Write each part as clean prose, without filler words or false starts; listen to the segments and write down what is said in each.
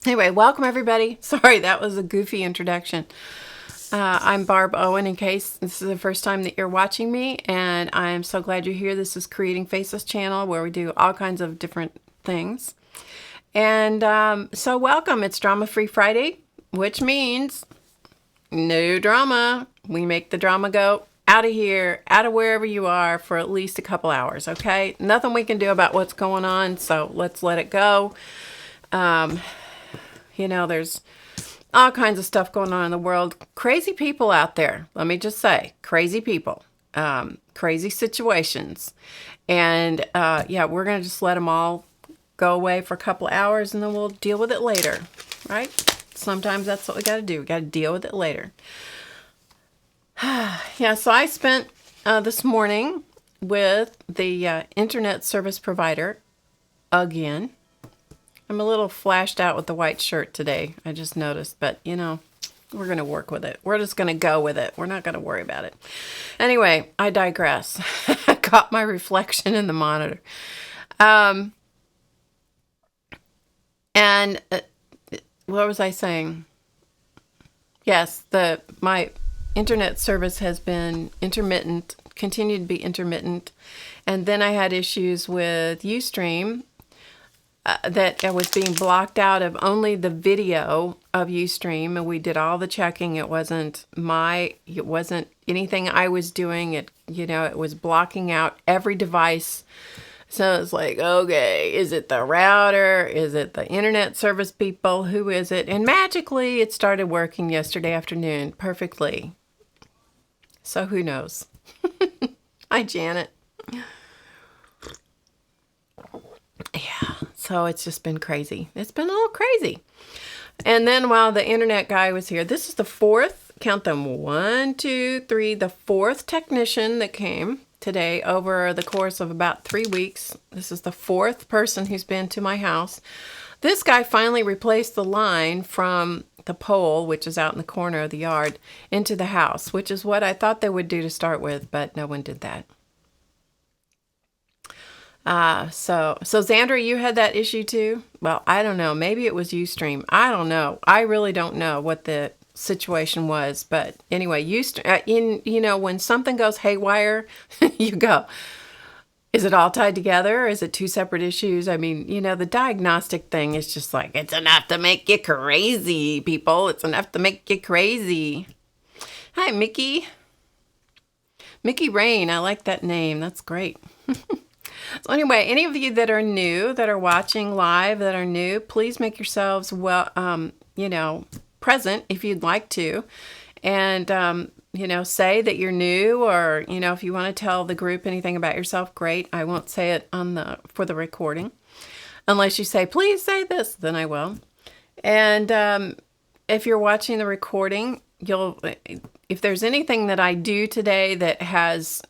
Anyway, welcome everybody. Sorry, that was a goofy introduction. I'm Barb Owen, in case this is the first time that you're watching me, and I'm so glad you're here. This is Creating Faces channel, where we do all kinds of different things. And so welcome. It's Drama Free Friday, which means no drama. We make the drama go out of here, out of wherever you are, for at least a couple hours, okay? Nothing we can do about what's going on, so let's let it go. You know, there's all kinds of stuff going on in the world. Crazy people out there. Let me just say, crazy people, crazy situations. And yeah, we're going to just let them all go away for a couple of hours and then we'll deal with it later, right? Sometimes that's what we got to do. We got to deal with it later. Yeah, so I spent this morning with the internet service provider again. I'm a little flashed out with the white shirt today, I just noticed, but you know, we're going to work with it. We're just going to go with it. We're not going to worry about it. Anyway, I digress. I caught my reflection in the monitor. And what was I saying? Yes, my internet service has been intermittent, continued to be intermittent. And then I had issues with Ustream. That I was being blocked out of only the video of Ustream, and we did all the checking. It wasn't anything I was doing. It was blocking out every device. So it's like, okay, is it the router? Is it the internet service people? Who is it? And magically, it started working yesterday afternoon perfectly. So who knows? Hi, Janet. Yeah, so it's just been crazy. It's been a little crazy. And then while the internet guy was here, this is the fourth, count them, 1, 2, 3, the fourth technician that came today over the course of about 3 weeks. This is the fourth person who's been to my house. This guy finally replaced the line from the pole, which is out in the corner of the yard, into the house, which is what I thought they would do to start with, but no one did that. So Xandra, you had that issue too? Well, I don't know. Maybe it was Ustream. I don't know. I really don't know what the situation was. But anyway, Ustream, when something goes haywire, you go, is it all tied together? Is it two separate issues? I mean, the diagnostic thing is just like, it's enough to make you crazy, people. It's enough to make you crazy. Hi, Mickey. Mickey Rain. I like that name. That's great. So anyway, any of you that are new, that are watching live, that are new, please make yourselves present if you'd like to. And, say that you're new, or, if you want to tell the group anything about yourself, great. I won't say it for the recording. Unless you say, please say this, then I will. And if you're watching the recording, if there's anything that I do today that has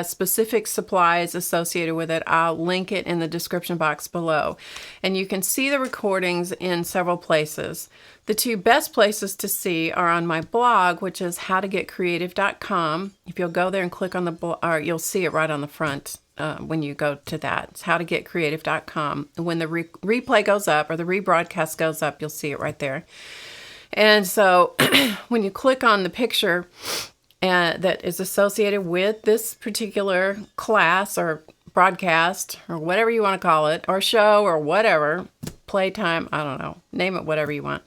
specific supplies associated with it, I'll link it in the description box below. And you can see the recordings in several places. The two best places to see are on my blog, which is HowToGetCreative.com. If you'll go there and click on the blog, or you'll see it right on the front when you go to that. It's HowToGetCreative.com. And when the replay goes up, or the rebroadcast goes up, you'll see it right there. And so when you click on the picture that is associated with this particular class or broadcast or whatever you want to call it, or show or whatever, playtime, I don't know, name it whatever you want.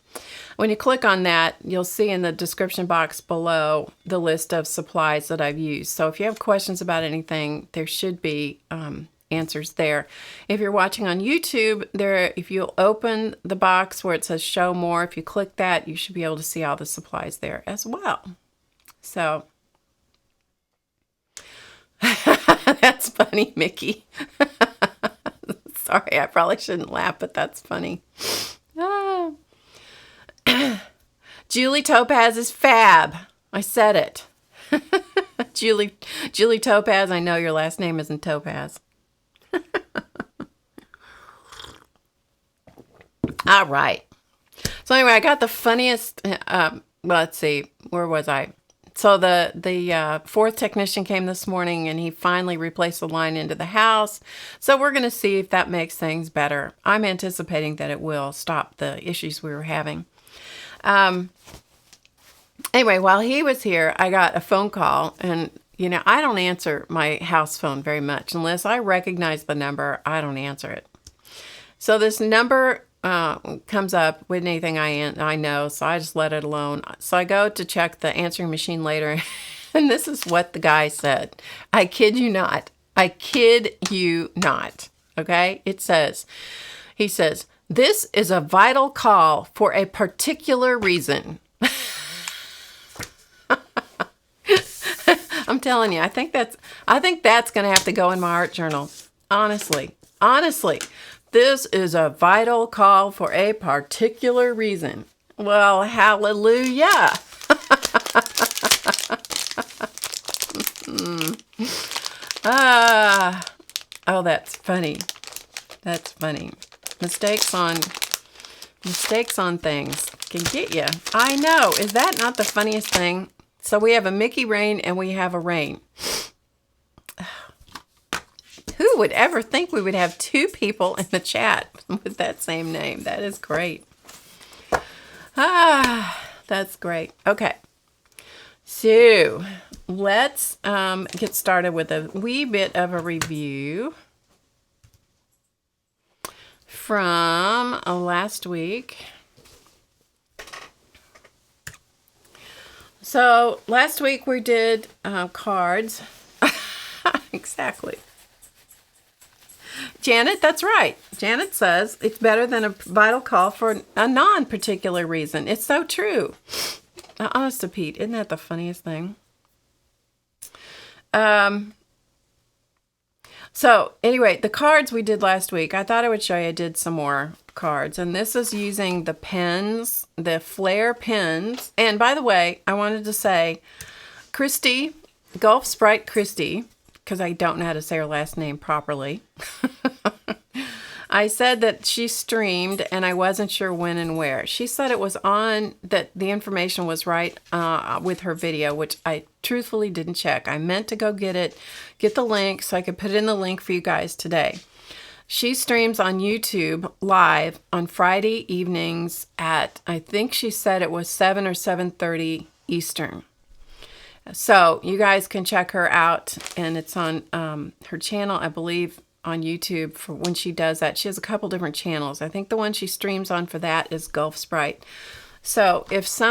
When you click on that, you'll see in the description box below the list of supplies that I've used. So if you have questions about anything, there should be answers there. If you're watching on YouTube, if you'll open the box where it says show more, if you click that, you should be able to see all the supplies there as well. So that's funny, Mickey. Sorry, I probably shouldn't laugh, but that's funny. Ah. Julie Topaz is fab. I said it. Julie Topaz, I know your last name isn't Topaz. All right. So anyway, I got the funniest, let's see, where was I? So the fourth technician came this morning, and he finally replaced the line into the house. So we're going to see if that makes things better. I'm anticipating that it will stop the issues we were having. Anyway, while he was here, I got a phone call, and you know, I don't answer my house phone very much. Unless I recognize the number, I don't answer it. So this number comes up with anything I know, so I just let it alone. So I go to check the answering machine later, and this is what the guy said. I kid you not. I kid you not. Okay? He says, "This is a vital call for a particular reason." I'm telling you, I think that's going to have to go in my art journal. Honestly, this is a vital call for a particular reason. Well, hallelujah. Oh, that's funny. That's funny. Mistakes on things can get you. I know. Is that not the funniest thing? So we have a Mickey Rain and we have a Rain. Who would ever think we would have two people in the chat with that same name? That is great. That's great. Okay. So let's get started with a wee bit of a review from last week. So last week we did cards. Exactly. Janet, that's right. Janet says it's better than a vital call for a non-particular reason. It's so true. Honest to Pete, isn't that the funniest thing? So anyway, the cards we did last week, I thought I would show you. I did some more cards, and this is using the pens, the Flair pens. And by the way, I wanted to say Christy, Gulf Sprite Christy, because I don't know how to say her last name properly. I said that she streamed and I wasn't sure when and where. She said it was on, that the information was right with her video, which I truthfully didn't check. I meant to go get the link so I could put in the link for you guys today. She streams on YouTube live on Friday evenings at, I think she said it was 7 or 7:30 Eastern. So you guys can check her out, and it's on her channel, I believe, on YouTube for when she does that. She has a couple different channels. I think the one she streams on for that is Gulf Sprite. So if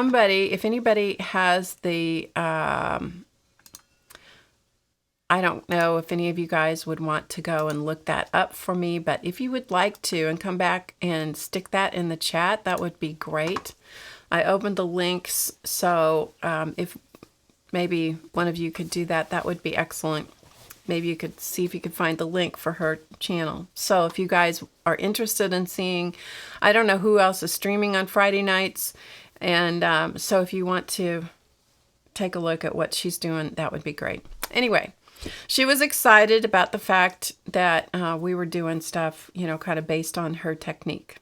anybody has the, I don't know if any of you guys would want to go and look that up for me, but if you would like to and come back and stick that in the chat, that would be great. I opened the links, so if maybe one of you could do that, that would be excellent. Maybe you could see if you could find the link for her channel. So if you guys are interested in seeing, I don't know who else is streaming on Friday nights. And so if you want to take a look at what she's doing, that would be great. Anyway, she was excited about the fact that we were doing stuff, you know, kind of based on her technique.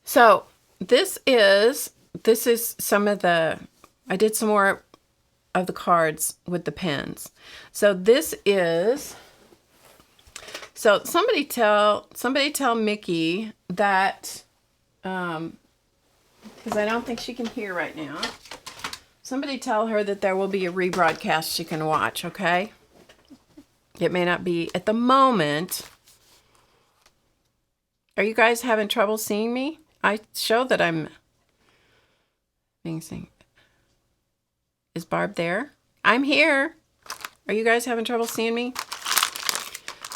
So this is some of the, I did some more of the cards with the pens. So this is, so somebody tell Mickey that, because I don't think she can hear right now. Somebody tell her that there will be a rebroadcast she can watch, okay? It may not be at the moment. Are you guys having trouble seeing me? I show that I'm being seen. Is Barb there? I'm here. Are you guys having trouble seeing me?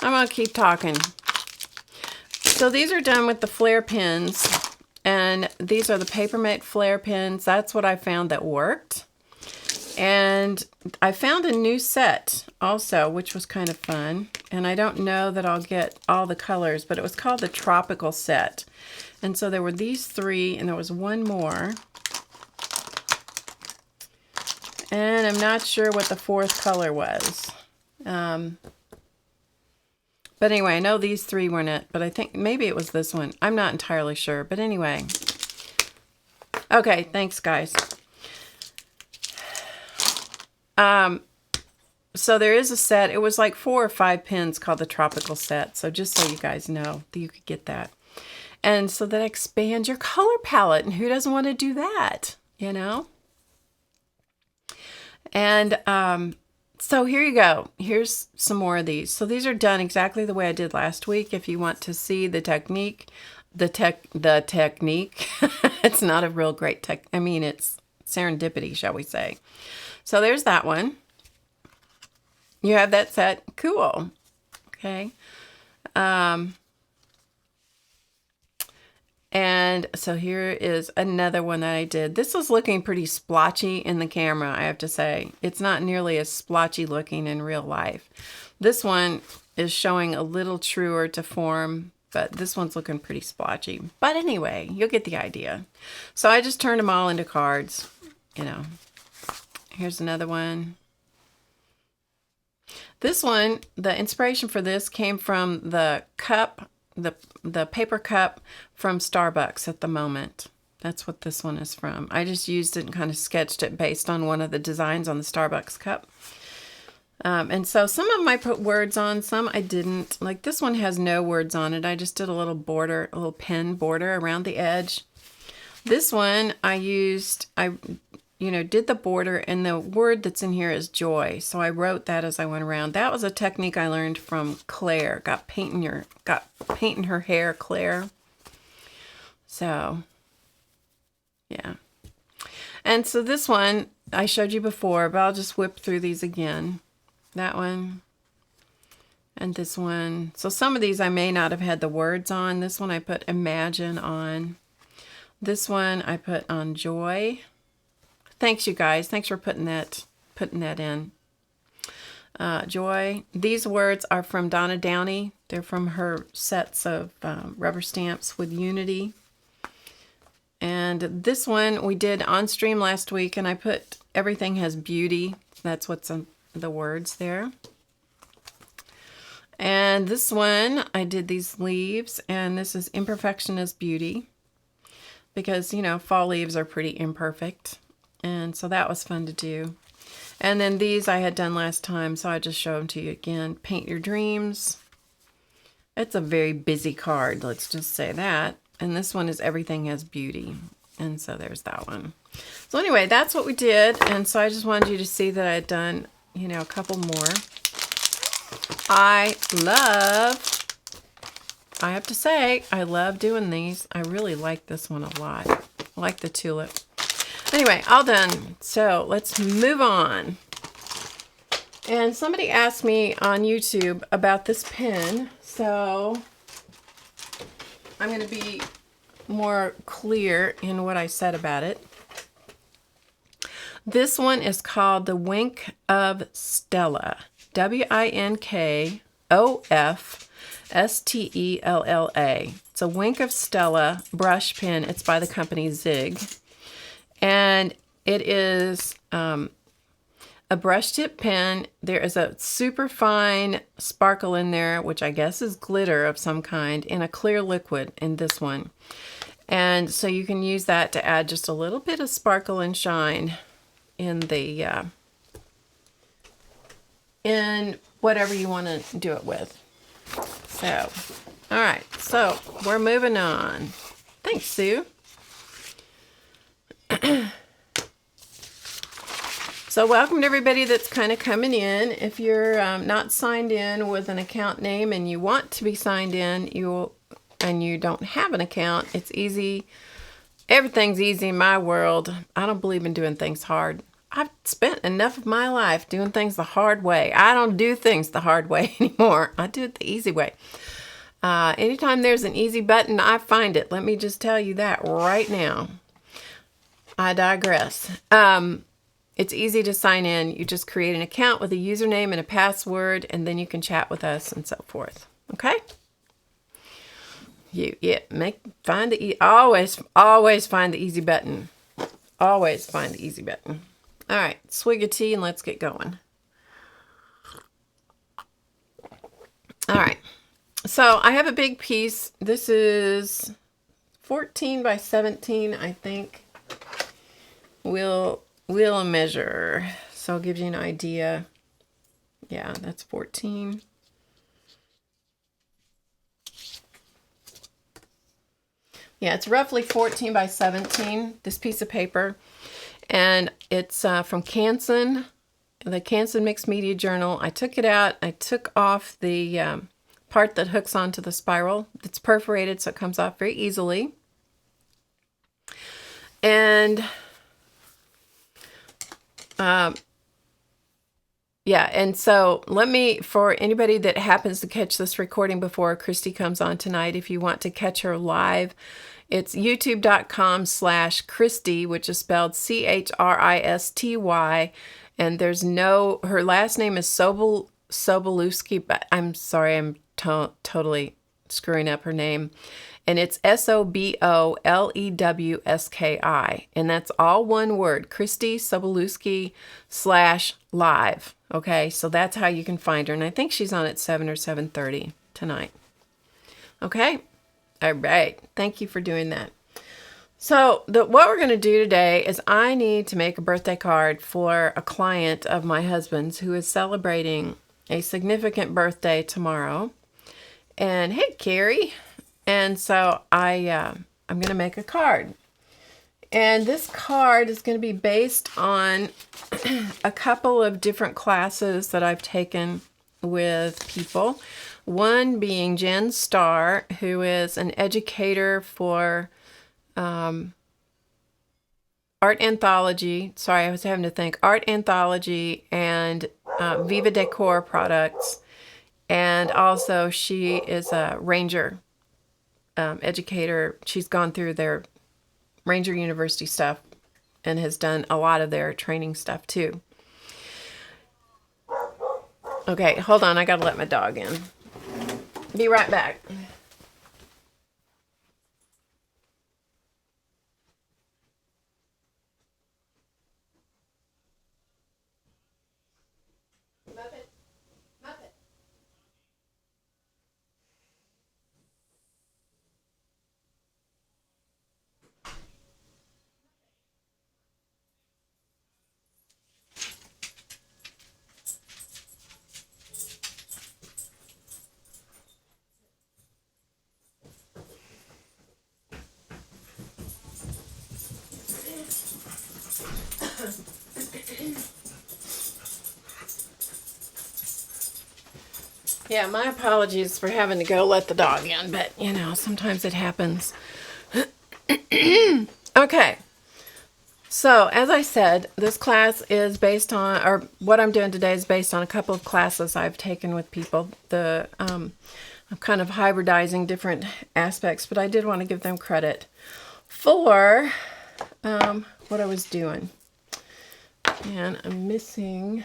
I'm going to keep talking. So these are done with the Flair pens. And these are the Papermate Flair pens. That's what I found that worked. And I found a new set also, which was kind of fun. And I don't know that I'll get all the colors, but it was called the Tropical Set. And so there were these three, and there was one more. And I'm not sure what the fourth color was. But anyway, I know these three weren't it, but I think maybe it was this one. I'm not entirely sure, but anyway. Okay, thanks, guys. So there is a set. It was like 4 or 5 pins called the Tropical Set. So just so you guys know that you could get that. And so that expands your color palette. And who doesn't want to do that? You know? And so here you go. Here's some more of these. So these are done exactly the way I did last week. If you want to see the technique, the technique, it's not a real great I mean, it's serendipity, shall we say. So there's that one. You have that set. Cool. Okay. And so here is another one that I did. This was looking pretty splotchy in the camera, I have to say. It's not nearly as splotchy looking in real life. This one is showing a little truer to form, but this one's looking pretty splotchy. But anyway, you'll get the idea. So I just turned them all into cards, you know. Here's another one. This one, the inspiration for this came from the cup, the paper cup from Starbucks at the moment. That's what this one is from. I just used it and kind of sketched it based on one of the designs on the Starbucks cup. And so some of them I put words on, some I didn't. Like this one has no words on it. I just did a little border, a little pen border around the edge. This one I did the border, and the word that's in here is joy. So I wrote that as I went around. That was a technique I learned from Claire. Got painting her hair, Claire. So, yeah. And so this one I showed you before, but I'll just whip through these again. That one and this one. So some of these I may not have had the words on. This one I put imagine on. This one I put on joy. Thanks, you guys. Thanks for putting that in. Joy. These words are from Donna Downey. They're from her sets of rubber stamps with Unity. And this one we did on stream last week, and I put everything has beauty. That's what's on the words there. And this one, I did these leaves, and this is imperfection is beauty. Because, you know, fall leaves are pretty imperfect. And so that was fun to do. And then these I had done last time, so I just show them to you again. Paint your dreams. It's a very busy card, let's just say that. And this one is everything has beauty. And so there's that one. So anyway, that's what we did. And so I just wanted you to see that I had done, you know, a couple more. I have to say, I love doing these. I really like this one a lot. I like the tulip. Anyway, all done. So let's move on. And somebody asked me on YouTube about this pen. So I'm going to be more clear in what I said about it. This one is called the Wink of Stella. WINKOFSTELLA. It's a Wink of Stella brush pen. It's by the company Zig. And it is a brush tip pen. There is a super fine sparkle in there, which I guess is glitter of some kind, in a clear liquid in this one. And so you can use that to add just a little bit of sparkle and shine in the in whatever you want to do it with. So, all right, so we're moving on. Thanks, Sue. So welcome to everybody that's kind of coming in. If you're not signed in with an account name and you want to be signed in, and you don't have an account, it's easy. Everything's easy in my world. I don't believe in doing things hard. I've spent enough of my life doing things the hard way. I don't do things the hard way anymore. I do it the easy way. Anytime there's an easy button, I find it. Let me just tell you that right now. I digress. It's easy to sign in. You just create an account with a username and a password, and then you can chat with us and so forth. Okay? Always find the easy button. Always find the easy button. All right, swig of tea and let's get going. All right, so I have a big piece. This is 14 by 17, I think. We'll measure. So it gives you an idea. Yeah, that's 14. Yeah, it's roughly 14 by 17, this piece of paper. And it's from Canson, the Canson Mixed Media Journal. I took it out. I took off the part that hooks onto the spiral. It's perforated, so it comes off very easily. And yeah, and so let me, for anybody that happens to catch this recording before Christy comes on tonight, if you want to catch her live, it's youtube.com/Christy, which is spelled Christy, and there's no, her last name is Sobolewski, but I'm sorry, I'm totally screwing up her name. And it's Sobolewski, and that's all one word, Christy Sobolewski /live. Okay, so that's how you can find her, and I think she's on at 7 or 7:30 tonight. Okay, all right, thank you for doing that. So what we're going to do today is I need to make a birthday card for a client of my husband's who is celebrating a significant birthday tomorrow. And hey, Carrie. And so I'm going to make a card. And this card is going to be based on a couple of different classes that I've taken with people. One being Jen Starr, who is an educator for art anthology. Sorry, I was having to think. Art anthology and Viva Decor products. And also she is a ranger educator. She's gone through their Ranger University stuff and has done a lot of their training stuff too. Okay, hold on. I gotta let my dog in. Be right back. Yeah, my apologies for having to go let the dog in, but you know, sometimes it happens. Okay, so as I said, this class is based on, or what I'm doing today is based on a couple of classes I've taken with people. I'm kind of hybridizing different aspects, but I did want to give them credit for what I was doing. And I'm missing...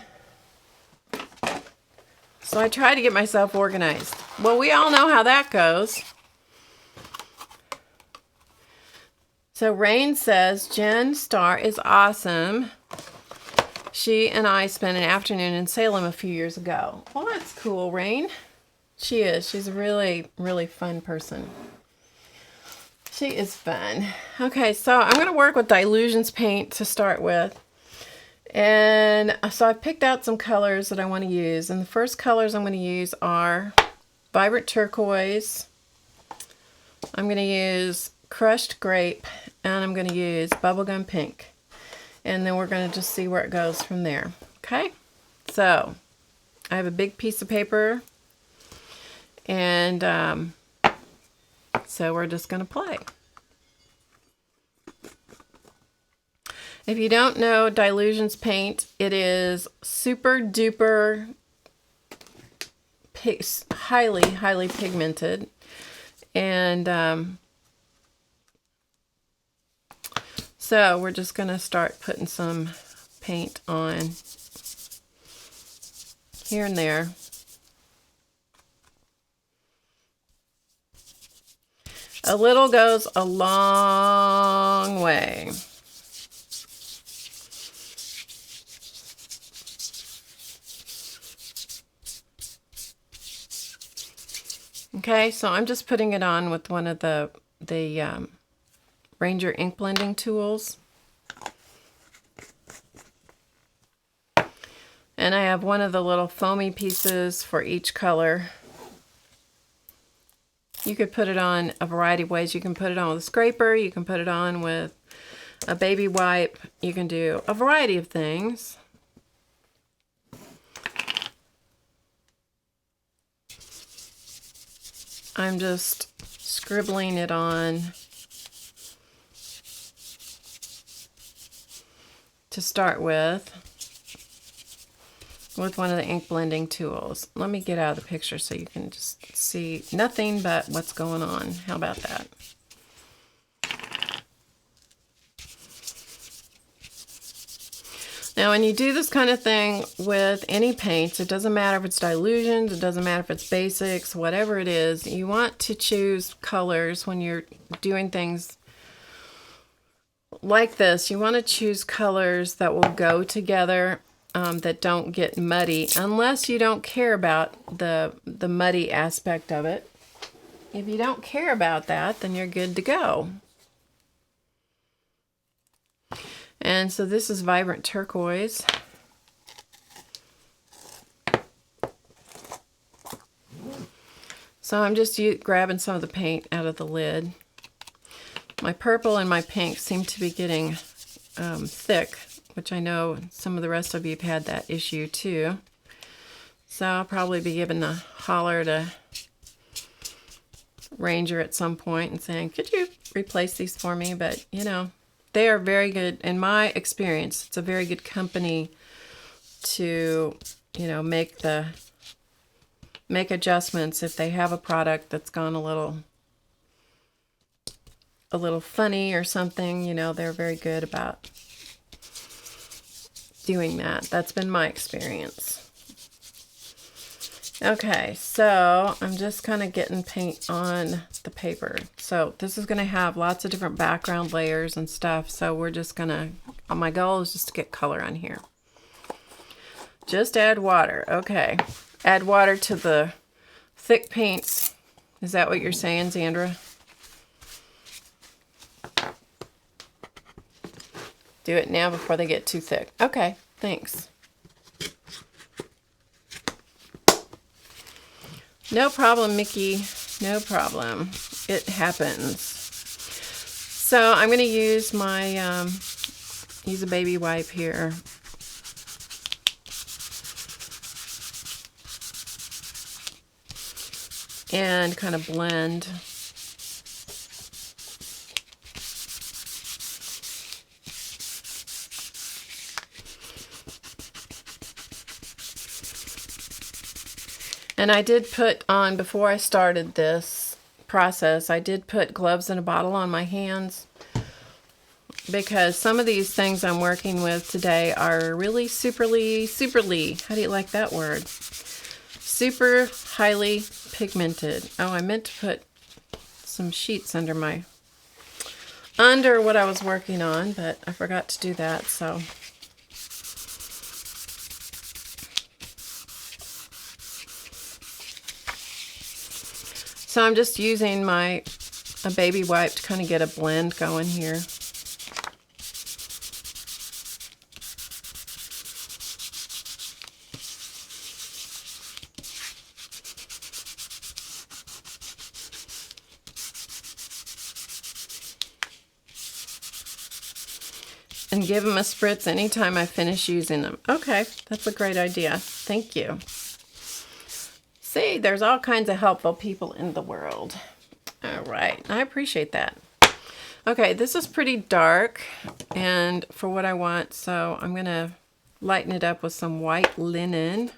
So I try to get myself organized. Well, we all know how that goes. So Rain says, Jen Starr is awesome. She and I spent an afternoon in Salem a few years ago. Well, that's cool, Rain. She is. She's a really, really fun person. She is fun. Okay, so I'm going to work with Dylusions paint to start with. And so I've picked out some colors that I want to use. And the first colors I'm going to use are Vibrant Turquoise. I'm going to use Crushed Grape. And I'm going to use Bubblegum Pink. And then we're going to just see where it goes from there. Okay? So I have a big piece of paper. And so we're just going to play. If you don't know Dylusions paint, it is super duper highly, highly pigmented. And so we're just going to start putting some paint on here and there. A little goes a long way. Okay, so I'm just putting it on with one of the Ranger ink blending tools. And I have one of the little foamy pieces for each color. You could put it on a variety of ways. You can put it on with a scraper. You can put it on with a baby wipe. You can do a variety of things. I'm just scribbling it on to start with one of the ink blending tools. Let me get out of the picture so you can just see nothing but what's going on. How about that? Now, when you do this kind of thing with any paints, it doesn't matter if it's Dylusions, it doesn't matter if it's basics, whatever it is, you want to choose colors when you're doing things like this. You want to choose colors that will go together, that don't get muddy, unless you don't care about the muddy aspect of it. If you don't care about that, then you're good to go. And so this is Vibrant Turquoise. So I'm just grabbing some of the paint out of the lid. My purple and my pink seem to be getting thick, which I know some of the rest of you have had that issue too. So I'll probably be giving a holler to Ranger at some point and saying, could you replace these for me? But you know, they are very good. In my experience, it's a very good company to, you know, make adjustments if they have a product that's gone a little funny or something. You know, they're very good about doing that. That's been my experience. Okay, so I'm just kind of getting paint on the paper. So this is going to have lots of different background layers and stuff. So we're just going to, my goal is just to get color on here. Just add water. Okay, add water to the thick paints. Is that what you're saying, Zandra? Do it now before they get too thick. Okay, thanks. No problem, Mickey. No problem. It happens. So I'm going to use my, use a baby wipe here. And kind of blend. And I did put on, before I started this process, I did put gloves in a bottle on my hands, because some of these things I'm working with today are really superly, how do you like that word? Super highly pigmented. Oh, I meant to put some sheets under what I was working on, but I forgot to do that, so. So I'm just using a baby wipe to kind of get a blend going here. And give them a spritz anytime I finish using them. Okay, that's a great idea. Thank you. See, there's all kinds of helpful people in the world. All right, I appreciate that. Okay, this is pretty dark and for what I want, so I'm gonna lighten it up with some white linen.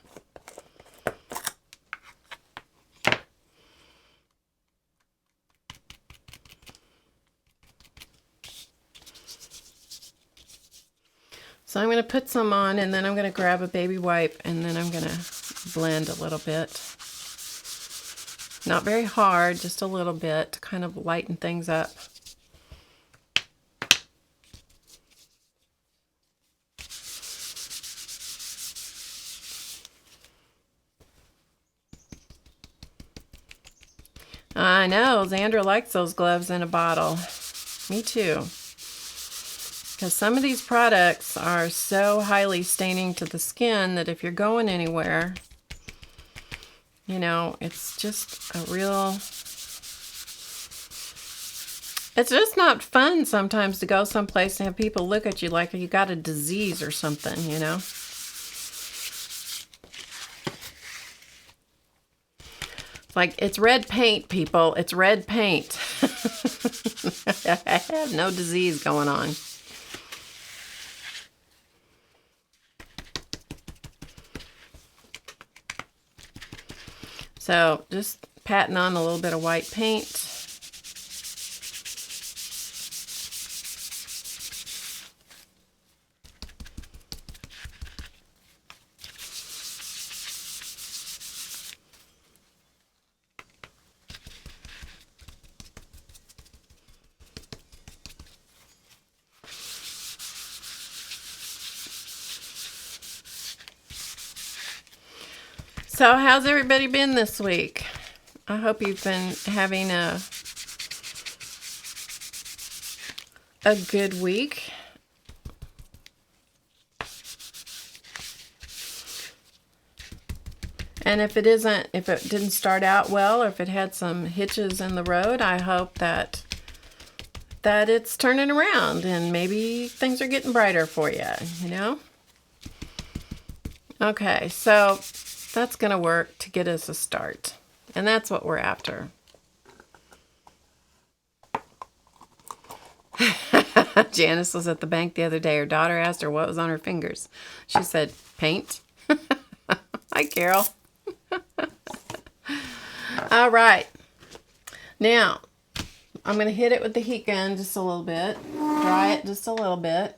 So I'm going to put some on, and then I'm going to grab a baby wipe, and then I'm going to blend a little bit. Not very hard, just a little bit to kind of lighten things up. I know, Xandra likes those gloves in a bottle. Me too. Because some of these products are so highly staining to the skin that if you're going anywhere, you know, it's just a real... It's just not fun sometimes to go someplace and have people look at you like you got a disease or something, you know? Like, it's red paint, people. It's red paint. I have no disease going on. So, just patting on a little bit of white paint. So how's everybody been this week? I hope you've been having a good week. And if it didn't start out well, or if it had some hitches in the road, I hope that it's turning around and maybe things are getting brighter for you, you know? Okay, so that's going to work to get us a start. And that's what we're after. Janice was at the bank the other day. Her daughter asked her what was on her fingers. She said, paint. Hi, Carol. All right. Now, I'm going to hit it with the heat gun just a little bit. Dry it just a little bit.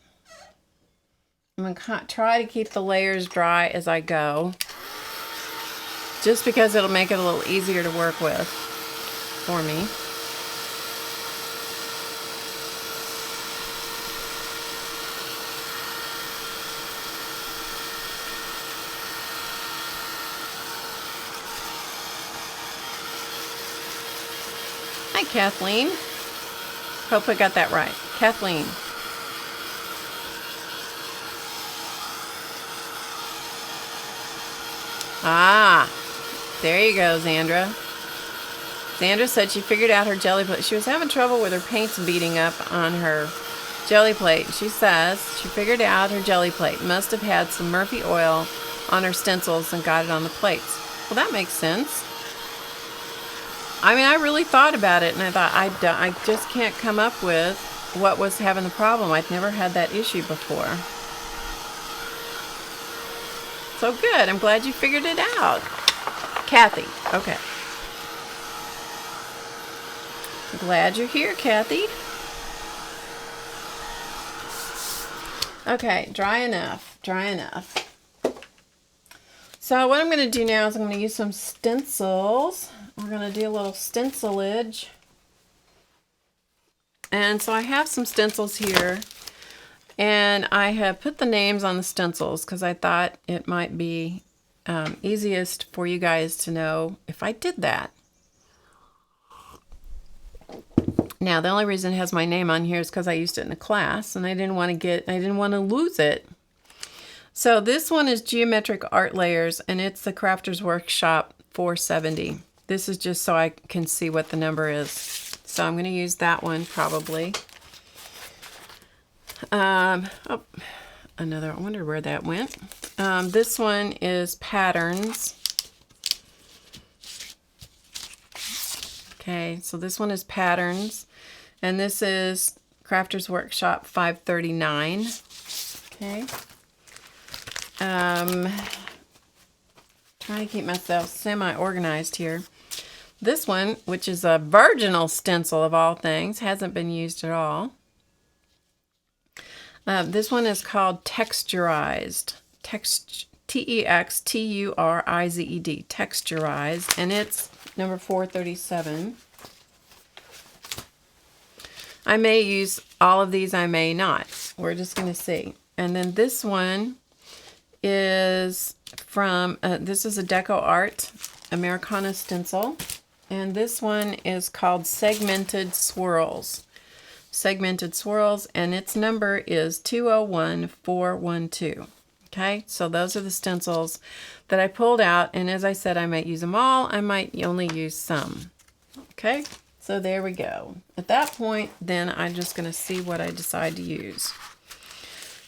I'm going to try to keep the layers dry as I go. Just because it'll make it a little easier to work with for me. Hi, Kathleen. Hope I got that right. Kathleen. Ah, there you go, Xandra. Xandra said she figured out her jelly plate. She was having trouble with her paints beating up on her jelly plate. She says she figured out her jelly plate must have had some Murphy oil on her stencils and got it on the plates. Well, that makes sense. I mean, I really thought about it, and I thought, I just can't come up with what was having the problem. I'd never had that issue before. So good. I'm glad you figured it out. Kathy. Okay. Glad you're here, Kathy. Okay, dry enough. Dry enough. So what I'm going to do now is I'm going to use some stencils. We're going to do a little stencilage. And so I have some stencils here. And I have put the names on the stencils because I thought it might be easiest for you guys to know if I did that. Now, the only reason it has my name on here is because I used it in a class and I didn't want to lose it. So this one is Geometric Art Layers, and it's the Crafters Workshop 470. This is just so I can see what the number is. So I'm going to use that one probably. Oh, another, I wonder where that went. This one is Patterns. Okay, so this one is Patterns, and this is Crafters Workshop 539. Okay. Trying to keep myself semi-organized here. This one, which is a virginal stencil of all things, hasn't been used at all. This one is called Texturized. T-E-X-T-U-R-I-Z-E-D. Texturized, and it's number 437. I may use all of these, I may not. We're just going to see. And then this one is from, this is a Deco Art Americana stencil. And this one is called Segmented Swirls. segmented swirls, and its number is 201412. Okay, so those are the stencils that I pulled out, and as I said, I might use them all, I might only use some. Okay, so there we go. At that point, then I'm just going to see what I decide to use.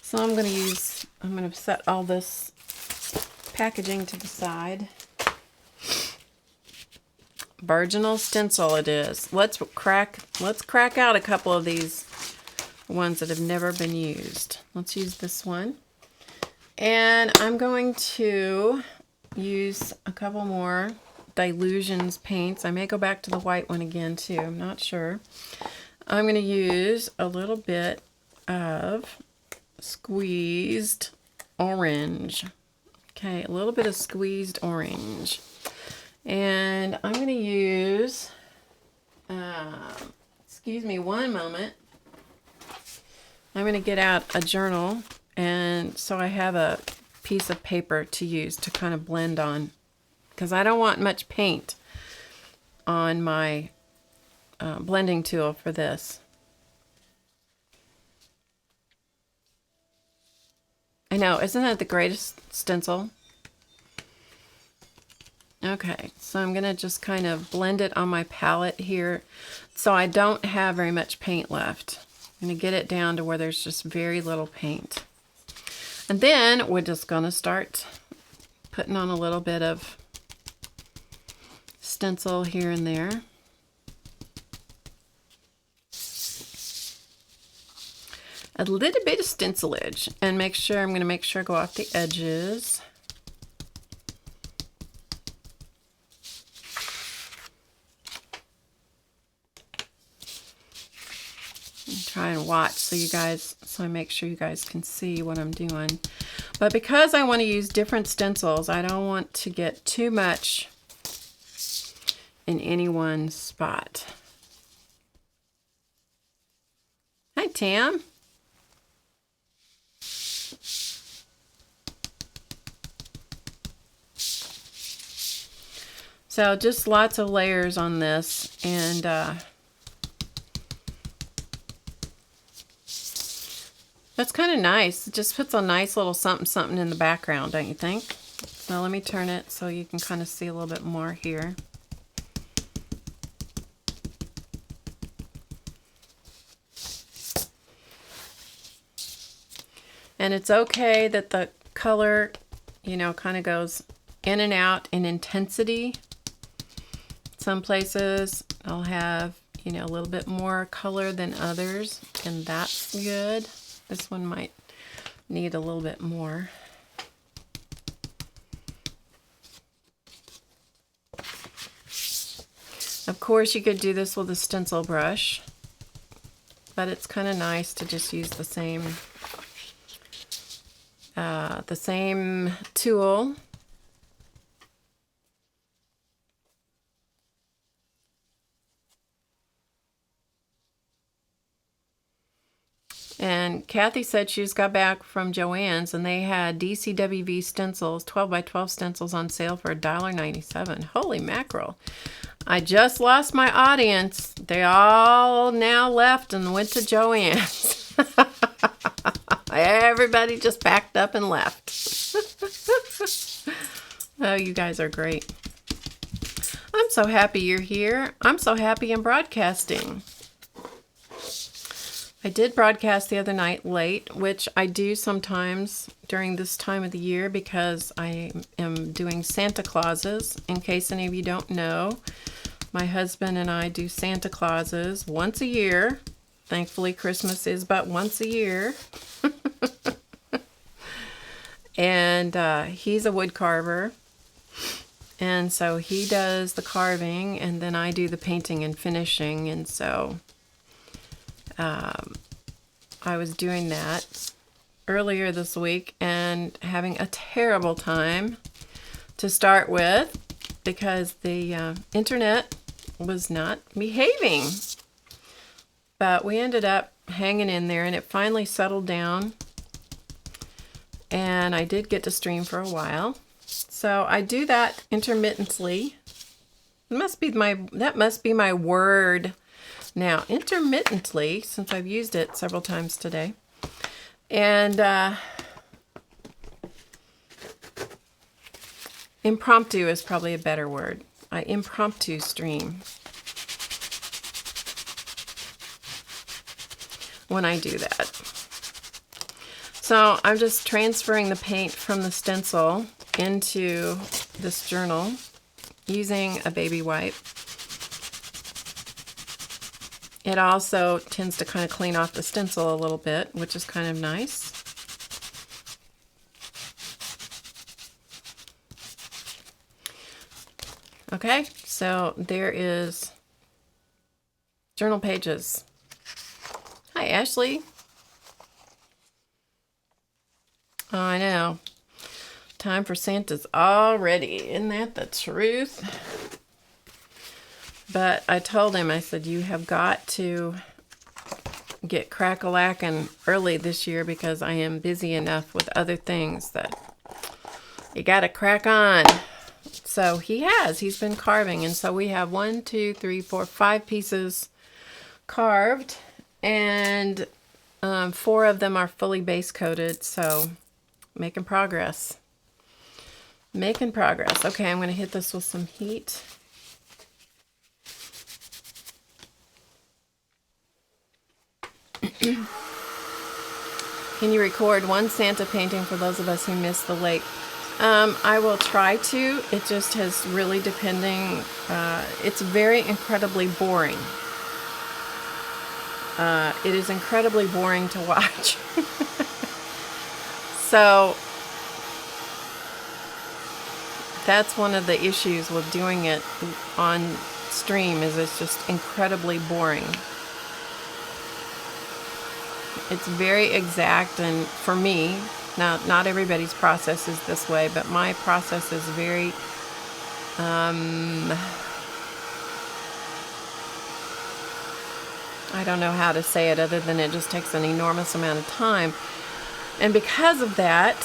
So I'm going to set all this packaging to the side. Virginal stencil it is. Let's crack out a couple of these ones that have never been used. Let's use this one. And I'm going to use a couple more Dylusions paints. I may go back to the white one again too. I'm not sure. I'm going to use a little bit of squeezed orange. Okay, a little bit of squeezed orange. And I'm going to use, excuse me one moment. I'm going to get out a journal, and so I have a piece of paper to use to kind of blend on, because I don't want much paint on my blending tool for this. I know, isn't that the greatest stencil? Okay, so I'm going to just kind of blend it on my palette here so I don't have very much paint left. I'm going to get it down to where there's just very little paint. And then we're just going to start putting on a little bit of stencil here and there. A little bit of stencilage, and I'm going to make sure I go off the edges. Try and watch so I make sure you guys can see what I'm doing. But because I want to use different stencils, I don't want to get too much in any one spot. Hi, Tam. So just lots of layers on this, and that's kind of nice. It just puts a nice little something in the background, don't you think? So let me turn it so you can kind of see a little bit more here. And it's okay that the color, kind of goes in and out in intensity. Some places I'll have, a little bit more color than others, and that's good. This one might need a little bit more. Of course, you could do this with a stencil brush, but it's kind of nice to just use the same tool. And Kathy said she just got back from Joann's, and they had DCWV stencils, 12 by 12 stencils on sale for $1.97. Holy mackerel. I just lost my audience. They all now left and went to Joann's. Everybody just packed up and left. Oh, you guys are great. I'm so happy you're here. I'm so happy I'm broadcasting. I did broadcast the other night late, which I do sometimes during this time of the year because I am doing Santa Clauses. In case any of you don't know, my husband and I do Santa Clauses once a year. Thankfully, Christmas is but once a year. And he's a wood carver. And so he does the carving, and then I do the painting and finishing. And so I was doing that earlier this week and having a terrible time to start with because the internet was not behaving. But we ended up hanging in there, and it finally settled down. And I did get to stream for a while. So I do that intermittently. That must be my word now intermittently, since I've used it several times today. And impromptu is probably a better word. I impromptu stream when I do that. So I'm just transferring the paint from the stencil into this journal using a baby wipe. It also tends to kind of clean off the stencil a little bit, which is kind of nice. Okay, so there is journal pages. Hi, Ashley. Oh, I know. Time for Santa's already. Isn't that the truth? But I told him, I said, you have got to get crack-a-lackin' early this year because I am busy enough with other things that you got to crack on. So he has. He's been carving. And so we have 1, 2, 3, 4, 5 pieces carved. And 4 of them are fully base coated. So making progress. Making progress. Okay, I'm going to hit this with some heat. Can you record one Santa painting for those of us who missed the lake? I will try to. It just has really depending. It's very incredibly boring. It is incredibly boring to watch. So that's one of the issues with doing it on stream, is it's just incredibly boring. It's very exact, and for me, now not everybody's process is this way, but my process is very I don't know how to say it other than it just takes an enormous amount of time. And because of that,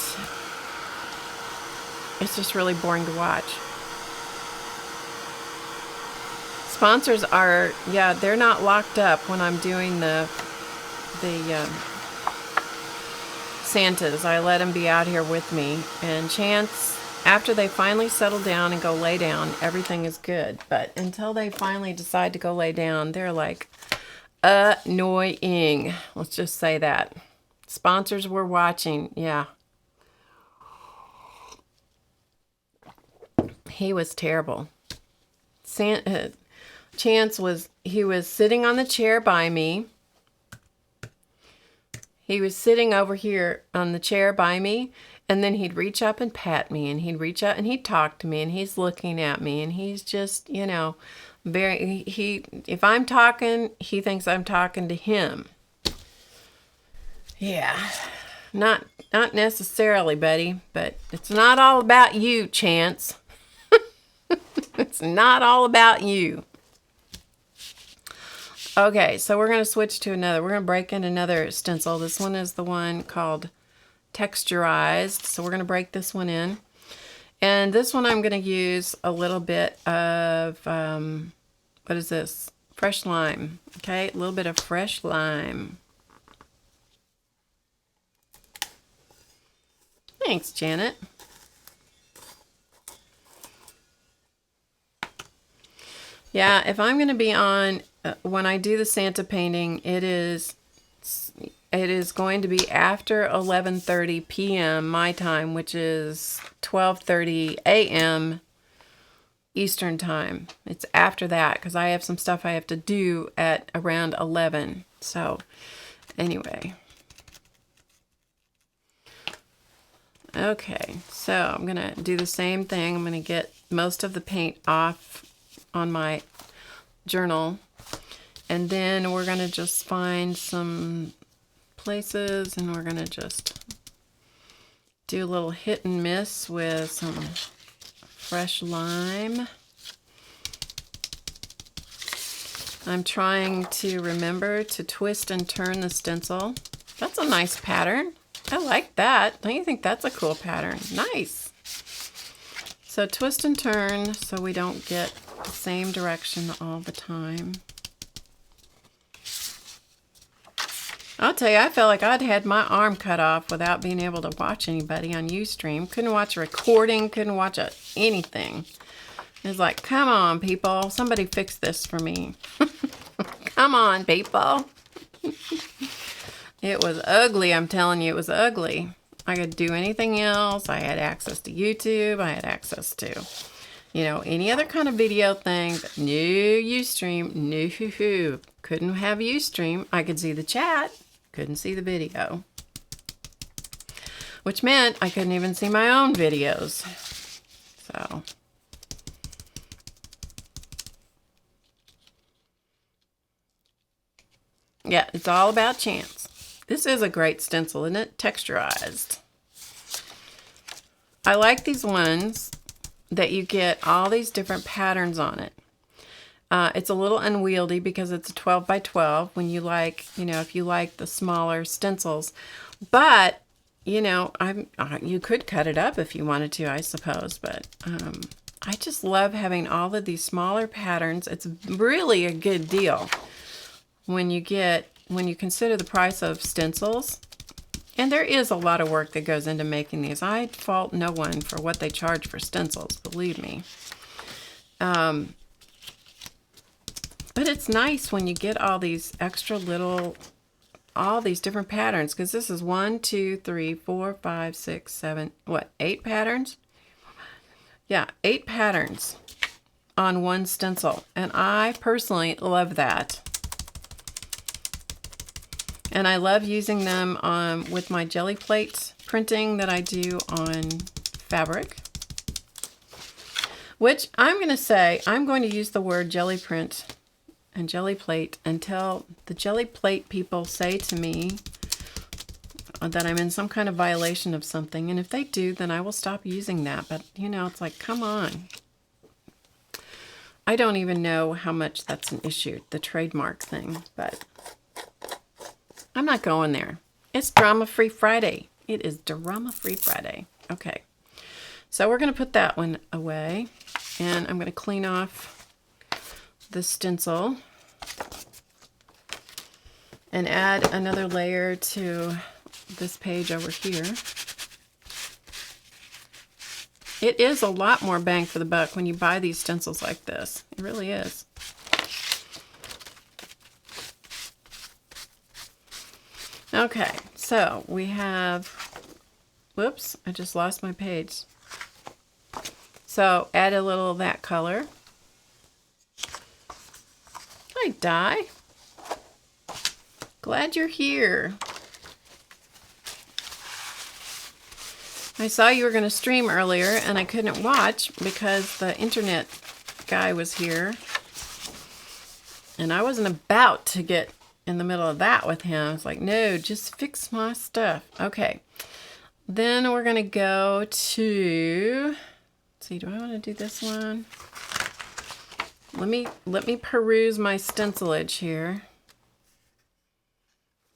it's just really boring to watch. Sponsors are, yeah, they're not locked up when I'm doing the Santas. I let them be out here with me. And chance, after they finally settle down and go lay down, everything is good. But until they finally decide to go lay down, they're like annoying. Let's just say that. Sponsors were watching, yeah. He was terrible. Chance was, he was sitting on the chair by me. He was sitting over here on the chair by me, and then he'd reach up and pat me, and he'd reach out and he'd talk to me, and he's looking at me, and he's just, you know, very, if I'm talking, he thinks I'm talking to him. Yeah, not necessarily, buddy, but it's not all about you, Chance. It's not all about you. Okay, so we're going to switch to another. We're going to break in another stencil. This one is the one called Texturized. So we're going to break this one in. And this one I'm going to use a little bit of, what is this? Fresh lime. Okay, a little bit of fresh lime. Thanks, Janet. Yeah, if I'm going to be on, when I do the Santa painting, it is going to be after 11:30 p.m. my time, which is 12:30 a.m. Eastern time. It's after that because I have some stuff I have to do at around 11. So, anyway. Okay, so I'm going to do the same thing. I'm going to get most of the paint off on my journal, and then we're going to just find some places, and we're going to just do a little hit and miss with some fresh lime. I'm trying to remember to twist and turn the stencil. That's a nice pattern. I like that. Don't you think that's a cool pattern? Nice. So twist and turn so we don't get the same direction all the time. I'll tell you, I felt like I'd had my arm cut off without being able to watch anybody on Ustream. Couldn't watch a recording, couldn't watch anything. It was like, come on, people. Somebody fix this for me. Come on, people. It was ugly, I'm telling you, it was ugly. I could do anything else. I had access to YouTube. I had access to, you know, any other kind of video thing. But no Ustream, no. Couldn't have Ustream. I could see the chat. Couldn't see the video. Which meant I couldn't even see my own videos. So. Yeah, it's all about chance. This is a great stencil, isn't it? Texturized. I like these ones that you get all these different patterns on it. It's a little unwieldy because it's a 12 by 12 when you like, you know, if you like the smaller stencils. But, you know, you could cut it up if you wanted to, I suppose. But I just love having all of these smaller patterns. It's really a good deal when you consider the price of stencils. And there is a lot of work that goes into making these. I fault no one for what they charge for stencils, believe me. But it's nice when you get all these extra little, all these different patterns, because this is 1, 2, 3, 4, 5, 6, 7, 8 patterns? Yeah, 8 patterns on one stencil. And I personally love that. And I love using them with my jelly plate printing that I do on fabric. Which I'm going to say, I'm going to use the word jelly print and jelly plate until the jelly plate people say to me that I'm in some kind of violation of something. And if they do, then I will stop using that. But, you know, it's like, come on. I don't even know how much that's an issue, the trademark thing. But I'm not going there. It's Drama-Free Friday. It is Drama-Free Friday. Okay. So we're going to put that one away. And I'm going to clean off the stencil and add another layer to this page over here. It is a lot more bang for the buck when you buy these stencils like this. It really is. Okay, so we have, whoops, I just lost my page. So add a little of that color. Hi, Di. Glad you're here. I saw you were going to stream earlier and I couldn't watch because the internet guy was here. And I wasn't about to get in the middle of that with him. I was like, no, just fix my stuff. Okay. Then we're going to go to, let's see, do I want to do this one? Let me peruse my stencilage here.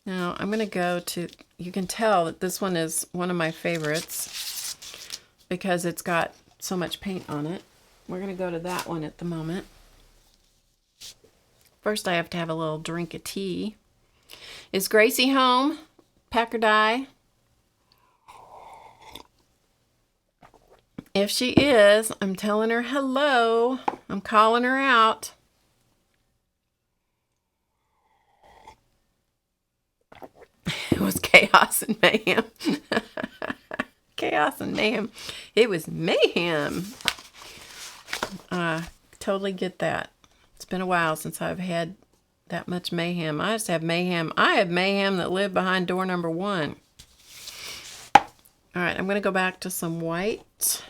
Now I'm going to go to, you can tell that this one is one of my favorites because it's got so much paint on it. We're going to go to that one at the moment. First I have to have a little drink of tea. Is Gracie home? Packer die? If she is, I'm telling her hello. I'm calling her out. It was chaos and mayhem. Chaos and mayhem. It was mayhem. Totally get that. It's been a while since I've had that much mayhem. I just have mayhem. I have mayhem that lived behind door number 1. All right, I'm going to go back to some white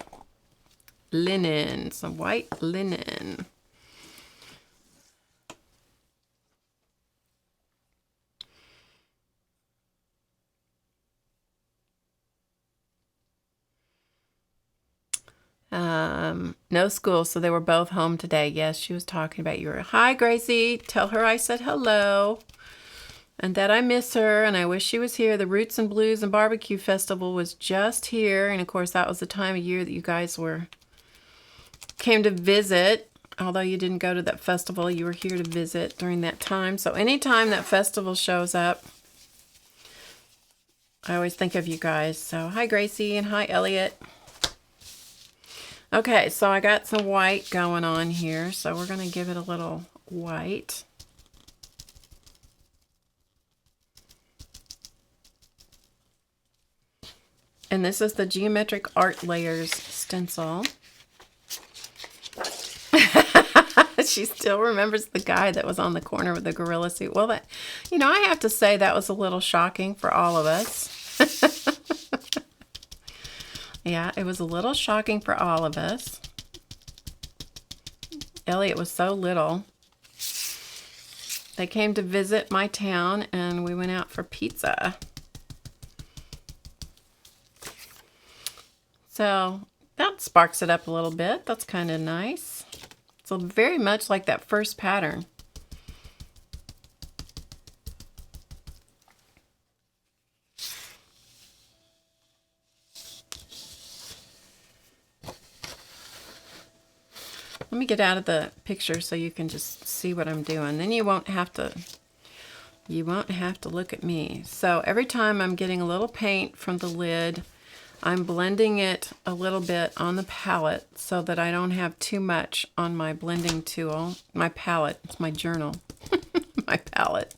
linen. Some white linen. No school, so they were both home today. Yes, she was talking about you. Hi, Gracie. Tell her I said hello and that I miss her and I wish she was here. The Roots and Blues and Barbecue Festival was just here, and of course that was the time of year that you guys came to visit. Although you didn't go to that festival, you were here to visit during that time. So anytime that festival shows up, I always think of you guys. So hi Gracie and hi Elliot. Okay, so I got some white going on here, so we're going to give it a little white. And this is the Geometric Art Layers stencil. She still remembers the guy that was on the corner with the gorilla suit. Well, that, you know, I have to say that was a little shocking for all of us. Yeah, it was a little shocking for all of us. Elliot was so little. They came to visit my town and we went out for pizza. So that sparks it up a little bit. That's kind of nice. So very much like that first pattern. Let me get out of the picture so you can just see what I'm doing. Then you won't have to look at me. So every time I'm getting a little paint from the lid, I'm blending it a little bit on the palette so that I don't have too much on my blending tool. My palette, it's my journal. My palette.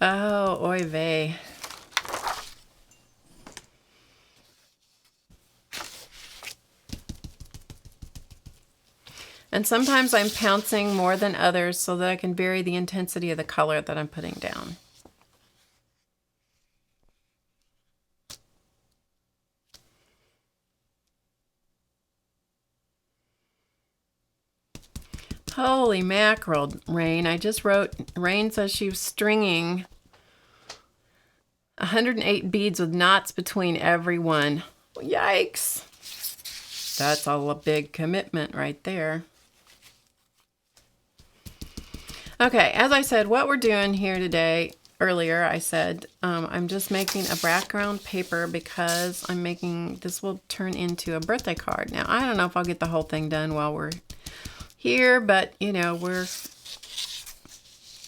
Oh, oy vey. And sometimes I'm pouncing more than others so that I can vary the intensity of the color that I'm putting down. Holy mackerel, Rain. I just wrote, Rain says she was stringing 108 beads with knots between every one. Yikes. That's a big commitment right there. Okay, as I said, what we're doing here today, earlier I said, I'm just making a background paper because I'm making, this will turn into a birthday card. Now, I don't know if I'll get the whole thing done while we're here, but you know,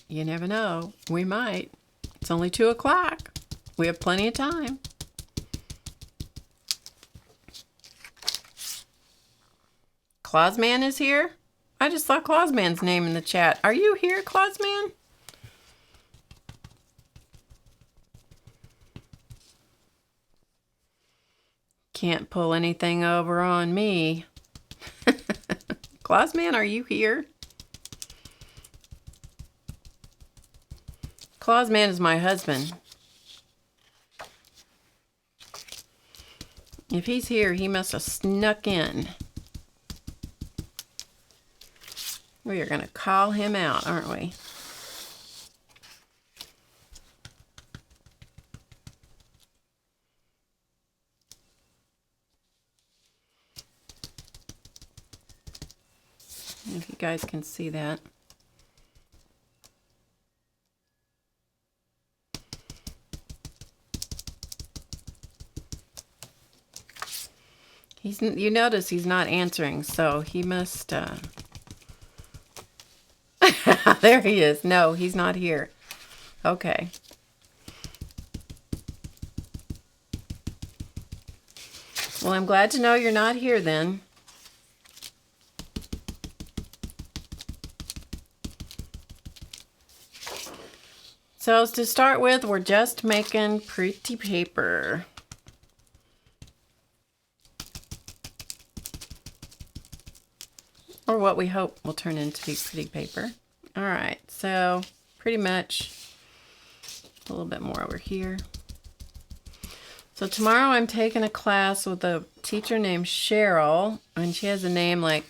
you never know. We might. It's only 2 o'clock. We have plenty of time. Clausman is here? I just saw Clausman's name in the chat. Are you here, Clausman? Can't pull anything over on me. Clausman, are you here? Clausman is my husband. If he's here, he must have snuck in. We are going to call him out, aren't we? If you guys can see that. You notice he's not answering, so he must, there he is. No, he's not here. Okay. Well, I'm glad to know you're not here then. So to start with, we're just making pretty paper. Or what we hope will turn into be pretty paper. All right, so pretty much a little bit more over here. So tomorrow I'm taking a class with a teacher named Cheryl, and she has a name like,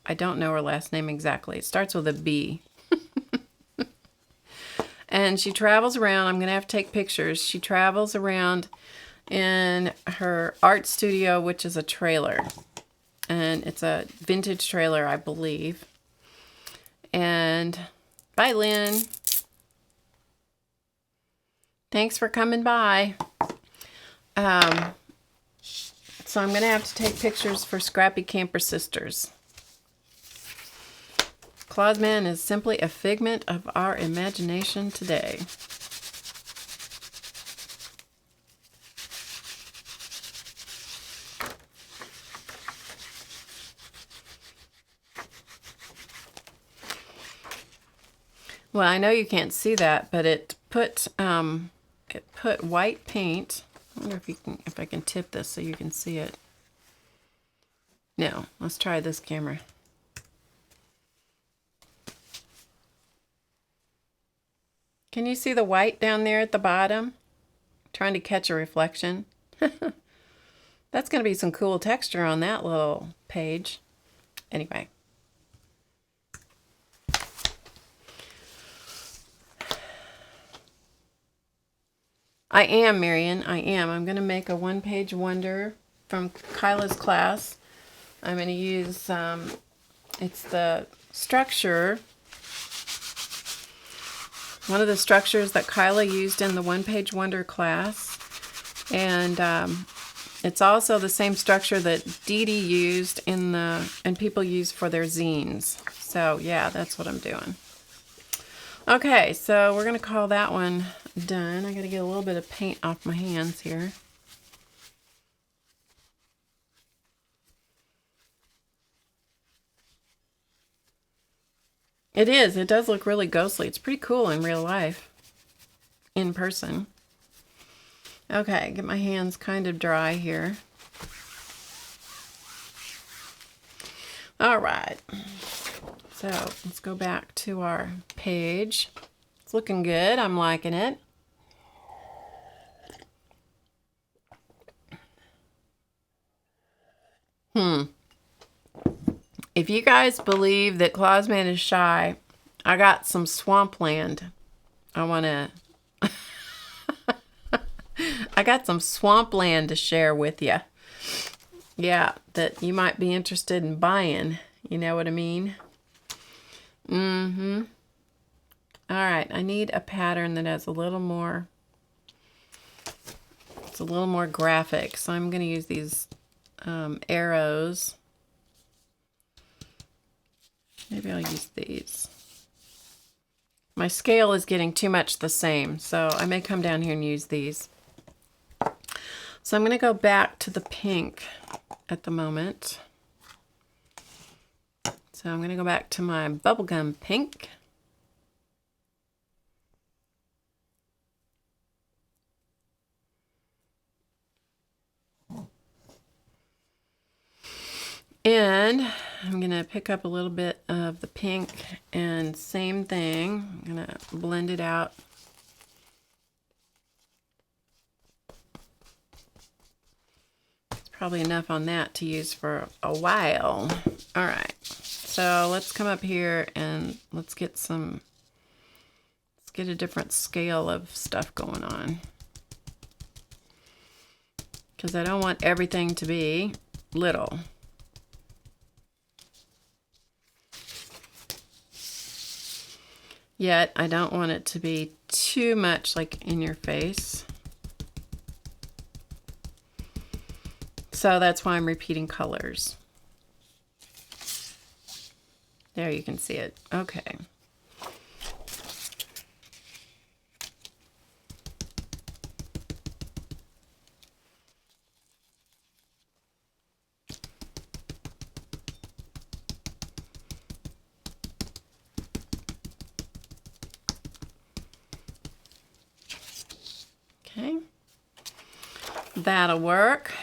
I don't know her last name exactly. It starts with a B. And she travels around. I'm going to have to take pictures. She travels around in her art studio, which is a trailer. And it's a vintage trailer, I believe. And bye, Lynn. Thanks for coming by. So I'm going to have to take pictures for Scrappy Camper Sisters. Clausman is simply a figment of our imagination today. Well, I know you can't see that, but it put white paint. I wonder if I can tip this so you can see it. No, let's try this camera. Can you see the white down there at the bottom? Trying to catch a reflection. That's going to be some cool texture on that little page. Anyway. I am, Marion. I am. I'm going to make a one-page wonder from Kyla's class. I'm going to use, it's the structure, one of the structures that Kyla used in the one-page wonder class. And it's also the same structure that Dee Dee used and people use for their zines. So yeah, that's what I'm doing. Okay, so we're going to call that one done. I got to get a little bit of paint off my hands here. It is. It does look really ghostly. It's pretty cool in real life, in person. Okay, get my hands kind of dry here. All right. So let's go back to our page. It's looking good. I'm liking it. If you guys believe that Clausman is shy, I got some swampland. I got some swampland to share with you. Yeah, that you might be interested in buying. You know what I mean? All right, I need a pattern that has a little more, it's a little more graphic. So I'm going to use these arrows. Maybe I'll use these. My scale is getting too much the same, so I may come down here and use these. So I'm going to go back to the pink at the moment. So I'm going to go back to my bubblegum pink. And I'm going to pick up a little bit of the pink and same thing. I'm going to blend it out. It's probably enough on that to use for a while. All right. So let's come up here and let's get a different scale of stuff going on. Because I don't want everything to be little. Yet I don't want it to be too much like in your face. So that's why I'm repeating colors. There you can see it. Okay. Okay. That'll work.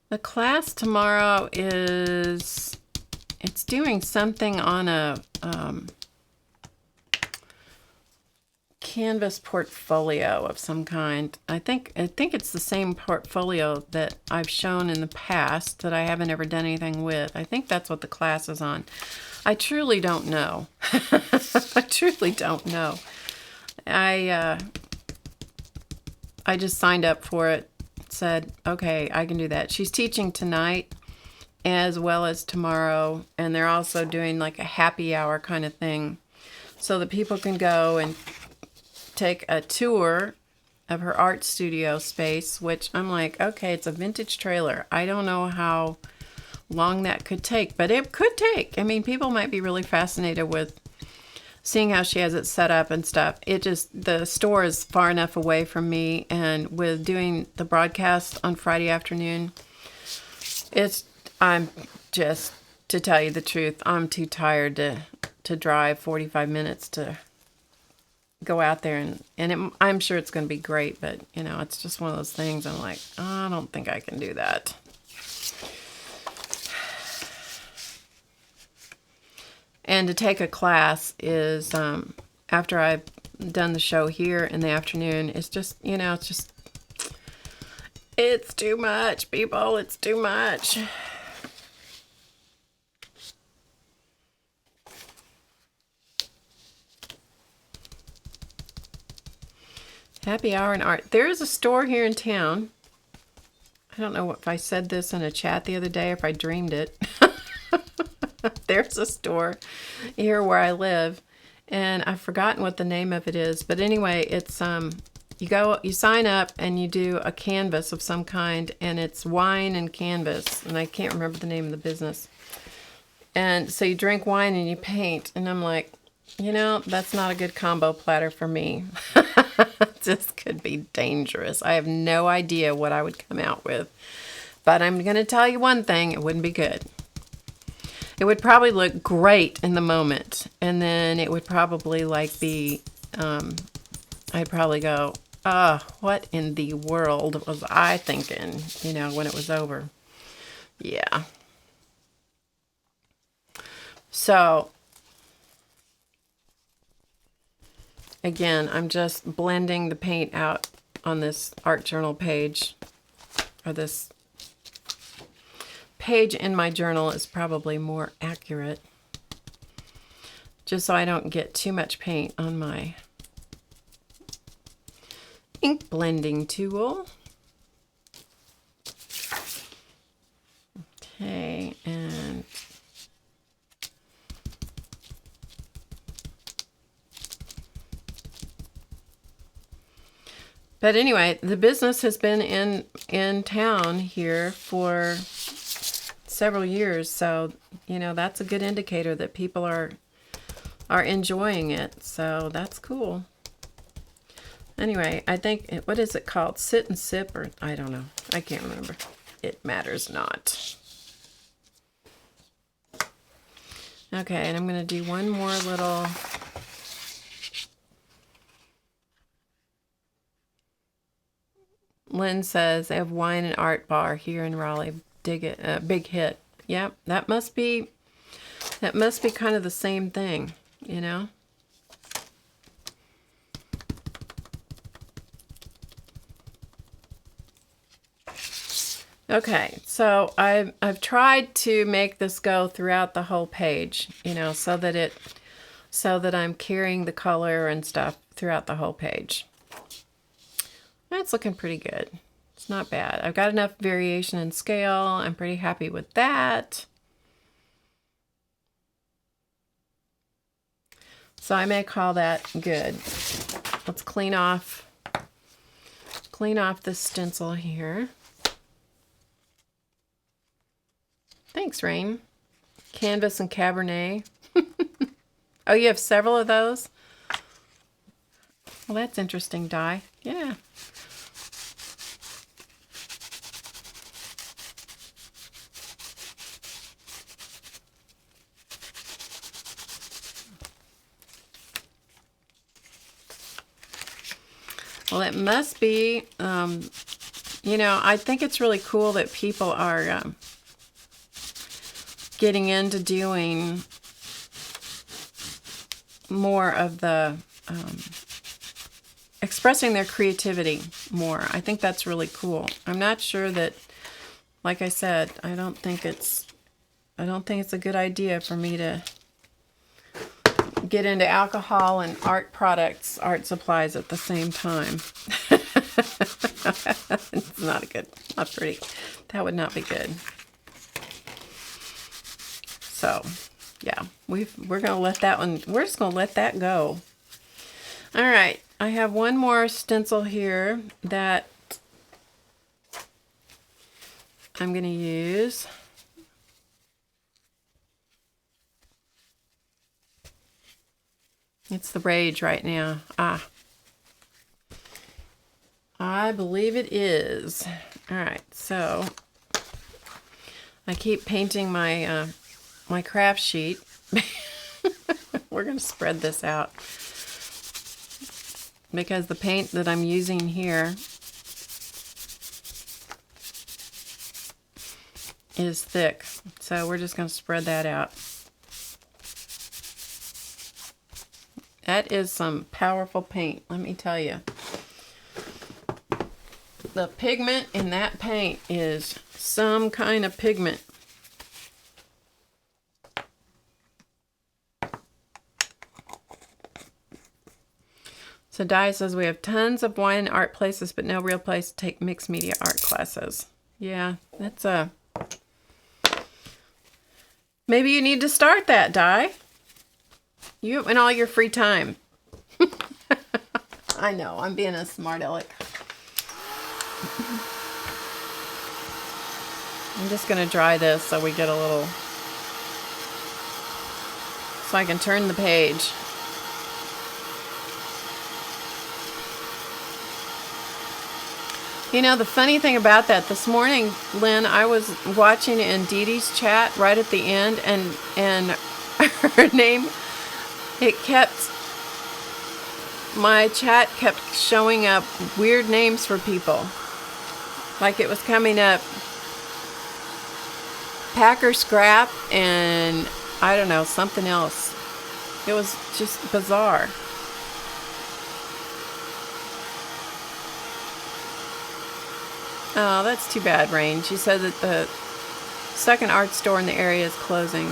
The class tomorrow it's doing something on a canvas portfolio of some kind. I think it's the same portfolio that I've shown in the past that I haven't ever done anything with. I think that's what the class is on. I truly don't know. I truly don't know. I just signed up for it. Said, okay, I can do that. She's teaching tonight as well as tomorrow, and they're also doing like a happy hour kind of thing so that people can go and take a tour of her art studio space, which I'm like, okay, it's a vintage trailer. I don't know how long that could take, but it could take. I mean, people might be really fascinated with seeing how she has it set up and stuff. The store is far enough away from me, and with doing the broadcast on Friday afternoon, I'm just, to tell you the truth, I'm too tired to drive 45 minutes to go out there, and I'm sure it's going to be great, but you know, it's just one of those things. I'm like, I don't think I can do that. And to take a class is, after I've done the show here in the afternoon, it's just, you know, it's too much, people. It's too much. Happy hour in art. There is a store here in town. I don't know if I said this in a chat the other day or if I dreamed it. There's a store here where I live, and I've forgotten what the name of it is. But anyway, it's you sign up and you do a canvas of some kind, and it's wine and canvas, and I can't remember the name of the business. And so you drink wine and you paint, and I'm like, you know, that's not a good combo platter for me. This could be dangerous. I have no idea what I would come out with, but I'm going to tell you one thing, it wouldn't be good. It would probably look great in the moment, and then it would probably like be, I'd probably go, what in the world was I thinking, you know, when it was over. Yeah. So, again, I'm just blending the paint out on this art journal page, or this page in my journal is probably more accurate, just so I don't get too much paint on my ink blending tool. Okay, and but anyway, the business has been in town here for several years, so you know, that's a good indicator that people are enjoying it, so that's cool. Anyway, I think, what is it called? Sit and Sip, or I don't know. I can't remember. It matters not. Okay, and I'm going to do one more little. Lynn says they have wine and art bar here in Raleigh. Dig it, big hit. Yep, that must be kind of the same thing, you know. Okay, so I've tried to make this go throughout the whole page, you know, so that I'm carrying the color and stuff throughout the whole page. That's looking pretty good. It's not bad. I've got enough variation in scale. I'm pretty happy with that. So I may call that good. Let's clean off this stencil here. Thanks, Rain. Canvas and Cabernet. Oh, you have several of those? Well, that's interesting, Di. Yeah. Well, it must be, you know, I think it's really cool that people are getting into doing more of the expressing their creativity more. I think that's really cool. I'm not sure that, like I said, I don't think it's a good idea for me to get into alcohol and art products, art supplies at the same time. It's not pretty. That would not be good. So, yeah, we're going to let that one, we're just going to let that go. All right, I have one more stencil here that I'm going to use. It's the rage right now. I believe it is. All right, so I keep painting my my craft sheet. We're going to spread this out because the paint that I'm using here is thick. So we're just going to spread that out. That is some powerful paint, let me tell you. The pigment in that paint is some kind of pigment. So Di says we have tons of wine and art places, but no real place to take mixed media art classes. Yeah, that's a... Maybe you need to start that, Di. You in all your free time. I know, I'm being a smart aleck. I'm just going to dry this so we get a little... So I can turn the page. You know, the funny thing about that, this morning, Lynn, I was watching in Dee Dee's chat right at the end, and her name, my chat kept showing up weird names for people. Like it was coming up Packer Scrap and I don't know, something else. It was just bizarre. Oh, that's too bad, Rain. She said that the second art store in the area is closing.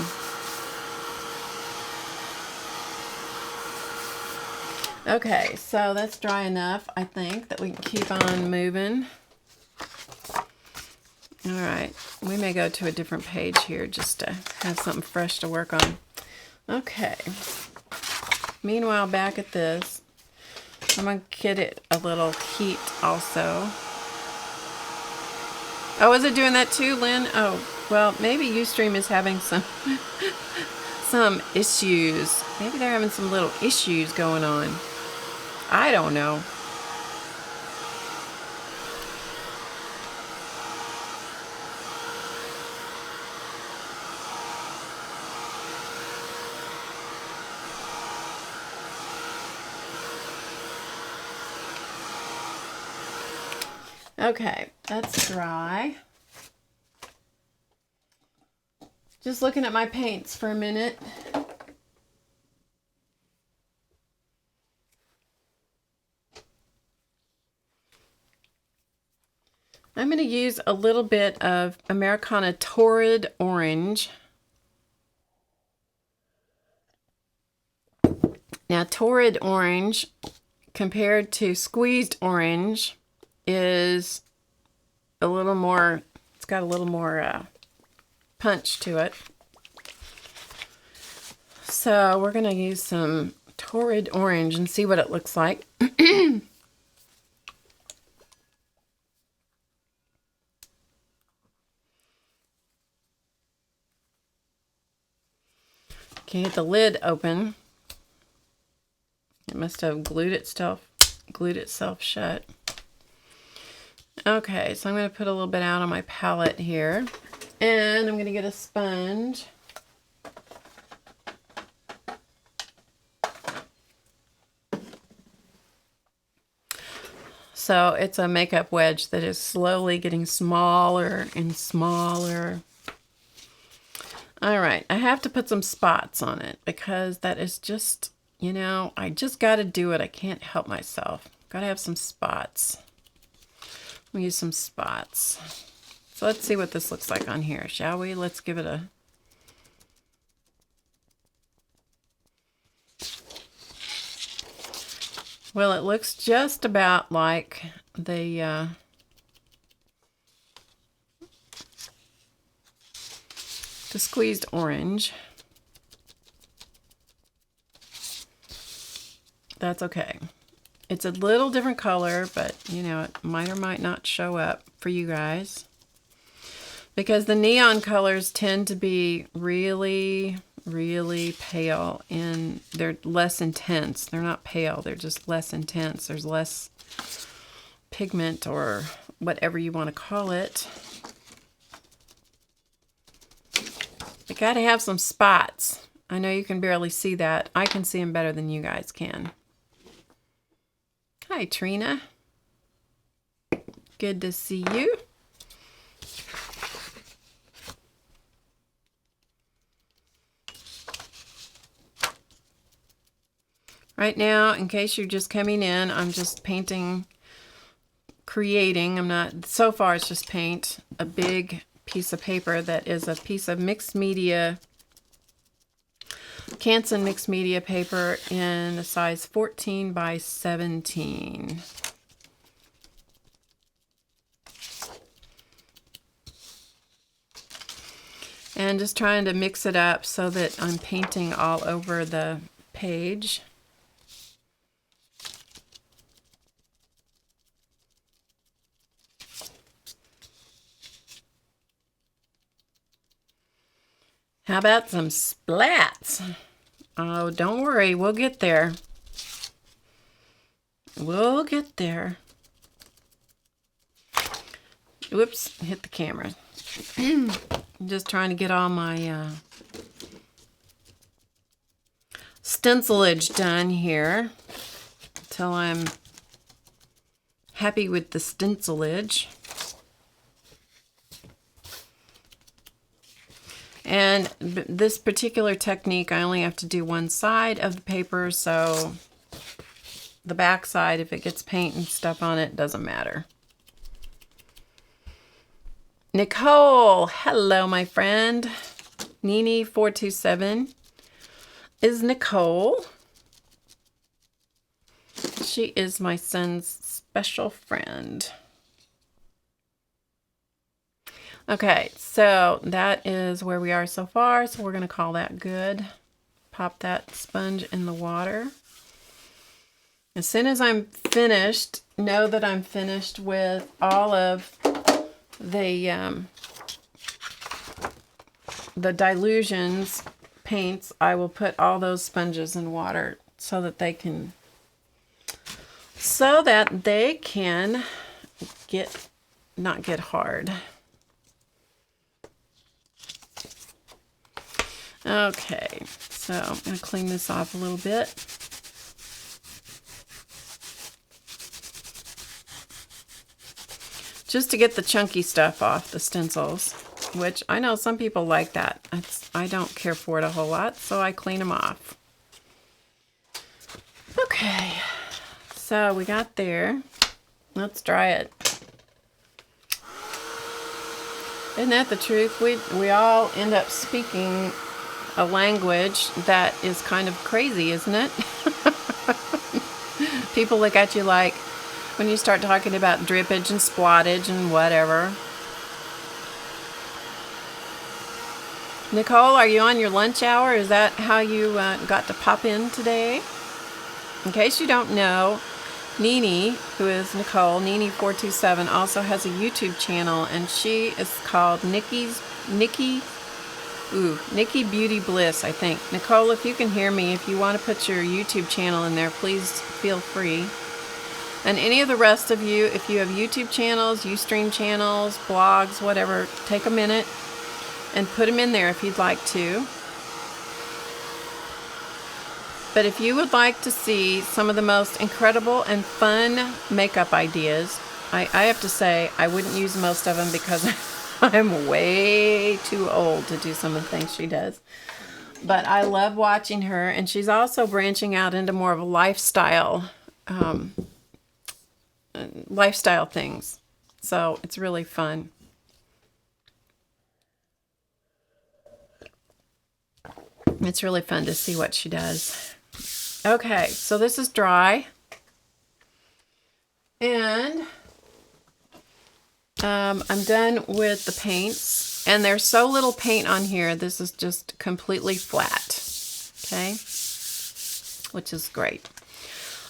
Okay, so that's dry enough, I think, that we can keep on moving. All right, we may go to a different page here just to have something fresh to work on. Okay. Meanwhile, back at this, I'm going to get it a little heat also. Oh, is it doing that too, Lynn? Oh, well, maybe Ustream is having some issues. Maybe they're having some little issues going on. I don't know. Okay, that's dry. Just looking at my paints for a minute. I'm going to use a little bit of Americana Torrid Orange. Now, Torrid Orange compared to Squeezed Orange is a little more, it's got a little more punch to it. So we're going to use some Torrid Orange and see what it looks like. Can't get the lid open. It must have glued itself shut. Okay, so I'm going to put a little bit out on my palette here. And I'm going to get a sponge. So it's a makeup wedge that is slowly getting smaller and smaller. All right, I have to put some spots on it because that is just, you know, I just got to do it. I can't help myself. Got to have some spots. We'll use some spots. So let's see what this looks like on here, shall we? Let's give it a... Well, it looks just about like the Squeezed Orange. That's okay. It's a little different color, but you know, it might or might not show up for you guys. Because the neon colors tend to be really, really pale and they're less intense. They're not pale, they're just less intense. There's less pigment or whatever you want to call it. They gotta have some spots. I know you can barely see that. I can see them better than you guys can. Hi, Trina. Good to see you. Right now, in case you're just coming in, I'm just creating. I'm not, so far it's just paint, a big piece of paper that is a piece of mixed media, Canson mixed media paper in a size 14 by 17. And just trying to mix it up so that I'm painting all over the page. How about some splats? Oh, don't worry, we'll get there. We'll get there. Whoops, hit the camera. I'm just trying to get all my stencilage done here until I'm happy with the stencilage. And this particular technique, I only have to do one side of the paper, so the back side, if it gets paint and stuff on it, doesn't matter. Nicole, hello, my friend. Nini427 is Nicole. She is my son's special friend. Okay, so that is where we are so far. So we're going to call that good. Pop that sponge in the water. As soon as I'm finished, know that I'm finished with all of the Dylusions paints. I will put all those sponges in water so that they can not get hard. Okay, so I'm going to clean this off a little bit. Just to get the chunky stuff off the stencils, which I know some people like that. I don't care for it a whole lot, so I clean them off. Okay, so we got there. Let's dry it. Isn't that the truth? We all end up speaking a language that is kind of crazy, isn't it? People look at you like, when you start talking about drippage and splottage and whatever. Nicole, are you on your lunch hour? Is that how you got to pop in today? In case you don't know, Nini, who is Nicole, Nini427, also has a YouTube channel, and she is called Nikki Beauty Bliss, I think. Nicole, if you can hear me, if you want to put your YouTube channel in there, please feel free. And any of the rest of you, if you have YouTube channels, Ustream channels, blogs, whatever, take a minute and put them in there if you'd like to. But if you would like to see some of the most incredible and fun makeup ideas, I have to say I wouldn't use most of them because I'm way too old to do some of the things she does. But I love watching her, and she's also branching out into more of a lifestyle things. So it's really fun. It's really fun to see what she does. Okay, so this is dry. And I'm done with the paints. And there's so little paint on here. This is just completely flat. Okay? Which is great.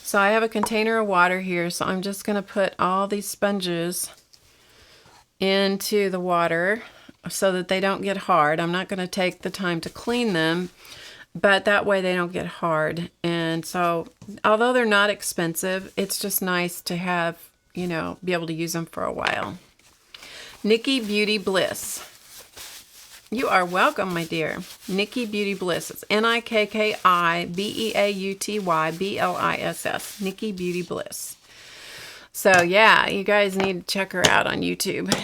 So I have a container of water here, so I'm just going to put all these sponges into the water so that they don't get hard. I'm not going to take the time to clean them, but that way they don't get hard. And so, although they're not expensive, it's just nice to have, you know, be able to use them for a while. Nikki Beauty Bliss. You are welcome, my dear. Nikki Beauty Bliss. It's NIKKIBEAUTYBLISS. Nikki Beauty Bliss. So yeah, you guys need to check her out on YouTube.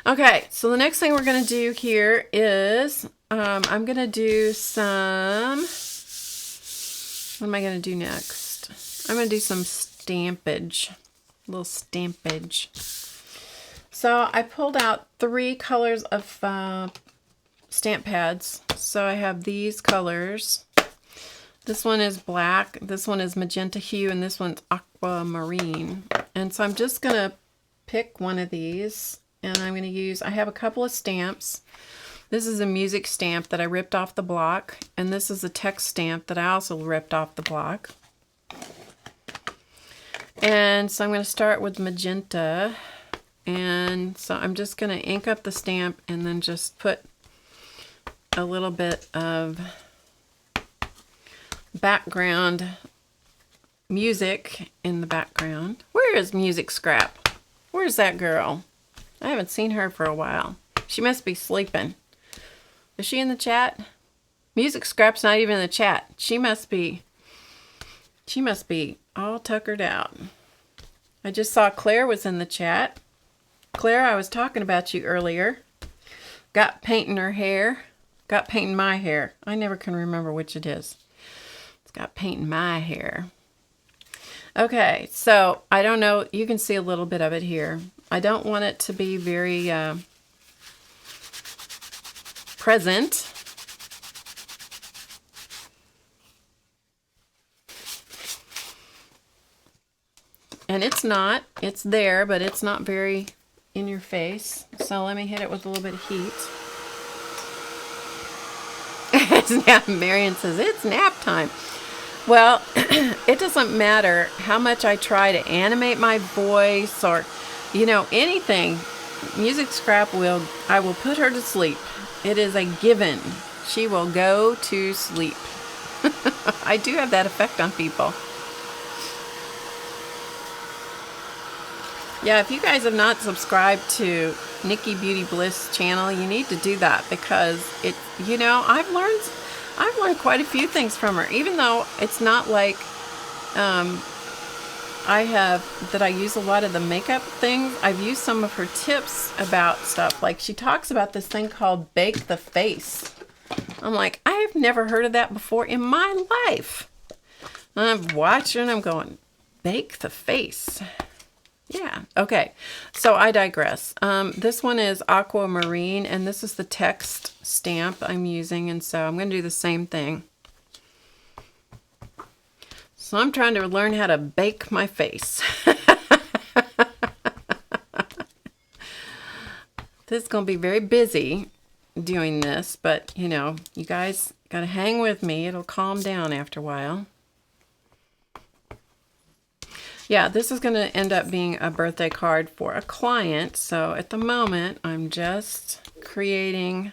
Okay, so the next thing we're going to do here is I'm going to do some... What am I going to do next? I'm going to do some stampage. A little stampage. So I pulled out 3 colors of stamp pads. So I have these colors. This one is black, this one is Magenta Hue, and this one's Aquamarine. And so I'm just going to pick one of these, and I'm going to use, I have a couple of stamps. This is a music stamp that I ripped off the block, and this is a text stamp that I also ripped off the block. And so I'm going to start with magenta. And so I'm just going to ink up the stamp and then just put a little bit of background music in the background. Where is Music Scrap? Where's that girl? I haven't seen her for a while. She must be sleeping. Is she in the chat? Music Scrap's not even in the chat. She must be all tuckered out. I just saw Claire was in the chat. Claire, I was talking about you earlier. Got paint in her hair. Got paint in my hair. I never can remember which it is. It's got paint in my hair. Okay, so I don't know. You can see a little bit of it here. I don't want it to be very present. And it's not. It's there, but it's not very in your face. So let me hit it with a little bit of heat. Marion says, it's nap time. Well, it doesn't matter how much I try to animate my voice or, you know, anything. Music Scrap I will put her to sleep. It is a given. She will go to sleep. I do have that effect on people. Yeah, if you guys have not subscribed to Nikki Beauty Bliss channel, you need to do that because it, you know, I've learned quite a few things from her, even though it's not like I use a lot of the makeup things. I've used some of her tips about stuff. Like she talks about this thing called Bake the Face. I'm like, I've never heard of that before in my life. And I'm watching and I'm going, Bake the Face. Yeah, okay, so I digress. This one is Aquamarine, and this is the text stamp I'm using, and so I'm going to do the same thing. So I'm trying to learn how to bake my face. This is going to be very busy doing this, but, you know, you guys got to hang with me. It'll calm down after a while. Yeah, this is going to end up being a birthday card for a client. So at the moment, I'm just creating.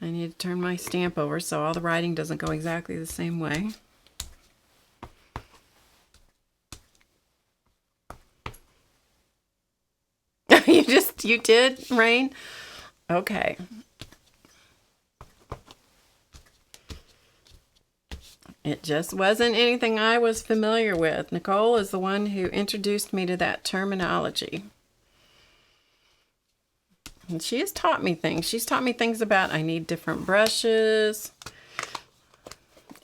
I need to turn my stamp over so all the writing doesn't go exactly the same way. You did, Rain? Okay. It just wasn't anything I was familiar with. Nicole is the one who introduced me to that terminology. And she has taught me things. She's taught me things about I need different brushes.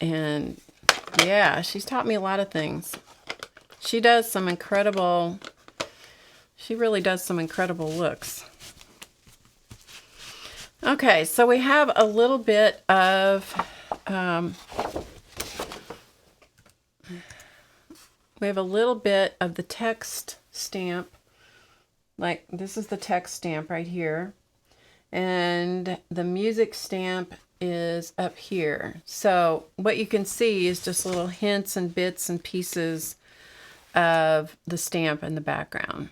And yeah, she's taught me a lot of things. She does some incredible, she really does some incredible looks. Okay, so we have a little bit of, the text stamp. Like this is the text stamp right here. And the music stamp is up here. So what you can see is just little hints and bits and pieces of the stamp in the background.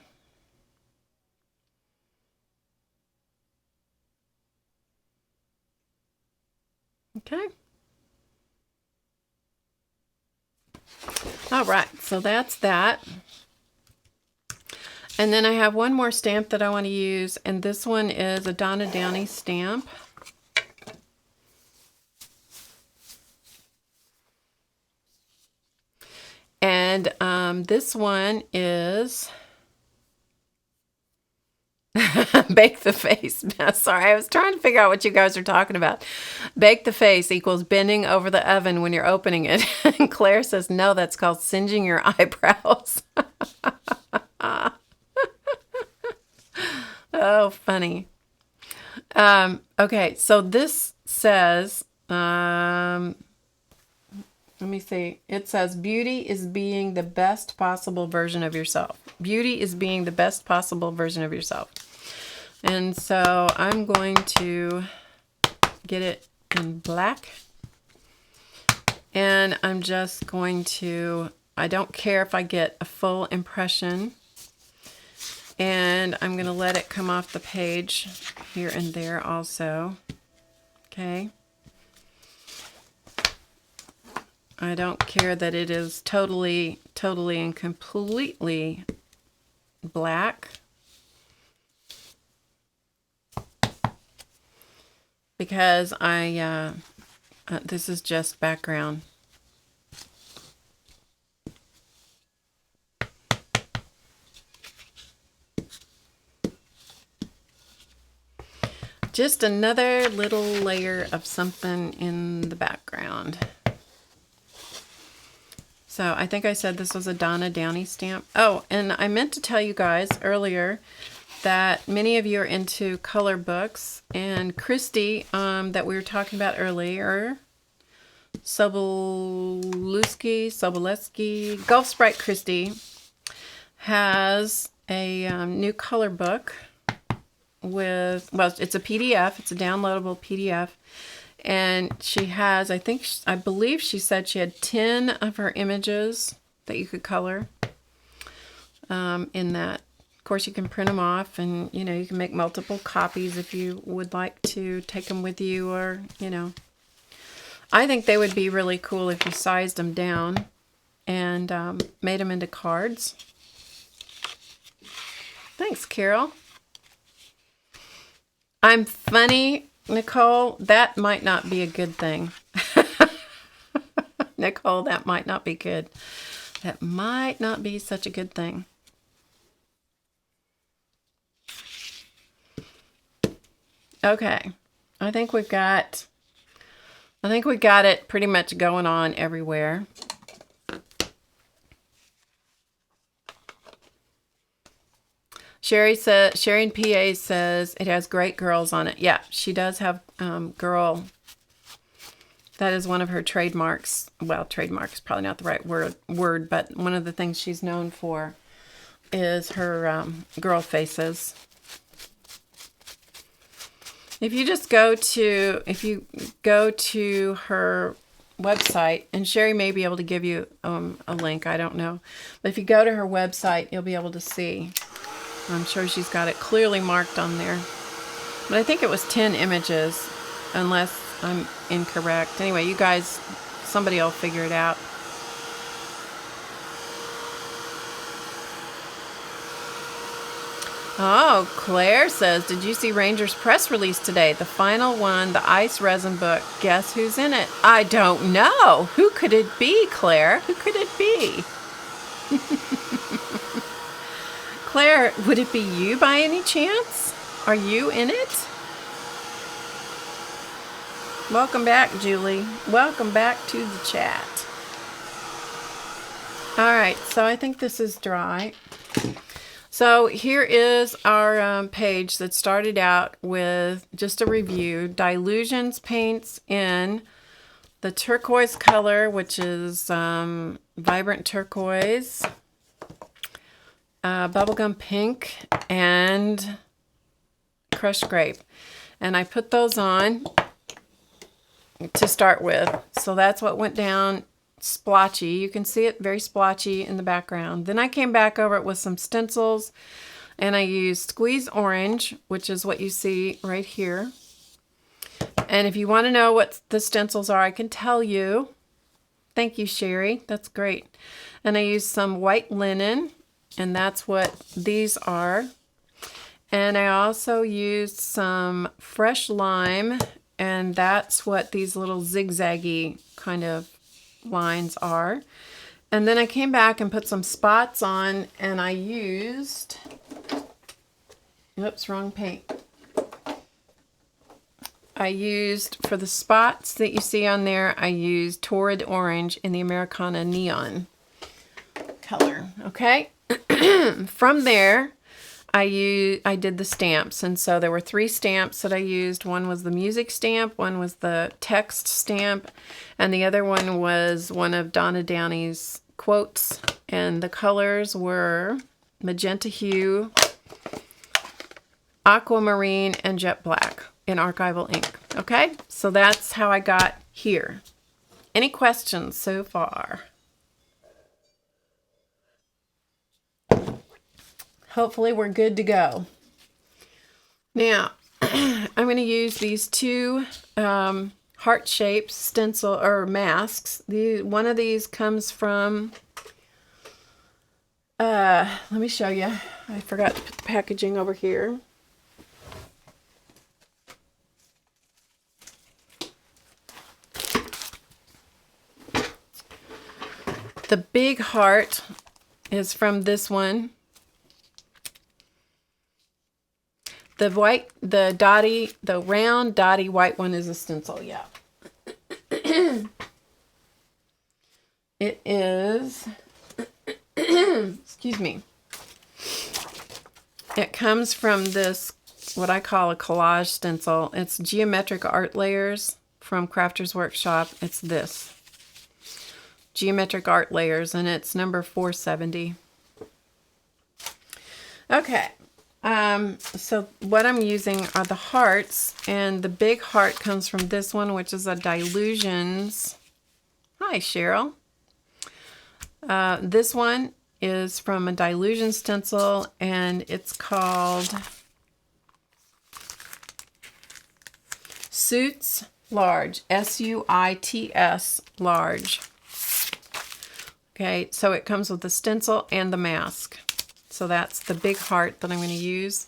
Okay. All right, so that's that. And then I have one more stamp that I want to use, and this one is a Donna Downey stamp. And this one is Bake the Face. Sorry, I was trying to figure out what you guys are talking about. Bake the Face equals bending over the oven when you're opening it. And Claire says, no, that's called singeing your eyebrows. Oh, funny. Okay, so this says, let me see. It says, beauty is being the best possible version of yourself. Beauty is being the best possible version of yourself. And so I'm going to get it in black. And I'm just going to, I don't care if I get a full impression. And I'm going to let it come off the page here and there also. Okay. I don't care that it is totally and completely black. Because this is just background. Just another little layer of something in the background. So I think I said this was a Donna Downey stamp. Oh, and I meant to tell you guys earlier that many of you are into color books, and Christy, that we were talking about earlier, Sobolewski, Gulf Sprite Christy, has a new color book with, well, it's a PDF, it's a downloadable PDF, and she has, I believe she said she had 10 of her images that you could color in that. Of course, you can print them off, and, you know, you can make multiple copies if you would like to take them with you, or, you know. I think they would be really cool if you sized them down and made them into cards. Thanks, Carol. I'm funny, Nicole. That might not be a good thing. Nicole, that might not be good. That might not be such a good thing. Okay, I think we got it pretty much going on everywhere. Sherry in PA says it has great girls on it. Yeah, she does have girl. That is one of her trademarks. Well, trademark is probably not the right word, but one of the things she's known for is her girl faces. If you go to her website, and Sherry may be able to give you a link, I don't know. But if you go to her website, you'll be able to see. I'm sure she's got it clearly marked on there. But I think it was 10 images, unless I'm incorrect. Anyway, you guys, somebody will figure it out. Oh, Claire says, did you see Ranger's press release today? The final one, the ice resin book. Guess who's in it? I don't know. Who could it be, Claire? Who could it be? Claire, would it be you by any chance? Are you in it? Welcome back, Julie. Welcome back to the chat. All right, so I think this is dry. So here is our page that started out with just a review. Dylusions paints in the turquoise color, which is vibrant turquoise, bubblegum pink, and crushed grape. And I put those on to start with. So that's what went down. Splotchy. You can see it very splotchy in the background. Then I came back over it with some stencils, and I used Squeeze Orange, which is what you see right here. And if you want to know what the stencils are, I can tell you. Thank you, Sherry. That's great. And I used some white linen, and that's what these are. And I also used some fresh lime, and that's what these little zigzaggy kind of lines are. And then I came back and put some spots on, and I used, oops, wrong paint. I used, for the spots that you see on there, I used Torrid Orange in the Americana Neon color, okay? From there, I did the stamps, and so there were 3 stamps that I used. One was the music stamp, one was the text stamp, and the other one was one of Donna Downey's quotes, and the colors were Magenta Hue, Aquamarine, and Jet Black in Archival Ink. Okay, so that's how I got here. Any questions so far? Hopefully we're good to go. Now, I'm going to use these 2 heart-shaped stencil or masks. One of these comes from, let me show you. I forgot to put the packaging over here. The big heart is from this one. The white, the round dotty white one is a stencil, yeah. It is, excuse me. It comes from this, what I call a collage stencil. It's Geometric Art Layers from Crafters Workshop. It's this. Geometric Art Layers, and it's number 470. Okay. So what I'm using are the hearts, and the big heart comes from this one, which is a Dylusions. Hi, Cheryl. This one is from a Dylusions stencil, and it's called Suits Large, S-U-I-T-S Large. Okay, so it comes with the stencil and the mask. So that's the big heart that I'm going to use.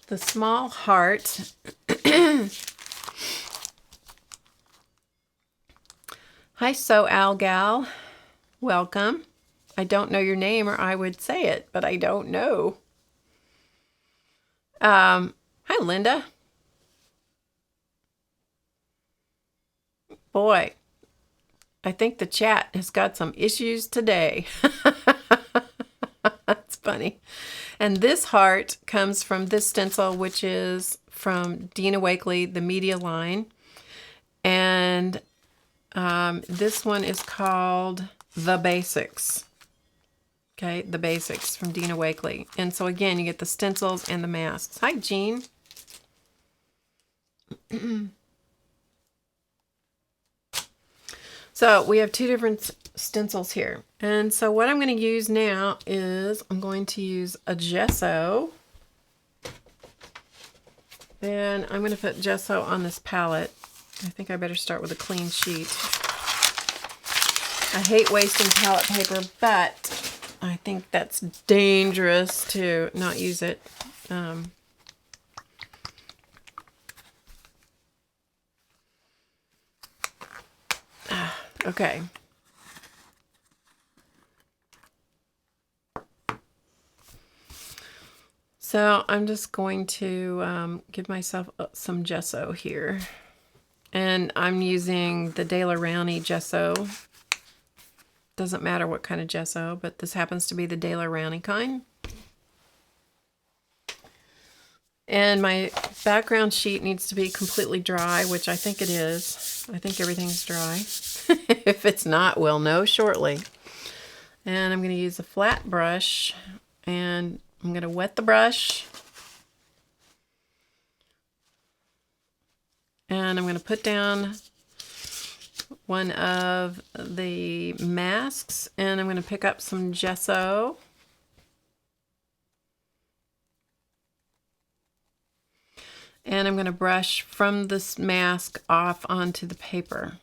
The small heart. Hi, So Al Gal. Welcome. I don't know your name, or I would say it, but I don't know. Hi, Linda. Boy, I think the chat has got some issues today. That's funny. And this heart comes from this stencil, which is from Dina Wakley, the media line. And this one is called The Basics. Okay, The Basics from Dina Wakley. And so again, you get the stencils and the masks. Hi, Jean. So we have 2 different stencils here. And so what I'm going to use now is I'm going to use a gesso. And I'm going to put gesso on this palette. I think I better start with a clean sheet. I hate wasting palette paper, but I think that's dangerous to not use it. Okay. So I'm just going to give myself some gesso here. And I'm using the De La Rowney gesso. Doesn't matter what kind of gesso, but this happens to be the De La Rowney kind. And my background sheet needs to be completely dry, which I think it is. I think everything's dry. If it's not, we'll know shortly. And I'm going to use a flat brush, and I'm going to wet the brush. And I'm going to put down one of the masks, and I'm going to pick up some gesso. And I'm going to brush from this mask off onto the paper.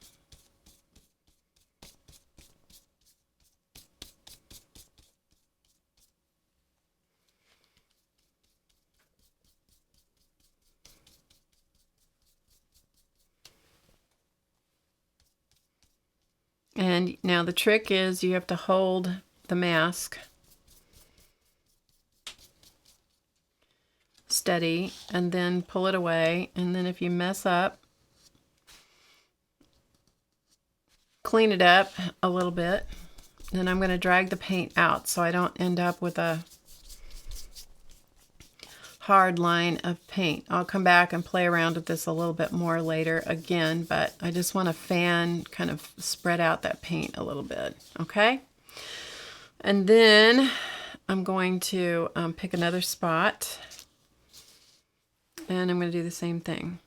And now the trick is you have to hold the mask steady and then pull it away. And then if you mess up, clean it up a little bit. Then I'm going to drag the paint out so I don't end up with a hard line of paint. I'll come back and play around with this a little bit more later again, but I just want to kind of spread out that paint a little bit, okay? And then I'm going to pick another spot, and I'm going to do the same thing.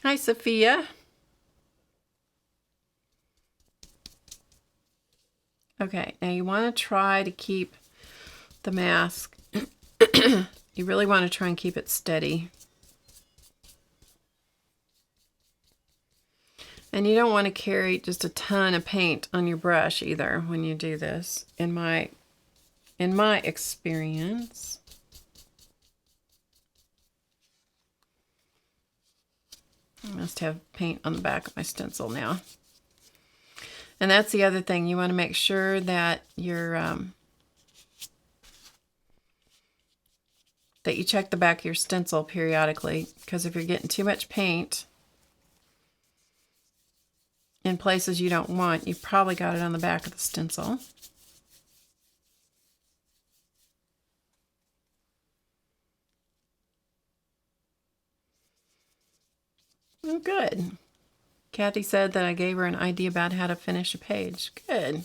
Hi, Sophia. Okay, now you want to try to keep the mask, you really want to try and keep it steady. And you don't want to carry just a ton of paint on your brush either when you do this, in my experience. I must have paint on the back of my stencil now. And that's the other thing. You want to make sure that that you check the back of your stencil periodically, because if you're getting too much paint in places you don't want, you've probably got it on the back of the stencil. Oh, good. Kathy said that I gave her an idea about how to finish a page. Good.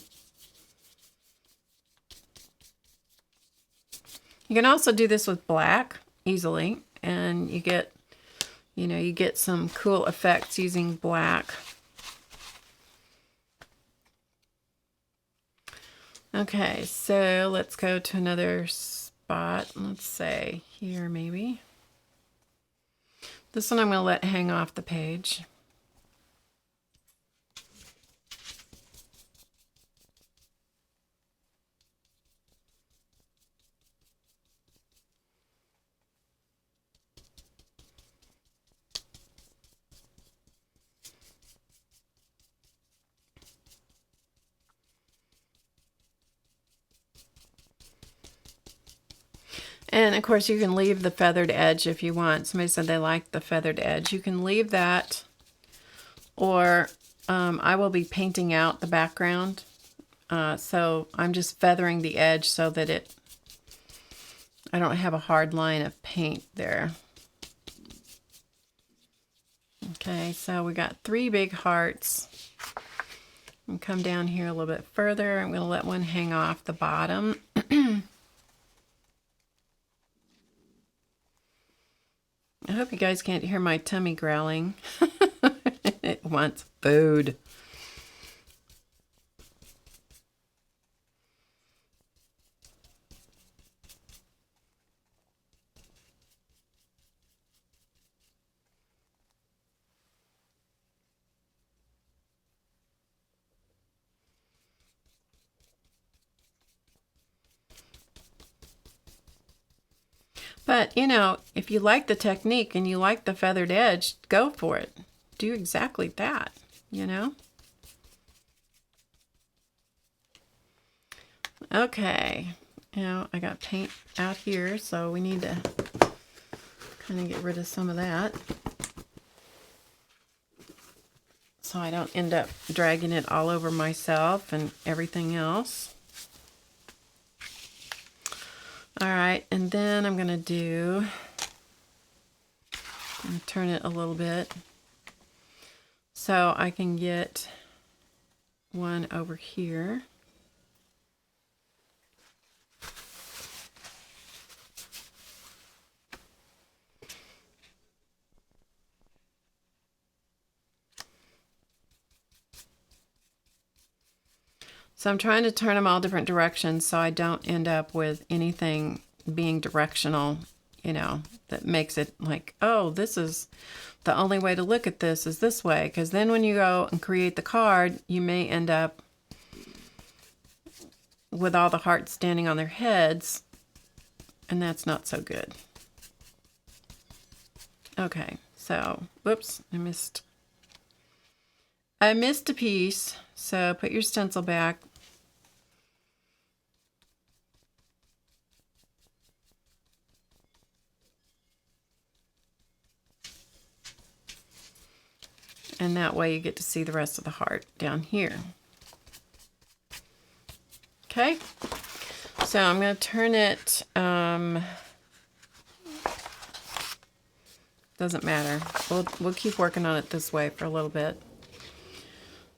You can also do this with black easily, and you get, you get some cool effects using black. Okay, so let's go to another spot. Let's say here maybe. This one I'm going to let hang off the page. And of course you can leave the feathered edge if you want. Somebody said they like the feathered edge. You can leave that, or I will be painting out the background. So I'm just feathering the edge so that I don't have a hard line of paint there. Okay, so we got 3 big hearts. And come down here a little bit further. I'm going to let one hang off the bottom. I hope you guys can't hear my tummy growling. It wants food. But, if you like the technique and you like the feathered edge, go for it. Do exactly that, Okay. Now, I got paint out here, so we need to kind of get rid of some of that, so I don't end up dragging it all over myself and everything else. All right, and then I'm going to turn it a little bit so I can get one over here. So I'm trying to turn them all different directions so I don't end up with anything being directional, that makes it like, oh, this is the only way to look at this is this way. Because then when you go and create the card, you may end up with all the hearts standing on their heads, and that's not so good. Okay, so, whoops, I missed I missed a piece, so put your stencil back. And that way you get to see the rest of the heart down here. Okay, so I'm going to turn it, doesn't matter. We'll keep working on it this way for a little bit.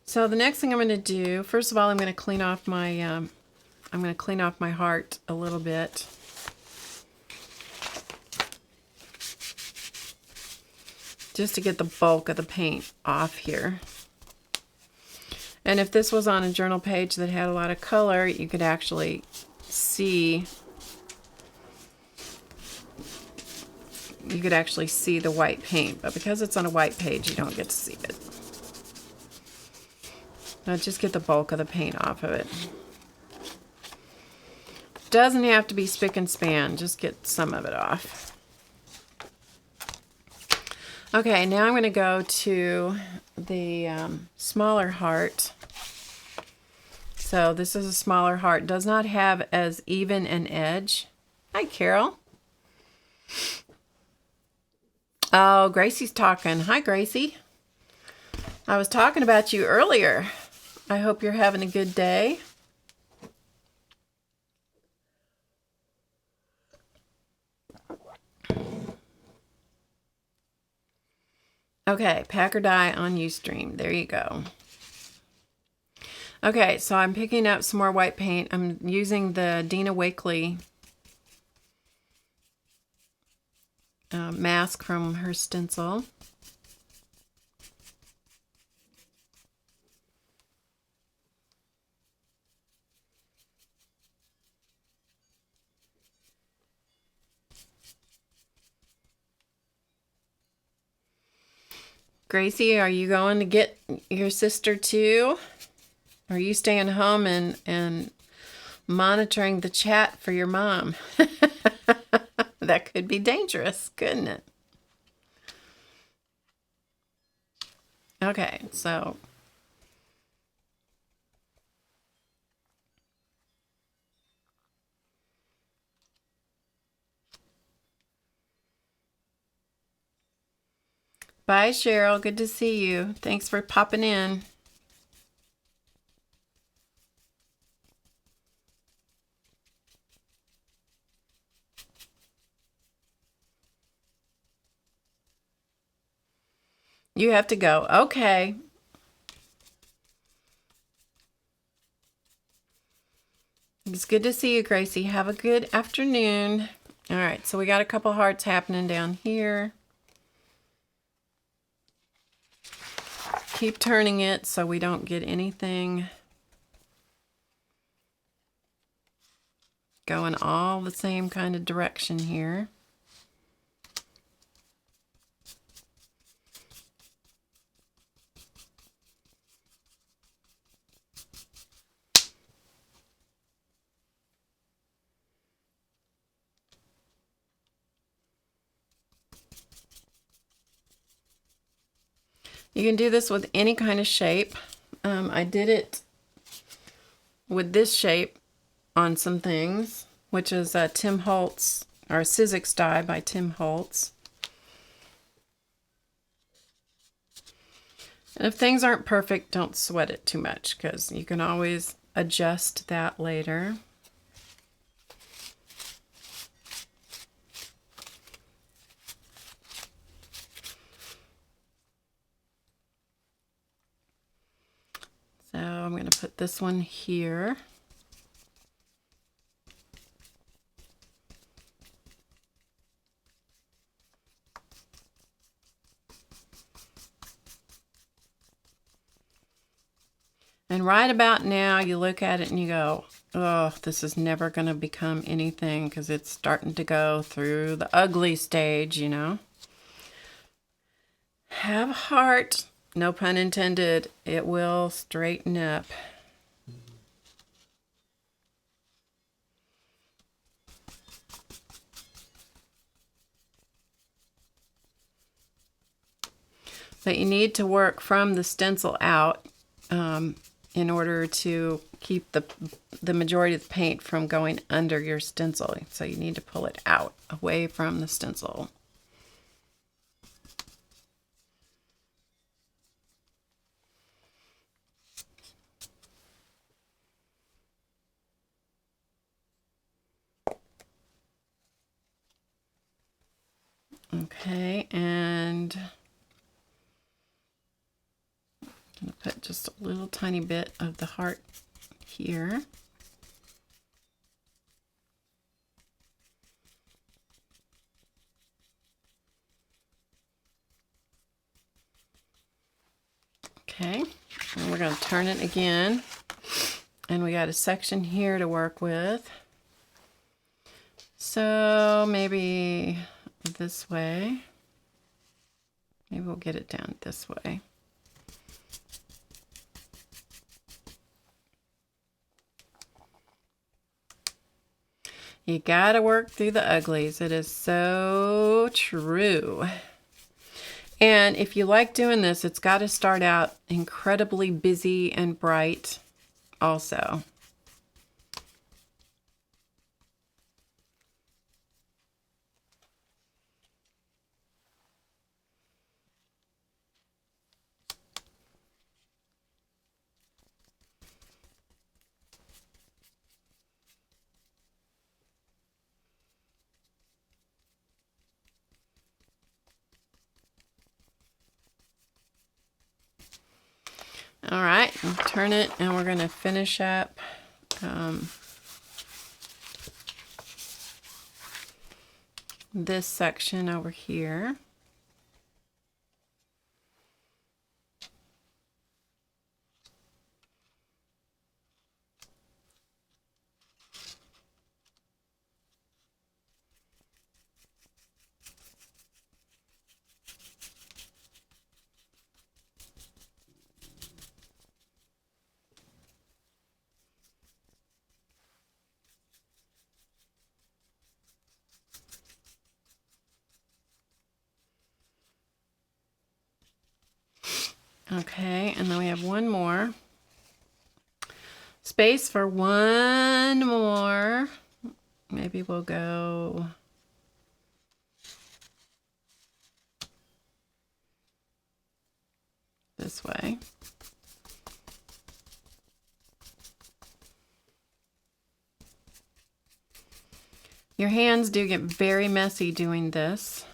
So the next thing I'm going to do, first of all, I'm going to clean off my heart a little bit. Just to get the bulk of the paint off here. And if this was on a journal page that had a lot of color, you could actually see the white paint. But because it's on a white page, you don't get to see it. Now just get the bulk of the paint off of it. Doesn't have to be spick and span, just get some of it off. Okay, now I'm going to go to the smaller heart. So this is a smaller heart. Does not have as even an edge. Hi, Carol. Oh, Gracie's talking. Hi, Gracie. I was talking about you earlier. I hope you're having a good day. Okay, pack or die on Ustream. There you go. Okay, so I'm picking up some more white paint. I'm using the Dina Wakley mask from her stencil. Gracie, are you going to get your sister too? Or are you staying home and monitoring the chat for your mom? That could be dangerous, couldn't it? Okay, so bye, Cheryl. Good to see you. Thanks for popping in. You have to go. Okay. It's good to see you, Gracie. Have a good afternoon. All right, so we got a couple hearts happening down here. Keep turning it so we don't get anything going all the same kind of direction here. You can do this with any kind of shape. I did it with this shape on some things, which is Tim Holtz, or Sizzix die by Tim Holtz. And if things aren't perfect, don't sweat it too much, because you can always adjust that later. So I'm going to put this one here. And right about now, you look at it and you go, oh, this is never going to become anything because it's starting to go through the ugly stage, you know. Have a heart. No pun intended. It will straighten up. But you need to work from the stencil out in order to keep the majority of the paint from going under your stencil. So you need to pull it out, away from the stencil. Okay, and I'm going to put just a little tiny bit of the heart here. Okay, and we're going to turn it again. And we got a section here to work with. So maybe this way. Maybe we'll get it down this way. You gotta work through the uglies. It is so true. And if you like doing this, it's got to start out incredibly busy and bright also. All right, turn it, and we're going to finish up this section over here. Okay, and then we have one more. Space for one more. Maybe we'll go this way. Your hands do get very messy doing this.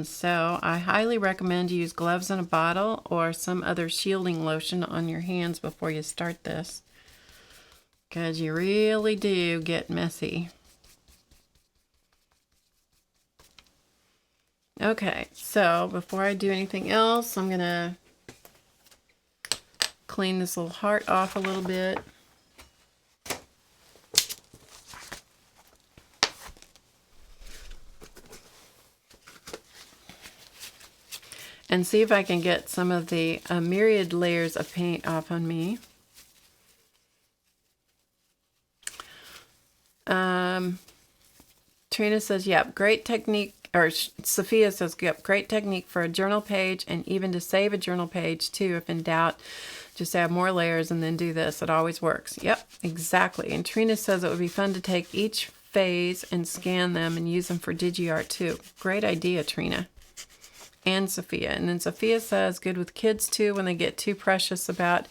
So I highly recommend you use gloves in a bottle or some other shielding lotion on your hands before you start this, because you really do get messy. Okay, so before I do anything else, I'm gonna clean this little heart off a little bit. And see if I can get some of the myriad layers of paint off on me. Trina says, yep, great technique, or Sophia says, yep, great technique for a journal page and even to save a journal page too. If in doubt, just add more layers and then do this. It always works. Yep, exactly. And Trina says it would be fun to take each phase and scan them and use them for DigiArt too. Great idea, Trina. And Sophia. And then Sophia says, good with kids too when they get too precious about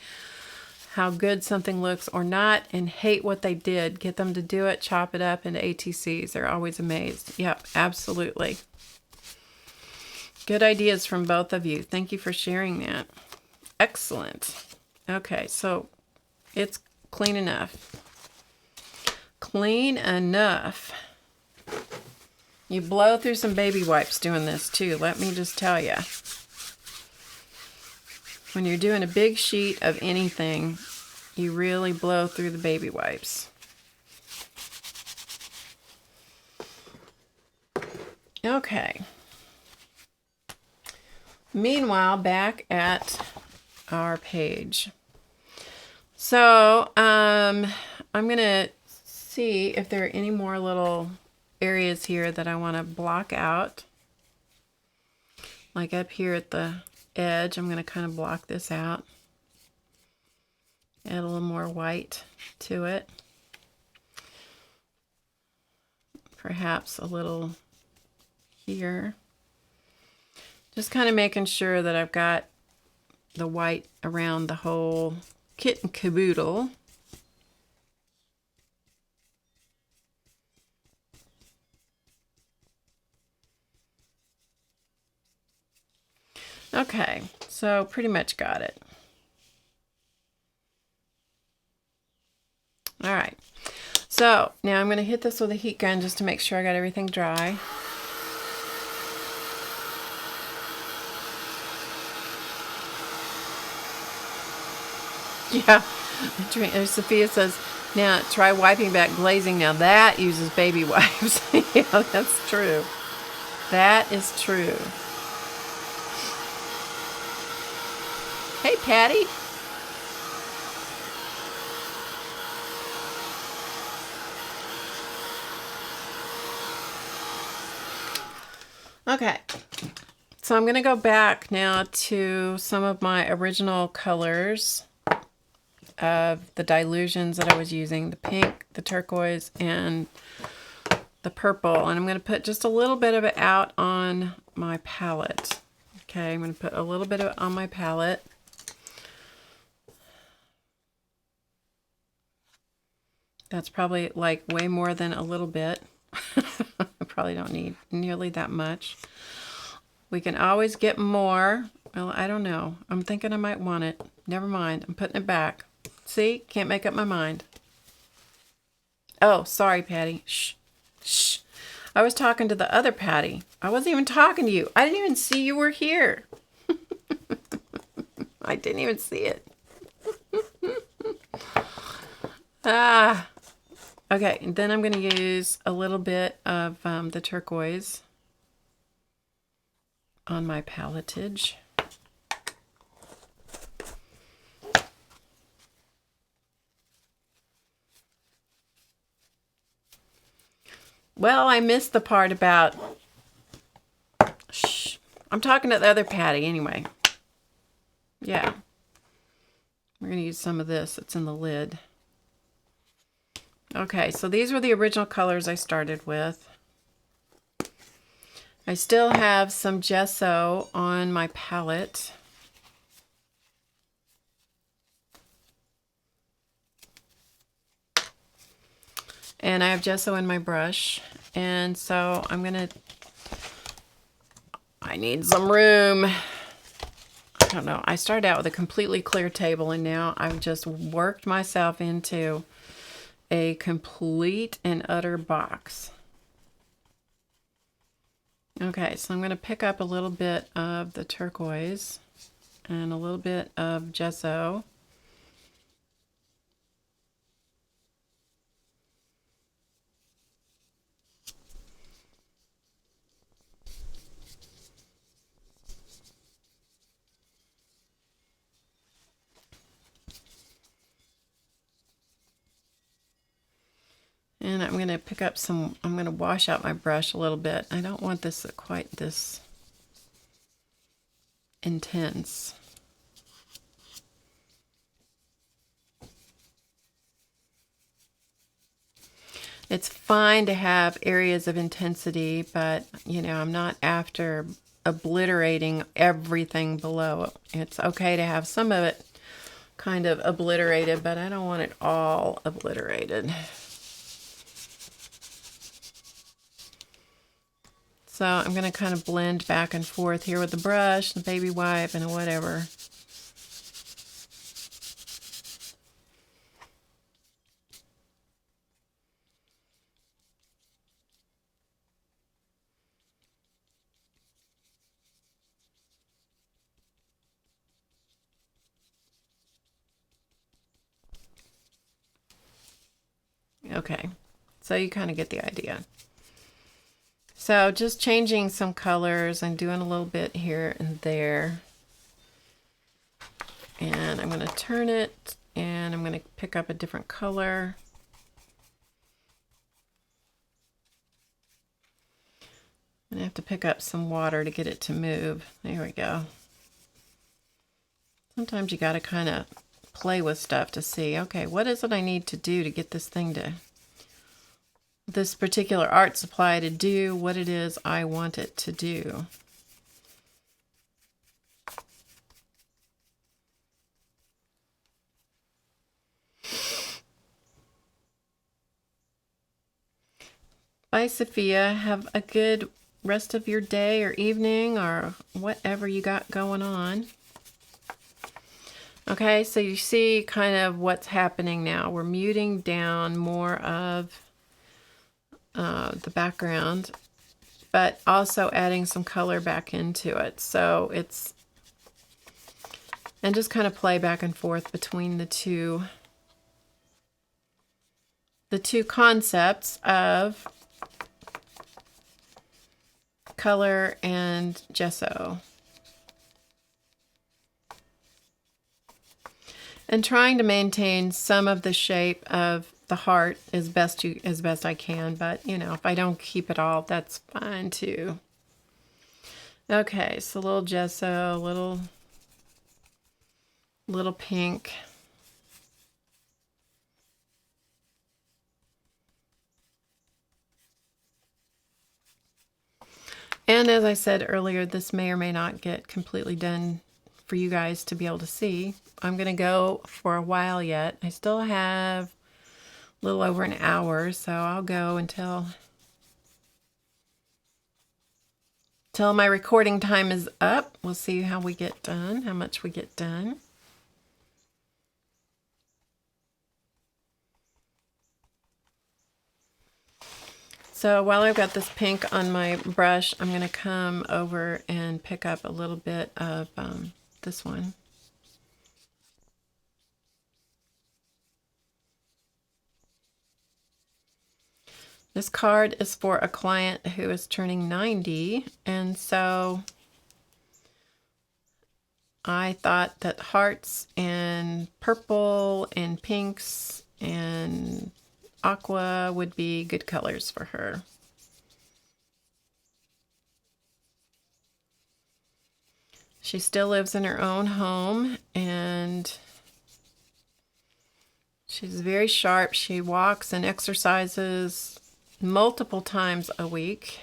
how good something looks or not and hate what they did. Get them to do it, chop it up into ATCs. They're always amazed. Yep, absolutely. Good ideas from both of you. Thank you for sharing that. Excellent. Okay, so it's clean enough. Clean enough. You blow through some baby wipes doing this too, let me just tell you. When you're doing a big sheet of anything, you really blow through the baby wipes. Okay. Meanwhile, back at our page. So, I'm going to see if there are any more little areas here that I want to block out. Like up here at the edge, I'm going to kind of block this out. Add a little more white to it. Perhaps a little here. Just kind of making sure that I've got the white around the whole kit and caboodle. Okay, so pretty much got it. All right, so now I'm going to hit this with a heat gun just to make sure I got everything dry. Yeah, Sophia says, now try wiping back glazing. Now that uses baby wipes. Yeah, that's true. That is true. Hey, Patty. Okay, so I'm going to go back now to some of my original colors of the Dylusions that I was using, the pink, the turquoise, and the purple. And I'm going to put just a little bit of it out on my palette. Okay, I'm going to put a little bit of it on my palette. That's probably like way more than a little bit. I probably don't need nearly that much. We can always get more. Well, I don't know. I'm thinking I might want it. Never mind. I'm putting it back. See? Can't make up my mind. Oh, sorry, Patty. Shh. Shh. I was talking to the other Patty. I wasn't even talking to you. I didn't even see you were here. I didn't even see it. Ah. Okay, and then I'm going to use a little bit of the turquoise on my paletage. Well, I missed the part about... Shh. I'm talking to the other Patty anyway. Yeah. We're going to use some of this. It's in the lid. Okay, so these were the original colors I started with. I still have some gesso on my palette. And I have gesso in my brush. And so I'm going to... I need some room. I don't know. I started out with a completely clear table, and now I've just worked myself into a complete and utter box. Okay, so I'm going to pick up a little bit of the turquoise and a little bit of gesso. And I'm going to pick up some, I'm going to wash out my brush a little bit. I don't want this quite this intense. It's fine to have areas of intensity, but you know, I'm not after obliterating everything below. It's okay to have some of it kind of obliterated, but I don't want it all obliterated. So I'm going to kind of blend back and forth here with the brush, the baby wipe, and whatever. Okay, so you kind of get the idea. So just changing some colors and doing a little bit here and there. And I'm going to turn it, and I'm going to pick up a different color. And I have to pick up some water to get it to move. There we go. Sometimes you got to kind of play with stuff to see, okay, what is it I need to do to get this thing to, this particular art supply to do what it is I want it to do. Bye, Sophia. Have a good rest of your day or evening or whatever you got going on. Okay, so you see kind of what's happening now. We're muting down more of the background, but also adding some color back into it. So it's, and just kind of play back and forth between the two concepts of color and gesso. And trying to maintain some of the shape of the heart as best I can, but you know, if I don't keep it all, that's fine too. Okay, so a little gesso, little pink. And as I said earlier, this may or may not get completely done for you guys to be able to see. I'm going to go for a while yet. I still have a little over an hour, so I'll go until my recording time is up. We'll see how we get done, how much we get done. So while I've got this pink on my brush, I'm going to come over and pick up a little bit of this one. This card is for a client who is turning 90, and so I thought that hearts and purple and pinks and aqua would be good colors for her. She still lives in her own home, and she's very sharp. She walks and exercises multiple times a week.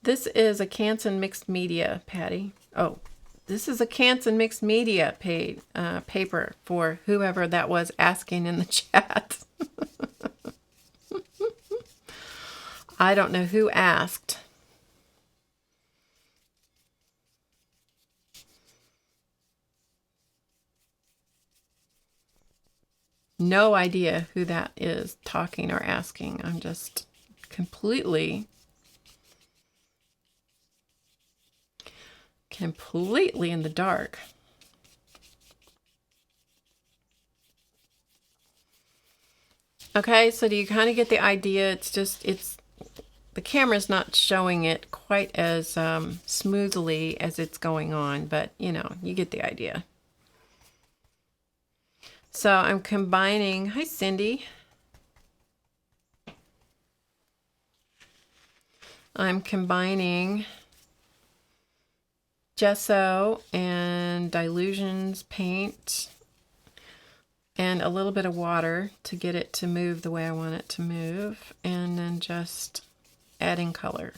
This is a Canson mixed media, Patty. Oh, this is a Canson mixed media paper for whoever that was asking in the chat. I don't know who asked. No idea who that is talking or asking. I'm just completely in the dark. Okay, so do you kind of get the idea? It's the camera's not showing it quite as smoothly as it's going on, but you know, you get the idea. So I'm combining, hi Cindy. I'm combining gesso and Dylusions paint and a little bit of water to get it to move the way I want it to move, and then just adding color.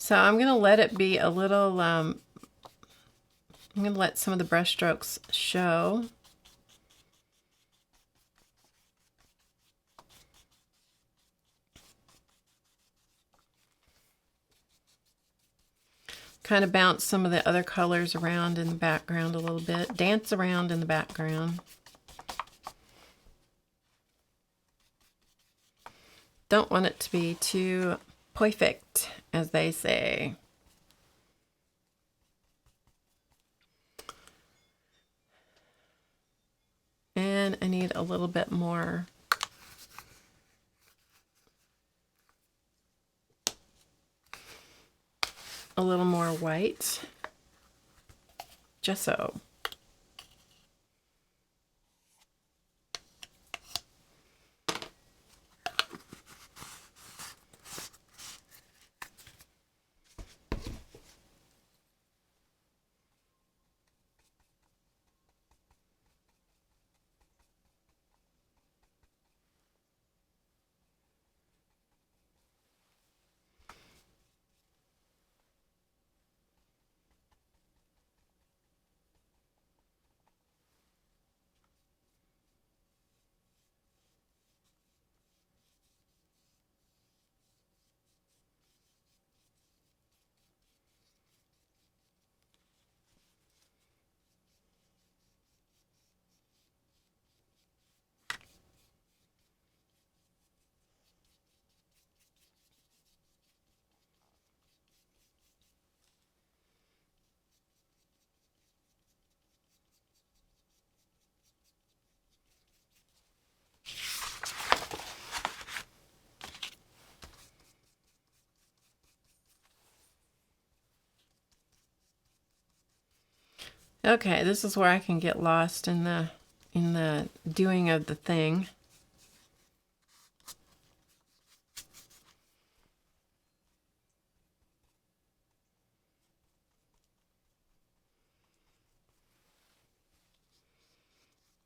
So I'm going to let it be a little, I'm going to let some of the brush strokes show. Kind of bounce some of the other colors around in the background a little bit. Dance around in the background. Don't want it to be too perfect, as they say. And I need a little bit more. A little more white gesso. Okay, this is where I can get lost in the doing of the thing.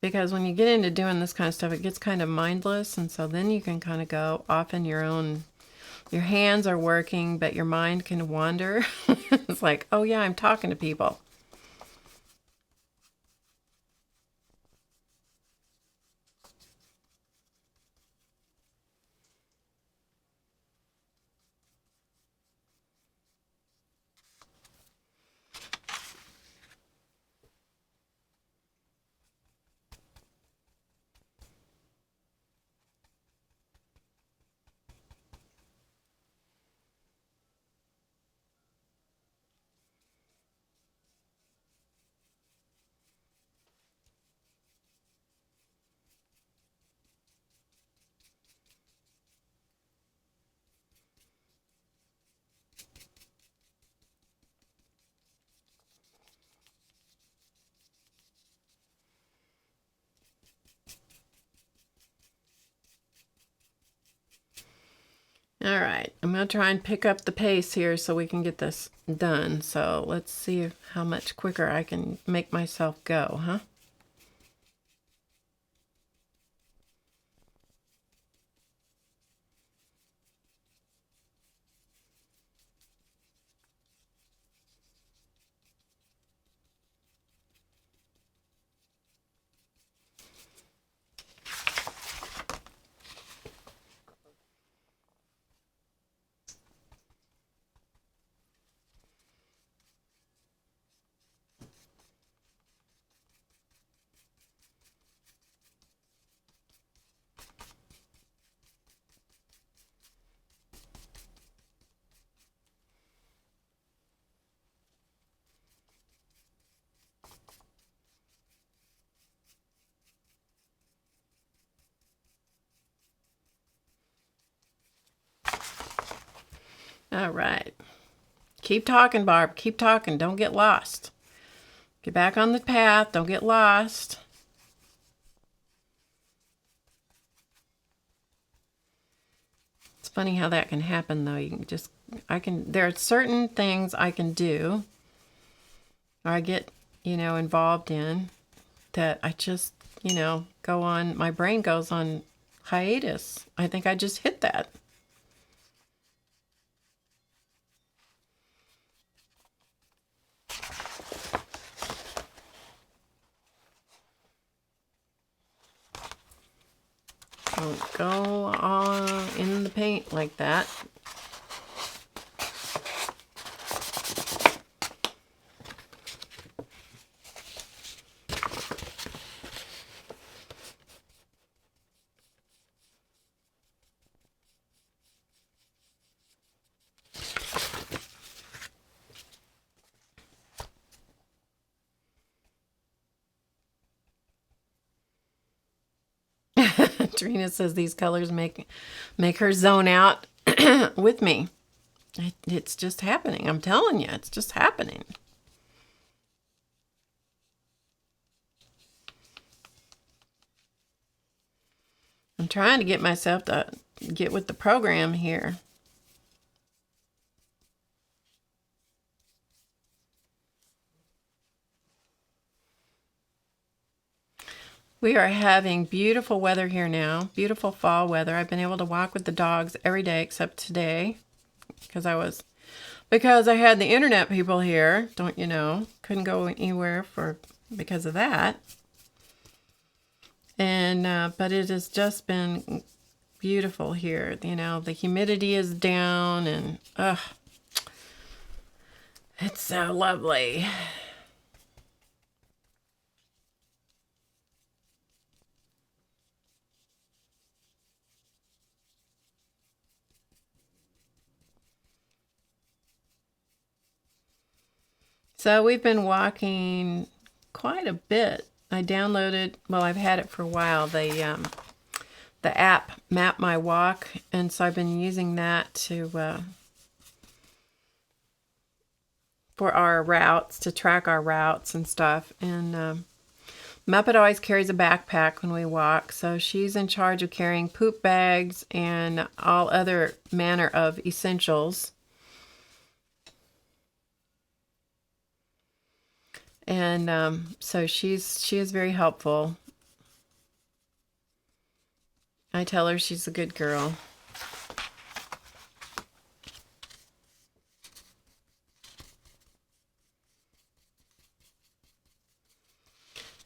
Because when you get into doing this kind of stuff, it gets kind of mindless, and so then you can kind of go off in your own, your hands are working, but your mind can wander. It's like, oh yeah, I'm talking to people. All right, I'm going to try and pick up the pace here so we can get this done. So let's see how much quicker I can make myself go, huh? All right. Keep talking, Barb. Keep talking. Don't get lost. Get back on the path. Don't get lost. It's funny how that can happen, though. You can just, there are certain things I can do, or I get, involved in, that I just, go on, my brain goes on hiatus. I think I just hit that. go all in the paint like that. Trina says these colors make her zone out with me. It's just happening. I'm telling you, it's just happening. I'm trying to get myself to get with the program here. We are having beautiful weather here now, beautiful fall weather. I've been able to walk with the dogs every day except today because I had the internet people here, don't you know? Couldn't go anywhere because of that. And but it has just been beautiful here. You know, the humidity is down and it's so lovely. So we've been walking quite a bit. I downloaded, well, I've had it for a while, the app Map My Walk, and so I've been using that to for our routes, to track our routes and stuff. And Muppet always carries a backpack when we walk, so she's in charge of carrying poop bags and all other manner of essentials. And so she is very helpful. I tell her she's a good girl.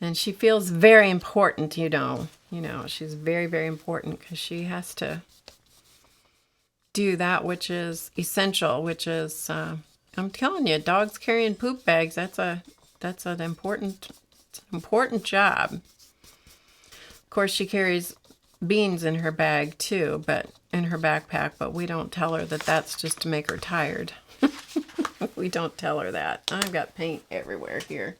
And she feels very important, you know. You know, she's very, very important because she has to do that which is essential, which is, I'm telling you, dogs carrying poop bags, that's an important job. Of course, she carries beans in her bag too, but in her backpack, but we don't tell her that that's just to make her tired. We don't tell her that. I've got paint everywhere here.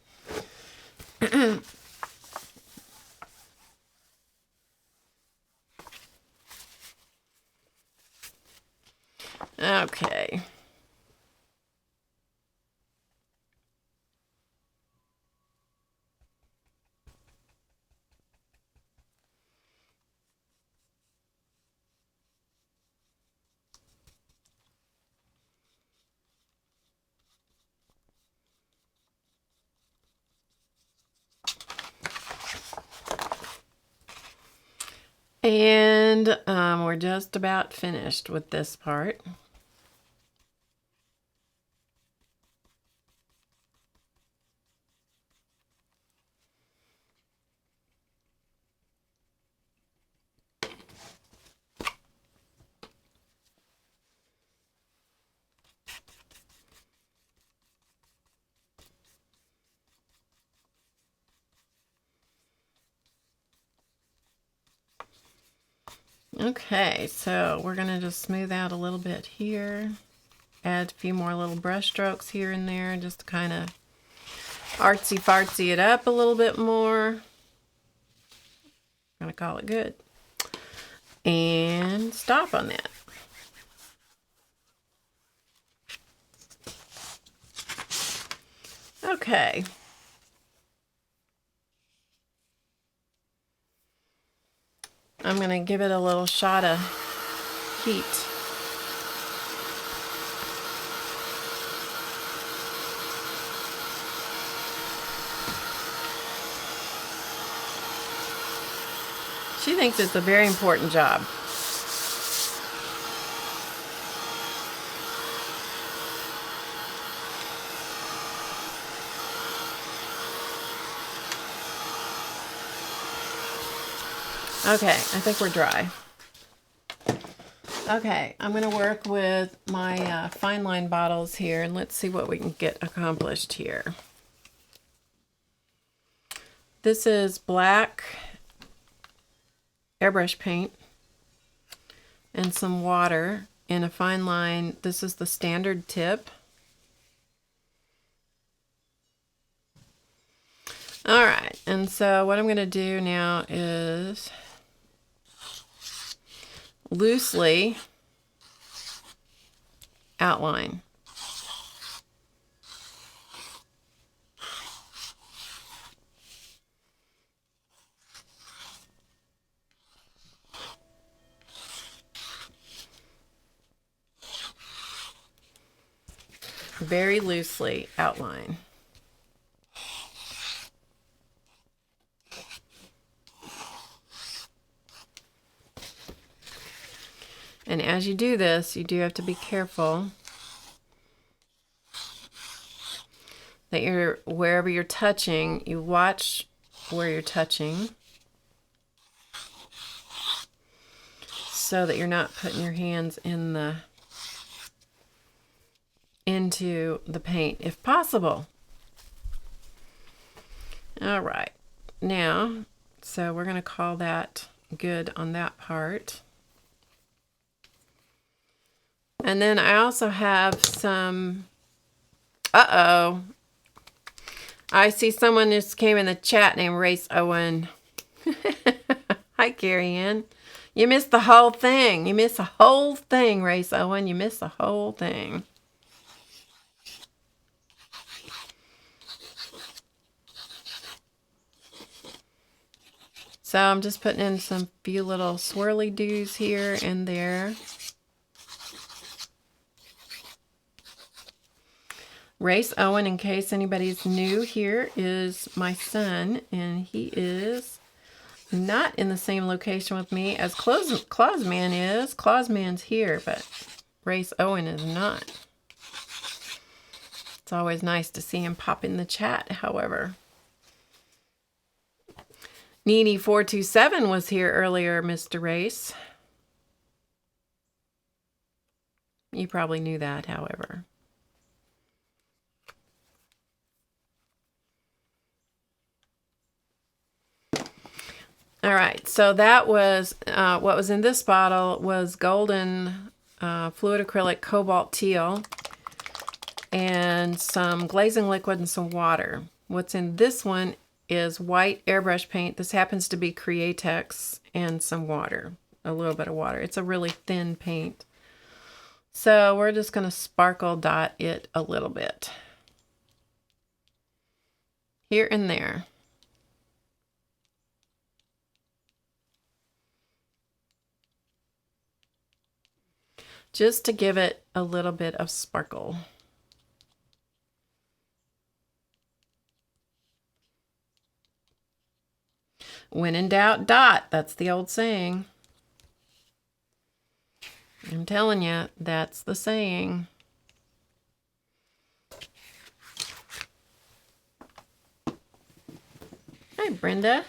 Okay. And we're just about finished with this part. Okay, so we're going to just smooth out a little bit here. Add a few more little brush strokes here and there just to kind of artsy-fartsy it up a little bit more. I'm going to call it good. And stop on that. Okay. I'm going to give it a little shot of heat. She thinks it's a very important job. Okay, I think we're dry. Okay, I'm going to work with my FineLine bottles here, and let's see what we can get accomplished here. This is black airbrush paint and some water in a FineLine. This is the standard tip. All right, and so what I'm going to do now is loosely outline. Very loosely outline. And as you do this, you do have to be careful that you're, wherever you're touching, you watch where you're touching so that you're not putting your hands in the into the paint if possible. All right, now, so we're going to call that good on that part. And then I also have some, I see someone just came in the chat named Race Owen. Hi, Carrie Ann. You missed the whole thing. You missed the whole thing, Race Owen. You missed the whole thing. So I'm just putting in some few little swirly doos here and there. Race Owen, in case anybody's new here, is my son, and he is not in the same location with me as Clausman is. Clausman's here, but Race Owen is not. It's always nice to see him pop in the chat, however. Nene427 was here earlier, Mr. Race. You probably knew that, however. All right, so that was what was in this bottle was golden fluid acrylic cobalt teal and some glazing liquid and some water. What's in this one is white airbrush paint. This happens to be Createx and some water, a little bit of water. It's a really thin paint. So we're just going to sparkle dot it a little bit here and there. Just to give it a little bit of sparkle. When in doubt, dot. That's the old saying. I'm telling you, that's the saying. Hi, Brenda.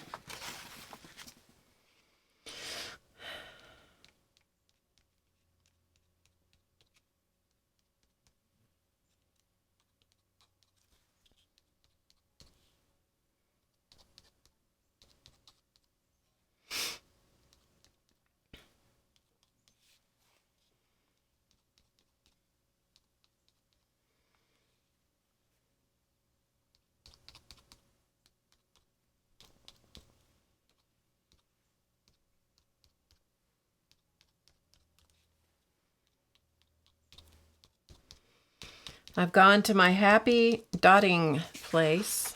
I've gone to my happy dotting place.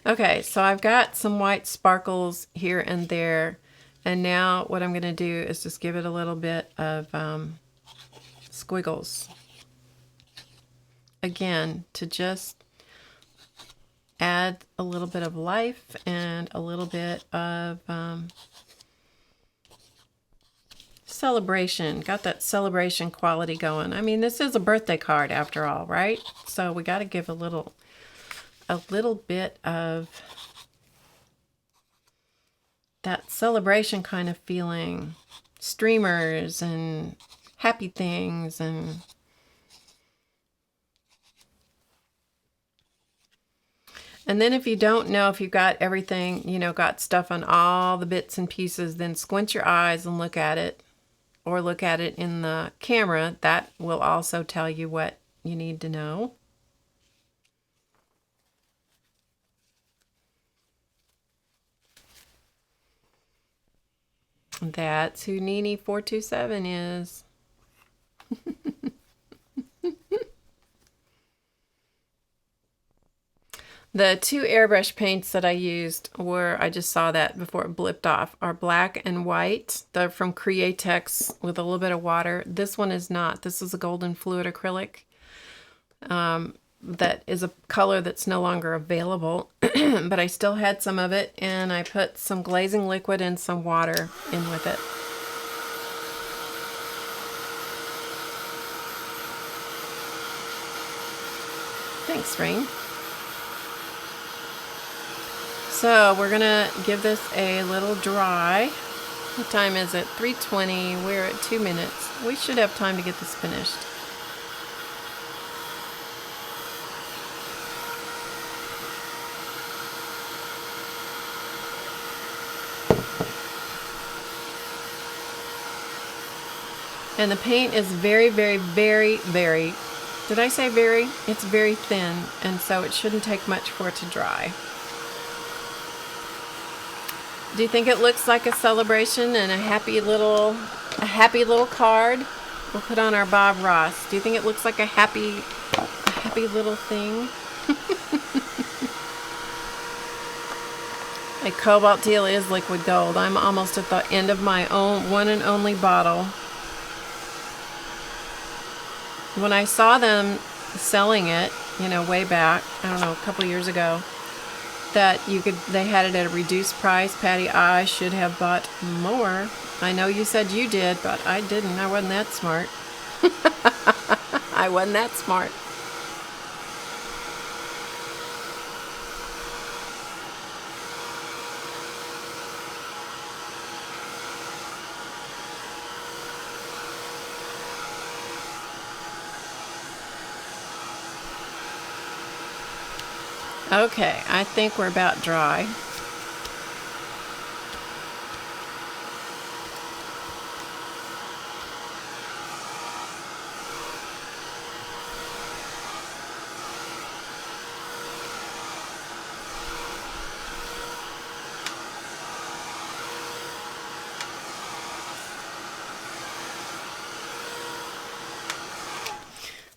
Okay, so I've got some white sparkles here and there, and now what I'm going to do is just give it a little bit of squiggles. Again, to just add a little bit of life and a little bit of celebration. Got that celebration quality going. I mean, this is a birthday card after all, right? So we got to give a little a little bit of that celebration kind of feeling. Streamers and happy things and then if you don't know if you've got everything, you know, got stuff on all the bits and pieces, then squint your eyes and look at it, or look at it in the camera. That will also tell you what you need to know. That's who Nini427 is. The two airbrush paints that I used were, I just saw that before it blipped off, are black and white. They're from Createx with a little bit of water. This one is not. This is a golden fluid acrylic. That is a color that's no longer available, but I still had some of it, and I put some glazing liquid and some water in with it. Thanks, Rain. So we're gonna give this a little dry. What time is it? 3:20. We're at 2 minutes. We should have time to get this finished. And the paint is very, very, very, very, did I say very? It's very thin, and so it shouldn't take much for it to dry. Do you think it looks like a celebration and a happy little card? We'll put on our Bob Ross. Do you think it looks like a happy little thing? A cobalt teal is liquid gold. I'm almost at the end of my own one and only bottle. When I saw them selling it, you know, way back, I don't know, a couple years ago, that they had it at a reduced price. Patty, I should have bought more. I know you said you did, but I didn't. I wasn't that smart. I wasn't that smart. Okay, I think we're about dry.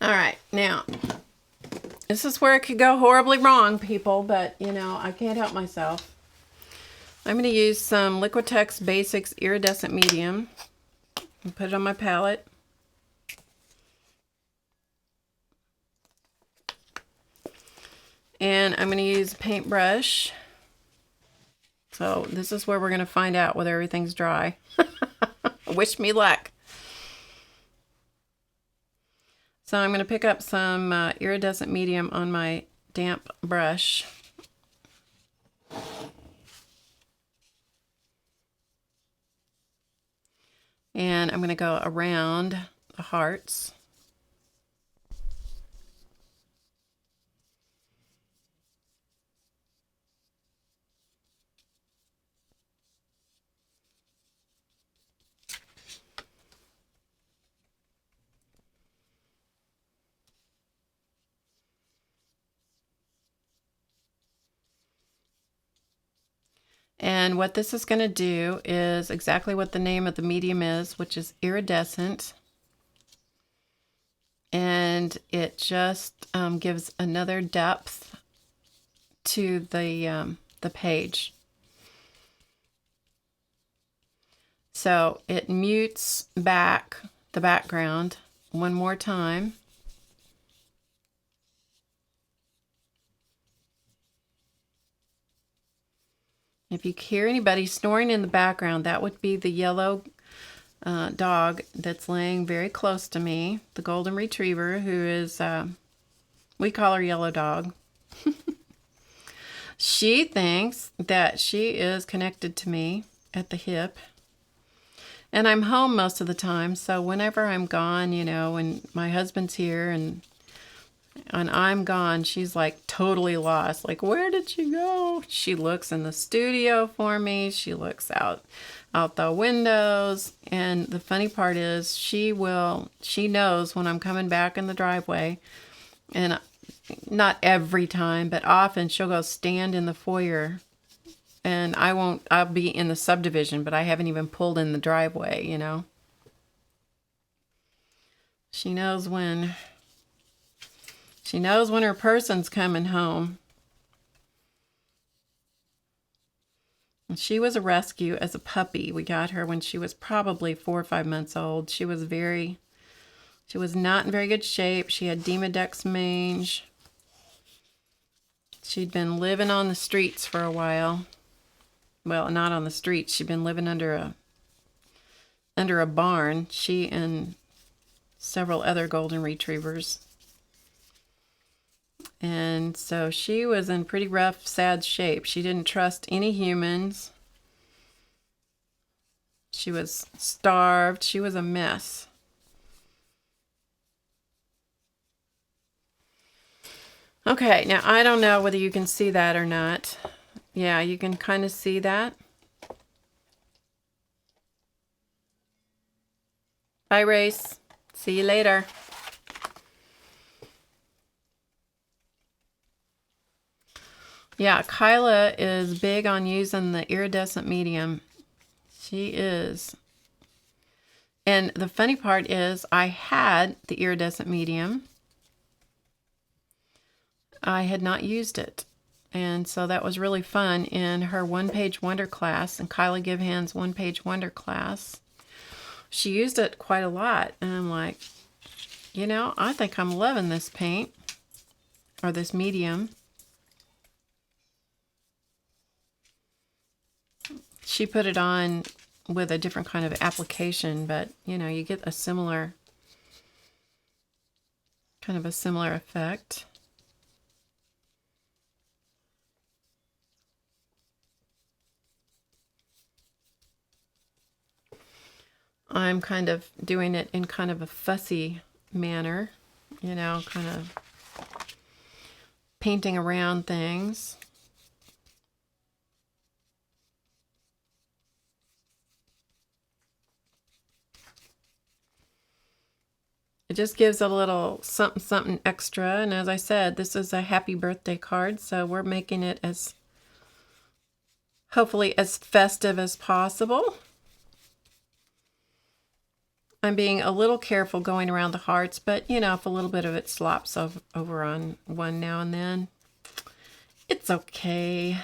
All right, now, this is where it could go horribly wrong, people, but, you know, I can't help myself. I'm going to use some Liquitex Basics Iridescent Medium and put it on my palette. And I'm going to use a paintbrush. So this is where we're going to find out whether everything's dry. Wish me luck. So I'm going to pick up some iridescent medium on my damp brush. And I'm going to go around the hearts. And what this is going to do is exactly what the name of the medium is, which is iridescent. And it just gives another depth to the page. So it mutes back the background one more time. If you hear anybody snoring in the background, that would be the yellow dog that's laying very close to me, the golden retriever, who is, we call her Yellow Dog. She thinks that she is connected to me at the hip. And I'm home most of the time, so whenever I'm gone, you know, when my husband's here and I'm gone, she's like totally lost. Like, where did she go? She looks in the studio for me. She looks out the windows. And the funny part is she knows when I'm coming back in the driveway. And not every time, but often she'll go stand in the foyer. And I'll be in the subdivision, but I haven't even pulled in the driveway, you know. She knows when her person's coming home. And she was a rescue as a puppy. We got her when she was probably 4 or 5 months old. She was not in very good shape. She had Demodex mange. She'd been living on the streets for a while. Well, not on the streets. She'd been living under a barn. She and several other golden retrievers. And so she was in pretty rough, sad shape. She didn't trust any humans. She was starved. She was a mess. Okay, now I don't know whether you can see that or not. Yeah, you can kind of see that. Bye, Race. See you later. Yeah, Kyla is big on using the iridescent medium. She is. And the funny part is I had the iridescent medium. I had not used it. And so that was really fun in her one-page wonder class, and Kyla Givehand's one-page wonder class. She used it quite a lot, and I'm like, you know, I think I'm loving this paint, or this medium. She put it on with a different kind of application, but, you know, you get a similar, kind of a similar effect. I'm kind of doing it in kind of a fussy manner, you know, kind of painting around things. It just gives a little something, something extra. And as I said, this is a happy birthday card, so we're making it as, hopefully, as festive as possible. I'm being a little careful going around the hearts, but you know, if a little bit of it slops over on one now and then, it's okay.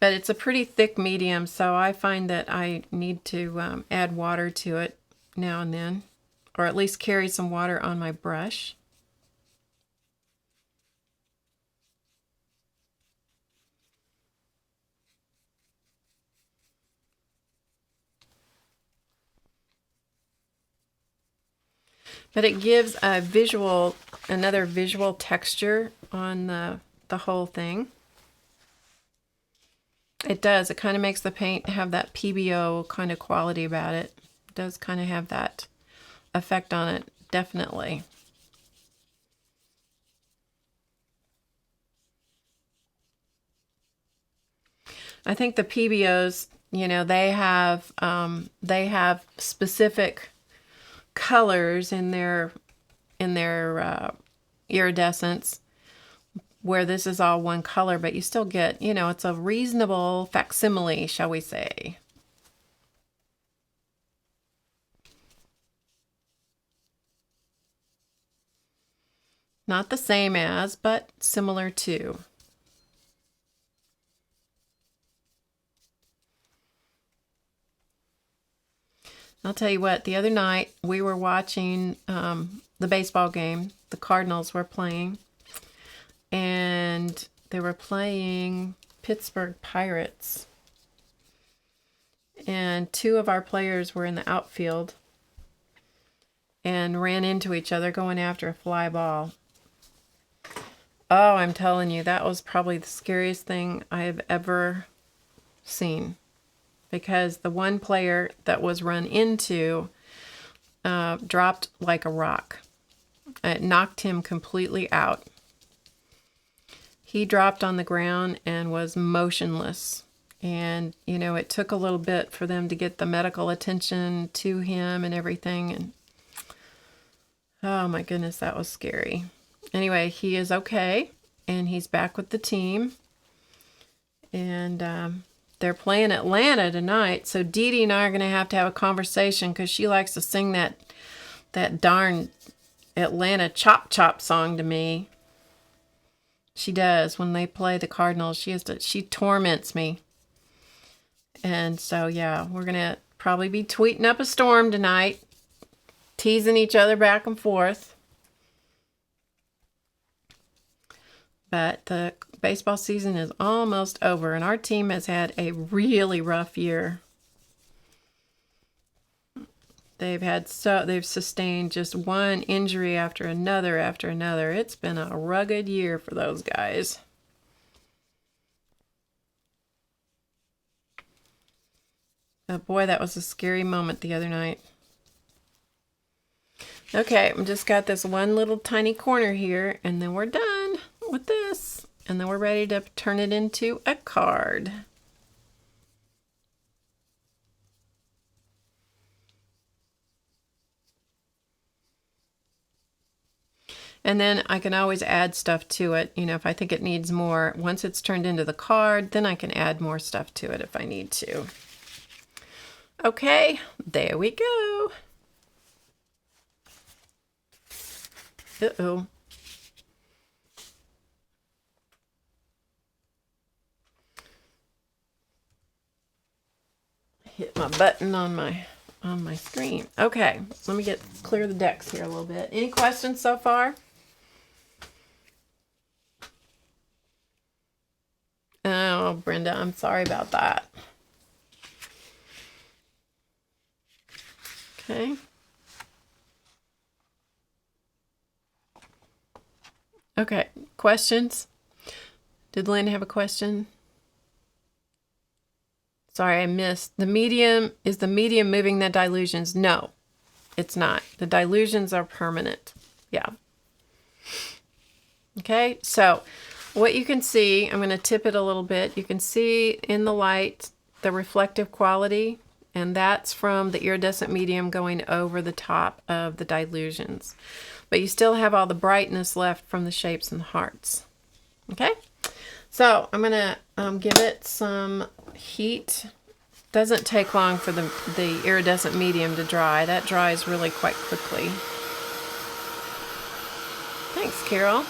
But it's a pretty thick medium, so I find that I need to add water to it now and then, or at least carry some water on my brush. But it gives a another visual texture on the whole thing. It does. It kind of makes the paint have that PBO kind of quality about it. It does kind of have that effect on it, definitely. I think the PBOs, you know, they have specific colors in their iridescence, where this is all one color, but you still get, you know, it's a reasonable facsimile, shall we say. Not the same as, but similar to. I'll tell you what, the other night we were watching the baseball game. The Cardinals were playing, and they were playing Pittsburgh Pirates. And two of our players were in the outfield and ran into each other going after a fly ball. Oh, I'm telling you, that was probably the scariest thing I have ever seen, because the one player that was run into dropped like a rock. It knocked him completely out. He dropped on the ground and was motionless. And, you know, it took a little bit for them to get the medical attention to him and everything. And oh my goodness, that was scary. Anyway, he is okay, and he's back with the team. And they're playing Atlanta tonight, so Dee Dee and I are going to have a conversation, because she likes to sing that darn Atlanta Chop Chop song to me. She does. When they play the Cardinals, she torments me. And so, yeah, we're going to probably be tweeting up a storm tonight, teasing each other back and forth. But the baseball season is almost over, and our team has had a really rough year. They've sustained just one injury after another after another. It's been a rugged year for those guys. Oh boy, that was a scary moment the other night. Okay, I've just got this one little tiny corner here, and then we're done with this. And then we're ready to turn it into a card. And then I can always add stuff to it. You know, if I think it needs more, once it's turned into the card, then I can add more stuff to it if I need to. Okay, there we go. Uh-oh. Hit my button on my screen. Okay, let me clear the decks here a little bit. Any questions so far? Oh, Brenda, I'm sorry about that. Okay. Okay, questions? Did Lynn have a question? Sorry, I missed. The medium, is the medium moving the dilutions? No, it's not. The dilutions are permanent. Yeah. Okay, so what you can see, I'm going to tip it a little bit. You can see in the light the reflective quality, and that's from the iridescent medium going over the top of the dilutions. But you still have all the brightness left from the shapes and the hearts. Okay, so I'm going to give it some heat. Doesn't take long for the iridescent medium to dry. That dries really quite quickly. Thanks, Carol.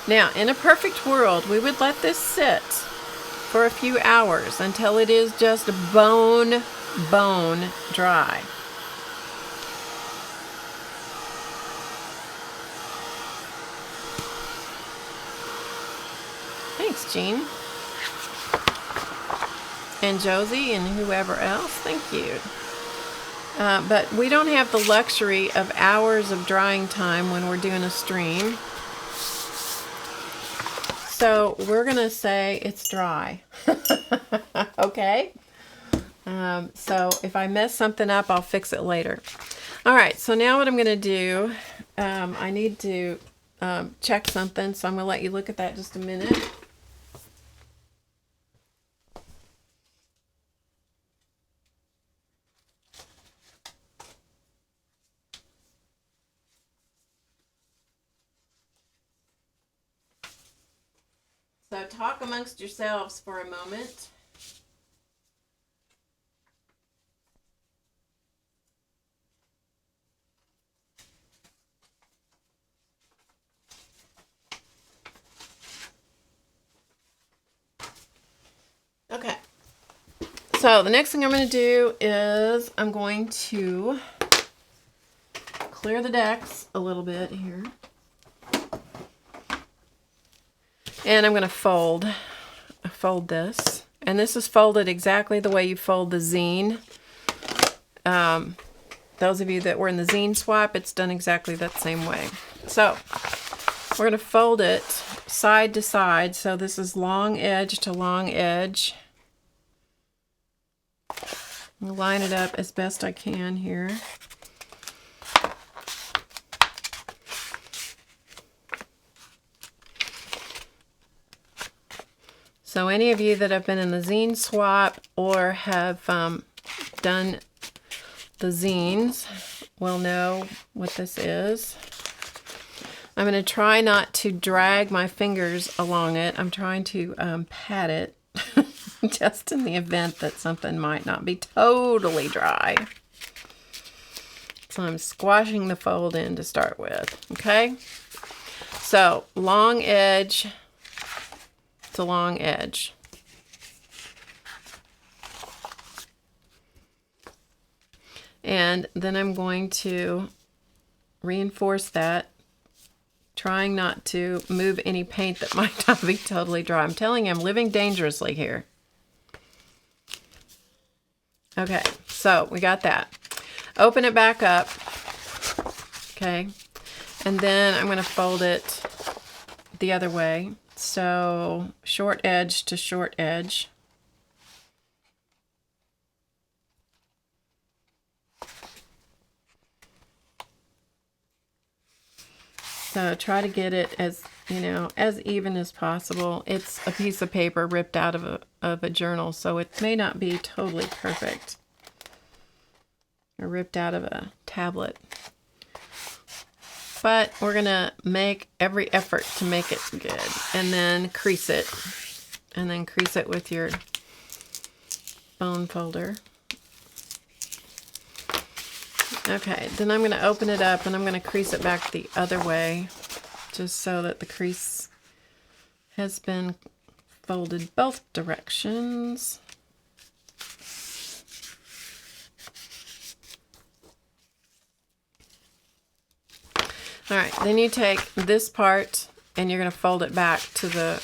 Now, in a perfect world, we would let this sit for a few hours until it is just bone dry. Thanks, Jean. And Josie and whoever else, thank you. But we don't have the luxury of hours of drying time when we're doing a stream. So we're going to say it's dry. Okay? So if I mess something up, I'll fix it later. All right, so now what I'm going to do, I need to check something, so I'm going to let you look at that just a minute. So talk amongst yourselves for a moment. Okay. So the next thing I'm going to do is I'm going to clear the decks a little bit here. And I'm going to fold this. And this is folded exactly the way you fold the zine. Those of you that were in the zine swap, it's done exactly that same way. So we're going to fold it side to side. So this is long edge to long edge. I'll line it up as best I can here. So any of you that have been in the zine swap or have done the zines will know what this is. I'm going to try not to drag my fingers along it. I'm trying to pat it just in the event that something might not be totally dry. So I'm squashing the fold in to start with. Okay? So long edge to long edge. And then I'm going to reinforce that, trying not to move any paint that might not be totally dry. I'm telling you, I'm living dangerously here. Okay, so we got that. Open it back up. Okay, and then I'm going to fold it the other way. So short edge to short edge. So try to get it as, you know, as even as possible. It's a piece of paper ripped out of a journal, so it may not be totally perfect. Or ripped out of a tablet. But we're going to make every effort to make it good. And then crease it. And then crease it with your bone folder. Okay, then I'm going to open it up and I'm going to crease it back the other way. Just so that the crease has been folded both directions. All right, then you take this part and you're going to fold it back so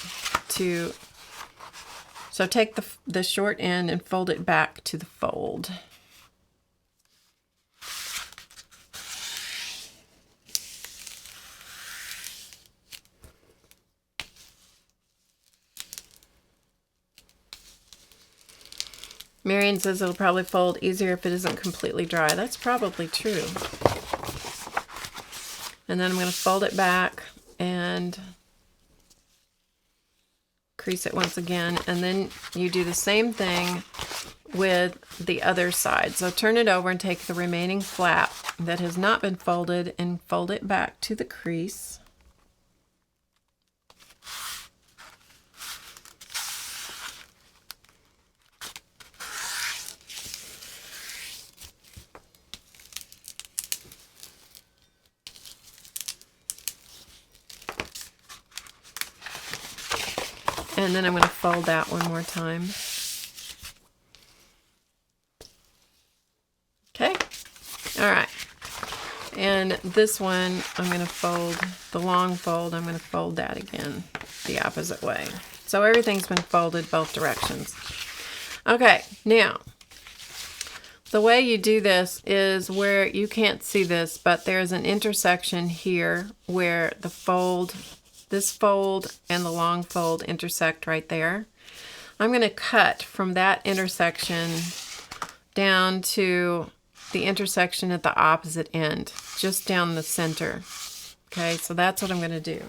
take the short end and fold it back to the fold. Marion says it'll probably fold easier if it isn't completely dry. That's probably true. And then I'm going to fold it back and crease it once again. And then you do the same thing with the other side. So turn it over and take the remaining flap that has not been folded and fold it back to the crease. And then I'm going to fold that one more time. Okay. All right. And this one, I'm going to fold, the long fold, I'm going to fold that again the opposite way. So everything's been folded both directions. Okay. Now, the way you do this is where you can't see this, but there's an intersection here where the fold, this fold and the long fold intersect right there. I'm going to cut from that intersection down to the intersection at the opposite end, just down the center. Okay, so that's what I'm going to do.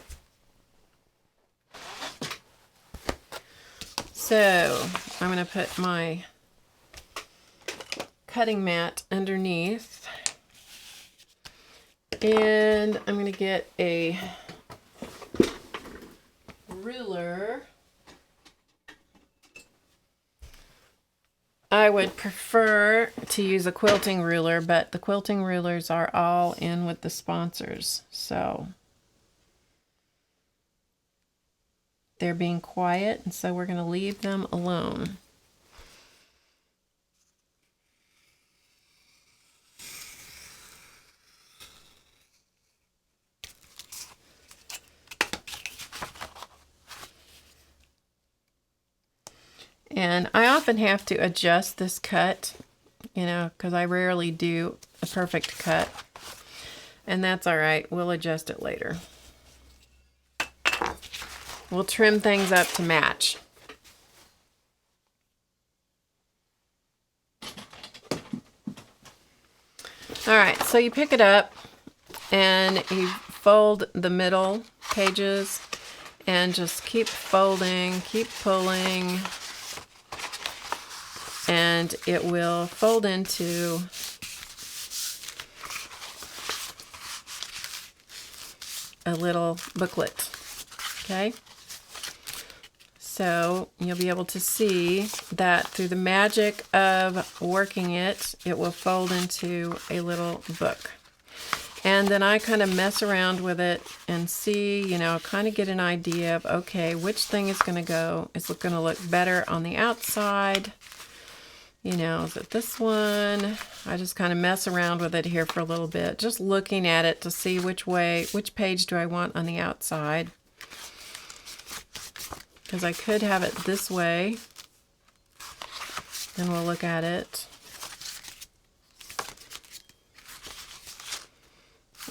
So I'm going to put my cutting mat underneath, and I'm going to get a ruler. I would prefer to use a quilting ruler, but the quilting rulers are all in with the sponsors, so they're being quiet, and so we're going to leave them alone. And I often have to adjust this cut, you know, because I rarely do a perfect cut. And that's all right. We'll adjust it later. We'll trim things up to match. All right, so you pick it up and you fold the middle pages and just keep folding, keep pulling, and it will fold into a little booklet. Okay, so you'll be able to see that through the magic of working it, it will fold into a little book. And then I kind of mess around with it and see, you know, kind of get an idea of, okay, which thing is going to go, is it going to look better on the outside? You know, is it this one? I just kind of mess around with it here for a little bit, just looking at it to see which page do I want on the outside. Because I could have it this way. Then we'll look at it.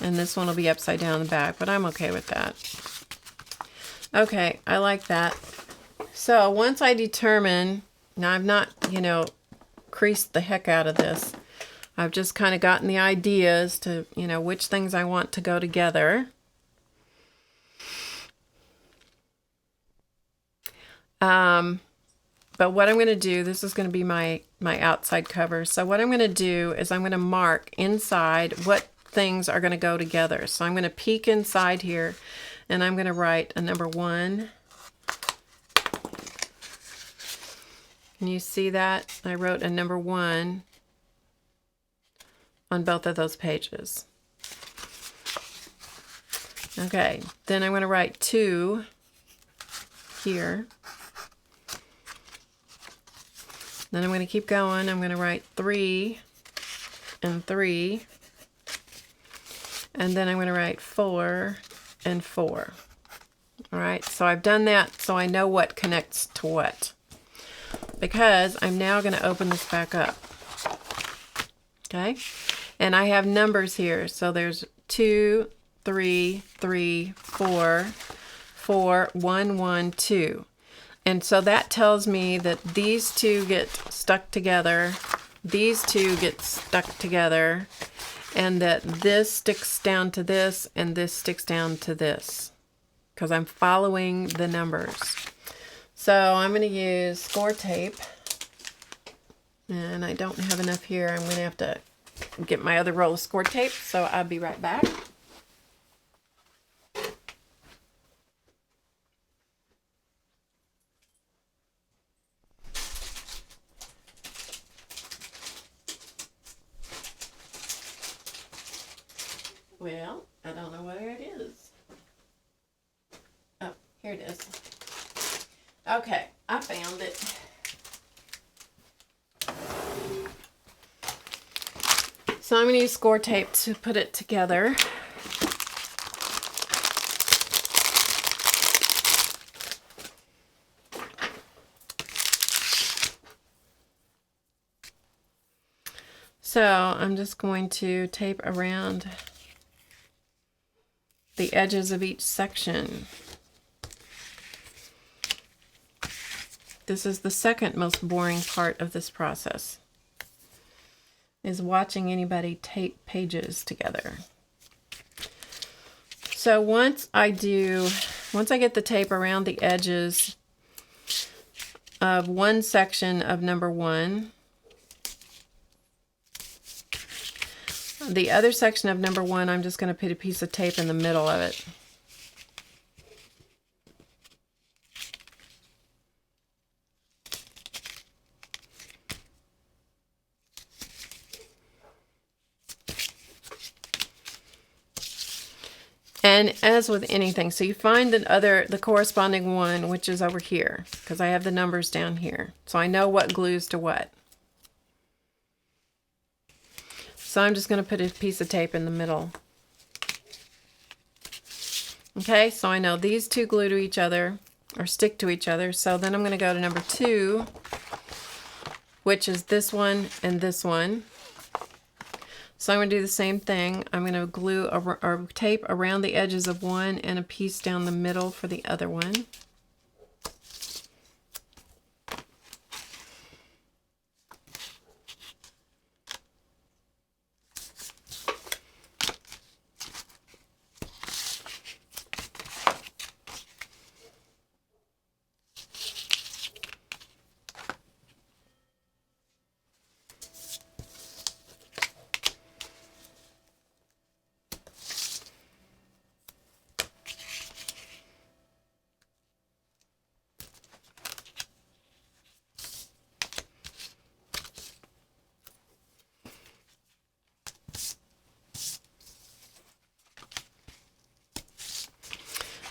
And this one will be upside down the back, but I'm okay with that. Okay, I like that. So once I determine, now I've not, you know, creased the heck out of this. I've just kind of gotten the ideas to, you know, which things I want to go together. But what I'm going to do, this is going to be my outside cover. So what I'm going to do is I'm going to mark inside what things are going to go together. So I'm going to peek inside here and I'm going to write a number 1. Can you see that? I wrote a number 1 on both of those pages. Okay, then I'm going to write 2 here. Then I'm going to keep going. I'm going to write 3 and 3. And then I'm going to write 4 and 4. All right, so I've done that so I know what connects to what. Because I'm now going to open this back up. Okay, and I have numbers here. So there's 2, 3, 3, 4, 4, 1, 1, 2. And so that tells me that these two get stuck together, these two get stuck together, and that this sticks down to this and this sticks down to this, because I'm following the numbers. So I'm going to use Scor Tape, and I don't have enough here. I'm going to have to get my other roll of Scor Tape, so I'll be right back. Well, I don't know where it is. Oh, here it is. Okay, I found it. So I'm going to use Scor Tape to put it together. So I'm just going to tape around the edges of each section. This is the second most boring part of this process, is watching anybody tape pages together. So once I get the tape around the edges of one section of number 1, the other section of number 1, I'm just going to put a piece of tape in the middle of it. And as with anything, so you find the corresponding one, which is over here, because I have the numbers down here. So I know what glues to what. So I'm just going to put a piece of tape in the middle. Okay, so I know these two glue to each other, or stick to each other. So then I'm going to go to number 2, which is this one and this one. So I'm going to do the same thing. I'm going to glue or tape around the edges of one and a piece down the middle for the other one.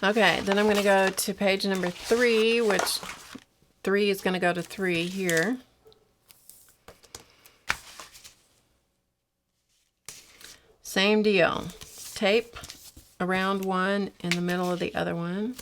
Okay, then I'm going to go to page number 3, which 3 is going to go to 3 here. Same deal. Tape around one in the middle of the other one.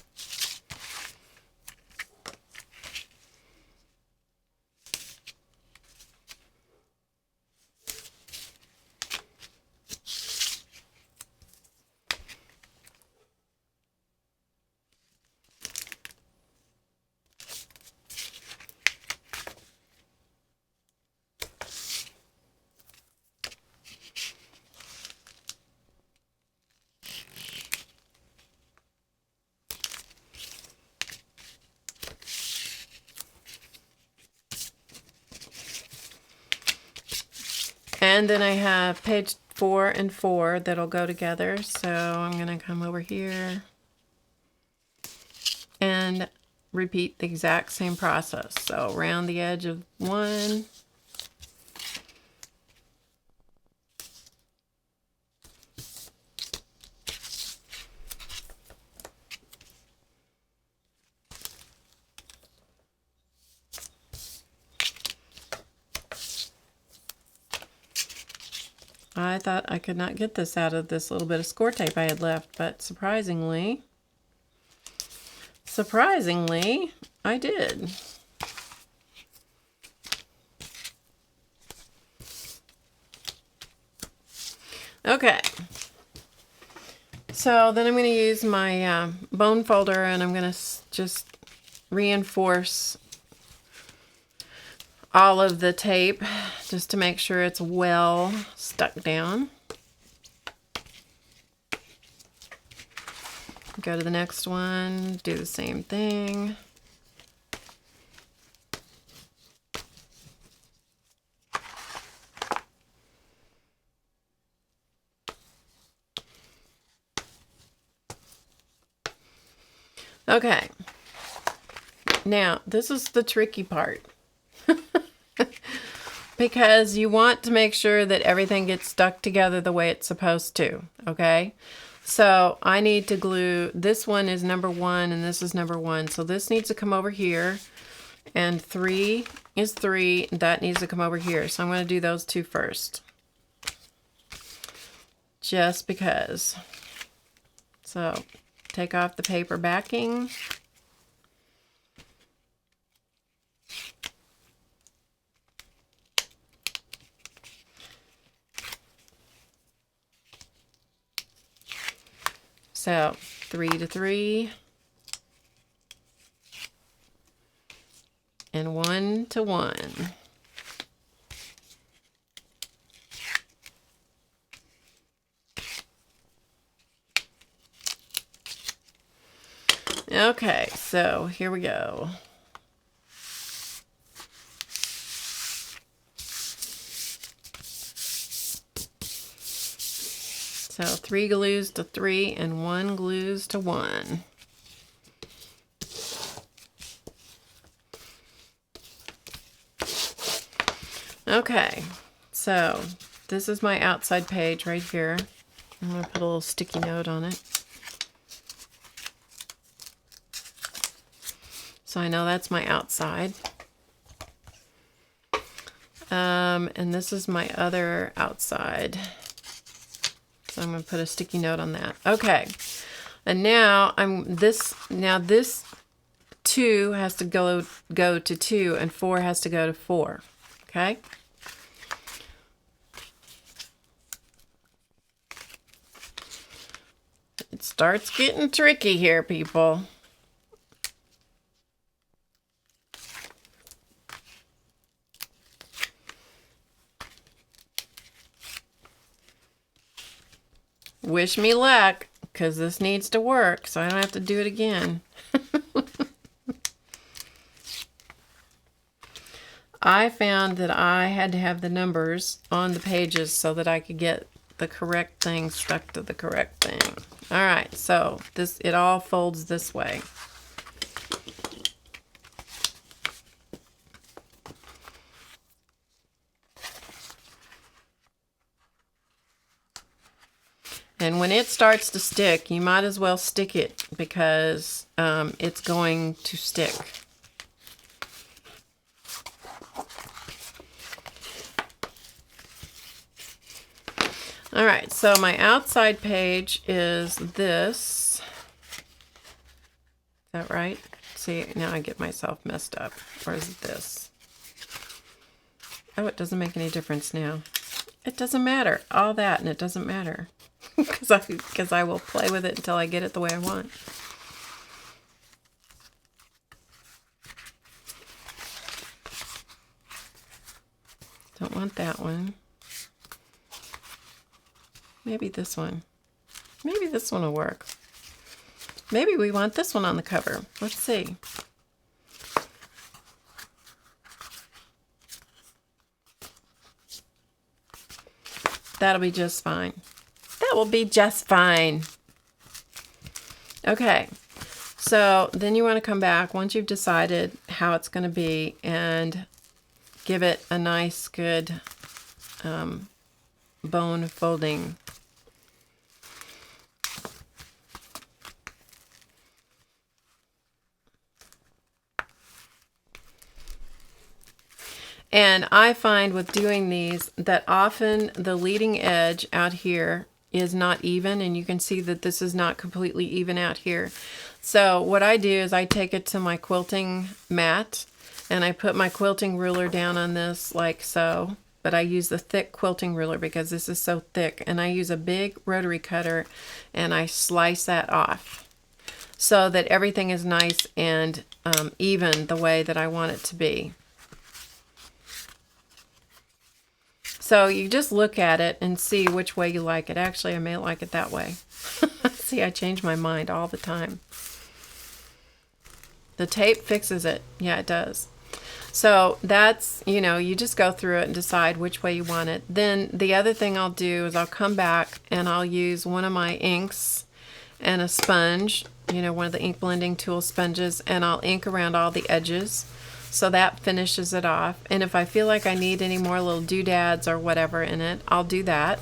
And then I have page 4 and 4 that'll go together. So I'm going to come over here and repeat the exact same process. So around the edge of one. I thought I could not get this out of this little bit of Scor Tape I had left, but surprisingly, I did. Okay, so then I'm going to use my bone folder, and I'm going to just reinforce all of the tape just to make sure it's well stuck down. Go to the next one, do the same thing. Okay, now this is the tricky part. Because you want to make sure that everything gets stuck together the way it's supposed to, okay? So I need to glue, this one is number 1 and this is number 1. So this needs to come over here, and 3 is 3, that needs to come over here. So I'm going to do those two first. Just because. So take off the paper backing. So 3 to 3 and 1 to 1. Okay, so here we go. So 3 glues to 3 and 1 glues to 1. Okay, so this is my outside page right here. I'm going to put a little sticky note on it. So I know that's my outside. And this is my other outside. So I'm going to put a sticky note on that. Okay. And now this 2 has to go to 2 and 4 has to go to 4. Okay. It starts getting tricky here, people. Wish me luck, because this needs to work, so I don't have to do it again. I found that I had to have the numbers on the pages so that I could get the correct thing stuck to the correct thing. All right, so it all folds this way. And when it starts to stick, you might as well stick it because it's going to stick. All right, so my outside page is this. Is that right? See, now I get myself messed up. Or is it this? Oh, it doesn't make any difference now. It doesn't matter. All that, and it doesn't matter. Because I will play with it until I get it the way I want. Don't want that one. Maybe this one. Maybe this one will work. Maybe we want this one on the cover. Let's see. That'll be just fine. That will be just fine. Okay, so then you want to come back once you've decided how it's going to be and give it a nice, good bone folding. And I find with doing these that often the leading edge out here is not even, and you can see that this is not completely even out here. So what I do is I take it to my quilting mat and I put my quilting ruler down on this like so, but I use the thick quilting ruler because this is so thick, and I use a big rotary cutter and I slice that off so that everything is nice and even the way that I want it to be. So you just look at it and see which way you like it. Actually, I may like it that way. See, I change my mind all the time. The tape fixes it. Yeah, it does. So that's, you know, you just go through it and decide which way you want it. Then the other thing I'll do is I'll come back and I'll use one of my inks and a sponge, you know, one of the ink blending tool sponges, and I'll ink around all the edges. So that finishes it off. And if I feel like I need any more little doodads or whatever in it, I'll do that.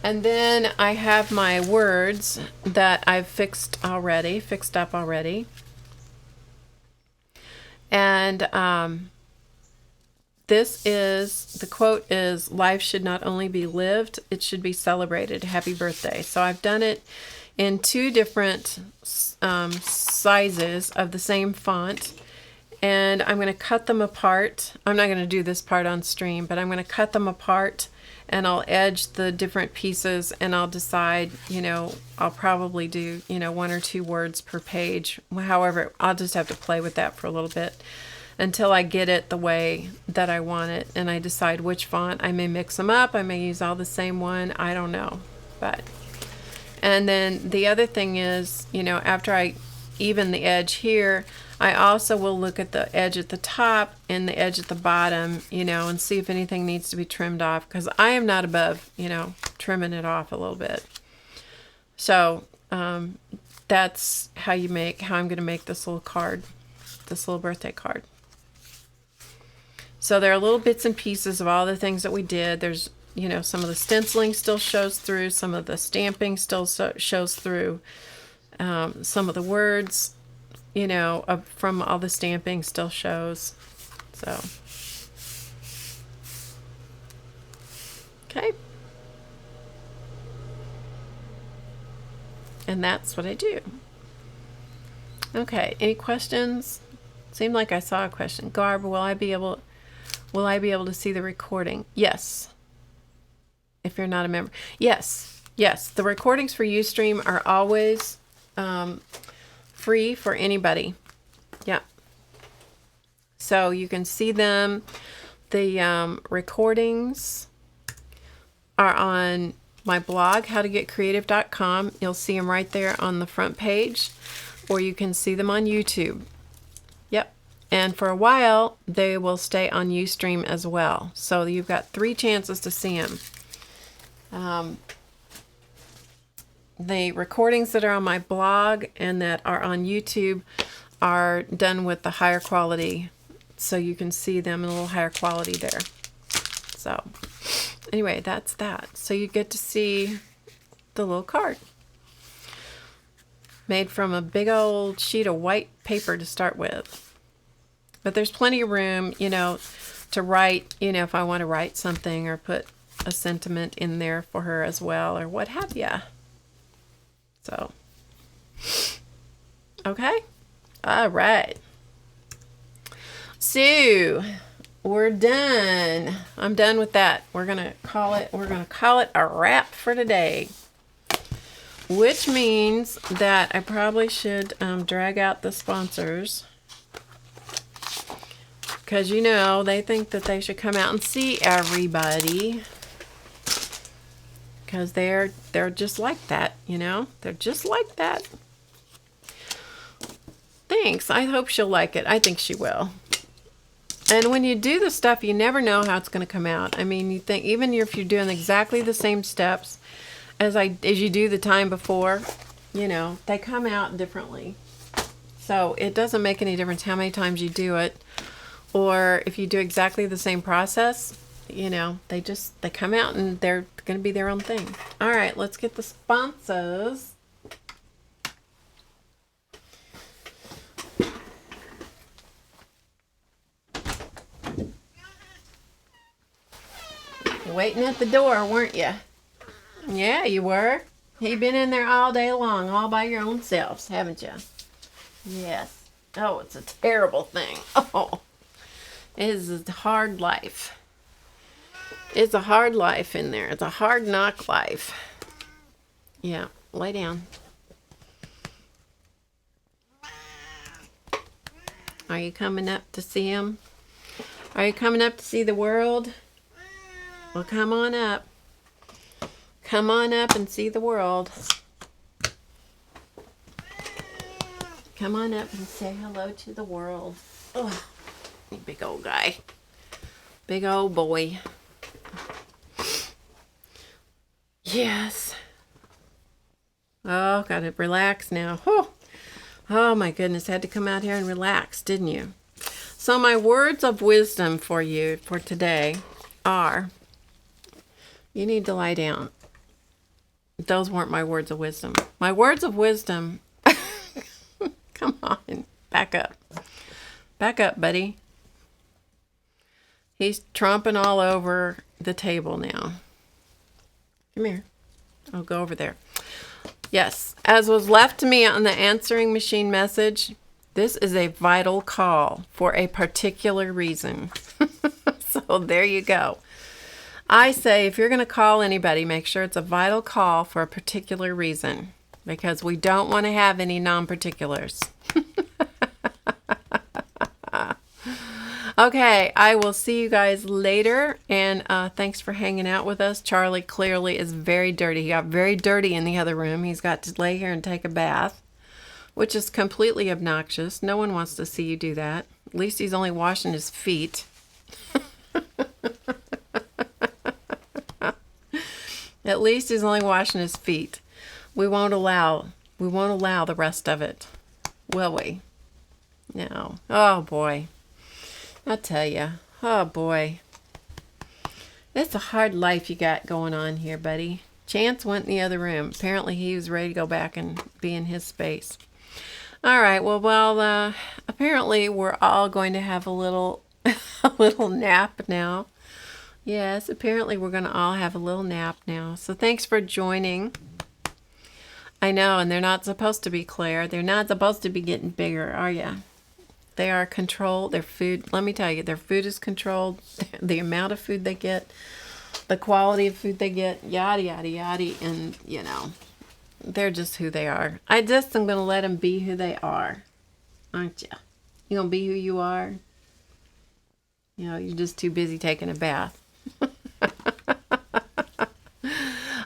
And then I have my words that I've fixed up already. And this is, the quote is, "Life should not only be lived, it should be celebrated. Happy birthday." So I've done it in two different sizes of the same font, and I'm going to cut them apart. I'm not going to do this part on stream, but I'm going to cut them apart and I'll edge the different pieces, and I'll decide, you know, I'll probably do, you know, 1 or 2 words per page. However, I'll just have to play with that for a little bit until I get it the way that I want it, and I decide which font. I may mix them up, I may use all the same one, I don't know. And then the other thing is, you know, after I even the edge here, I also will look at the edge at the top and the edge at the bottom, you know, and see if anything needs to be trimmed off, because I am not above, you know, trimming it off a little bit. So that's how I'm going to make this little card, this little birthday card. So there are little bits and pieces of all the things that we did. There's, you know, some of the stenciling still shows through, some of the stamping still shows through, some of the words, you know, from all the stamping still shows. So, okay. And that's what I do. Okay, any questions? Seemed like I saw a question. Garb, will I be able Will I be able to see the recording? Yes. If you're not a member. Yes. Yes. The recordings for Ustream are always free for anybody. Yeah. So you can see them. The recordings are on my blog, HowToGetCreative.com. You'll see them right there on the front page, or you can see them on YouTube. Yep. And for a while, they will stay on Ustream as well. So you've got 3 chances to see them. The recordings that are on my blog and that are on YouTube are done with the higher quality, so you can see them in a little higher quality there. So anyway, that's that. So you get to see the little card made from a big old sheet of white paper to start with. But there's plenty of room, you know, to write, you know, if I want to write something or put a sentiment in there for her as well, or what have ya. So, okay. All right. So, we're done. I'm done with that. We're going to call it a wrap for today. Which means that I probably should drag out the sponsors. Because, you know, they think that they should come out and see everybody. Because they're just like that, you know? They're just like that. Thanks. I hope she'll like it. I think she will. And when you do the stuff, you never know how it's going to come out. I mean, you think, even if you're doing exactly the same steps as you do the time before, you know, they come out differently. So it doesn't make any difference how many times you do it, or if you do exactly the same process. You know, they come out and they're going to be their own thing. All right, let's get the sponsors. Waiting at the door, weren't you? Yeah, you were. You've been in there all day long, all by your own selves, haven't you? Yes. Oh, it's a terrible thing. Oh, it is a hard life. It's a hard life in there. It's a hard knock life. Yeah, lay down. Are you coming up to see him? Are you coming up to see the world? Well, come on up. Come on up and see the world. Come on up and say hello to the world. Oh, you big old guy. Big old boy. Yes. Oh, gotta relax now. Oh my goodness, had to come out here and relax, didn't you? So my words of wisdom for you for today are, you need to lie down. Those weren't my words of wisdom. My words of wisdom, come on, back up. Back up, buddy. He's tromping all over the table now. Come here. I'll go over there. Yes, as was left to me on the answering machine message, this is a vital call for a particular reason. So there you go. I say if you're going to call anybody, make sure it's a vital call for a particular reason, because we don't want to have any non-particulars. Okay, I will see you guys later, and thanks for hanging out with us. Charlie clearly is very dirty. He got very dirty in the other room. He's got to lay here and take a bath, which is completely obnoxious. No one wants to see you do that. At least he's only washing his feet. At least he's only washing his feet. We won't allow the rest of it, will we? No. Oh boy. I'll tell you. Oh boy. It's a hard life you got going on here, buddy. Chance went in the other room. Apparently he was ready to go back and be in his space. All right. Well, apparently we're all going to have a little nap now. Yes, apparently we're going to all have a little nap now. So thanks for joining. I know, and they're not supposed to be, Claire. They're not supposed to be getting bigger, are you? They are controlled. Their food, let me tell you, their food is controlled. The amount of food they get, the quality of food they get, yada, yada, yada. And, you know, they're just who they are. I just am going to let them be who they are. Aren't you? You going to be who you are? You know, you're just too busy taking a bath.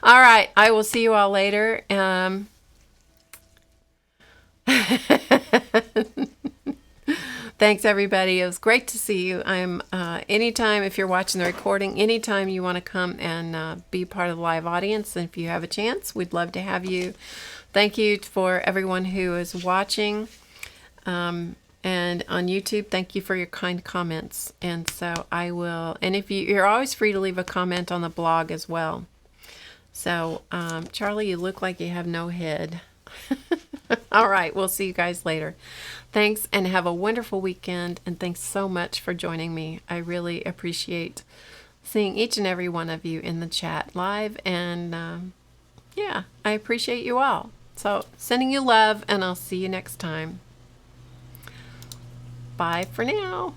All right. I will see you all later. Thanks, everybody. It was great to see you. I'm anytime, if you're watching the recording, anytime you want to come and be part of the live audience, and if you have a chance, we'd love to have you. Thank you for everyone who is watching. And on YouTube, thank you for your kind comments. And so I will, and if you're always free to leave a comment on the blog as well. So, Charlie, you look like you have no head. All right, we'll see you guys later. Thanks, and have a wonderful weekend, and thanks so much for joining me. I really appreciate seeing each and every one of you in the chat live, and yeah, I appreciate you all. So, sending you love, and I'll see you next time. Bye for now.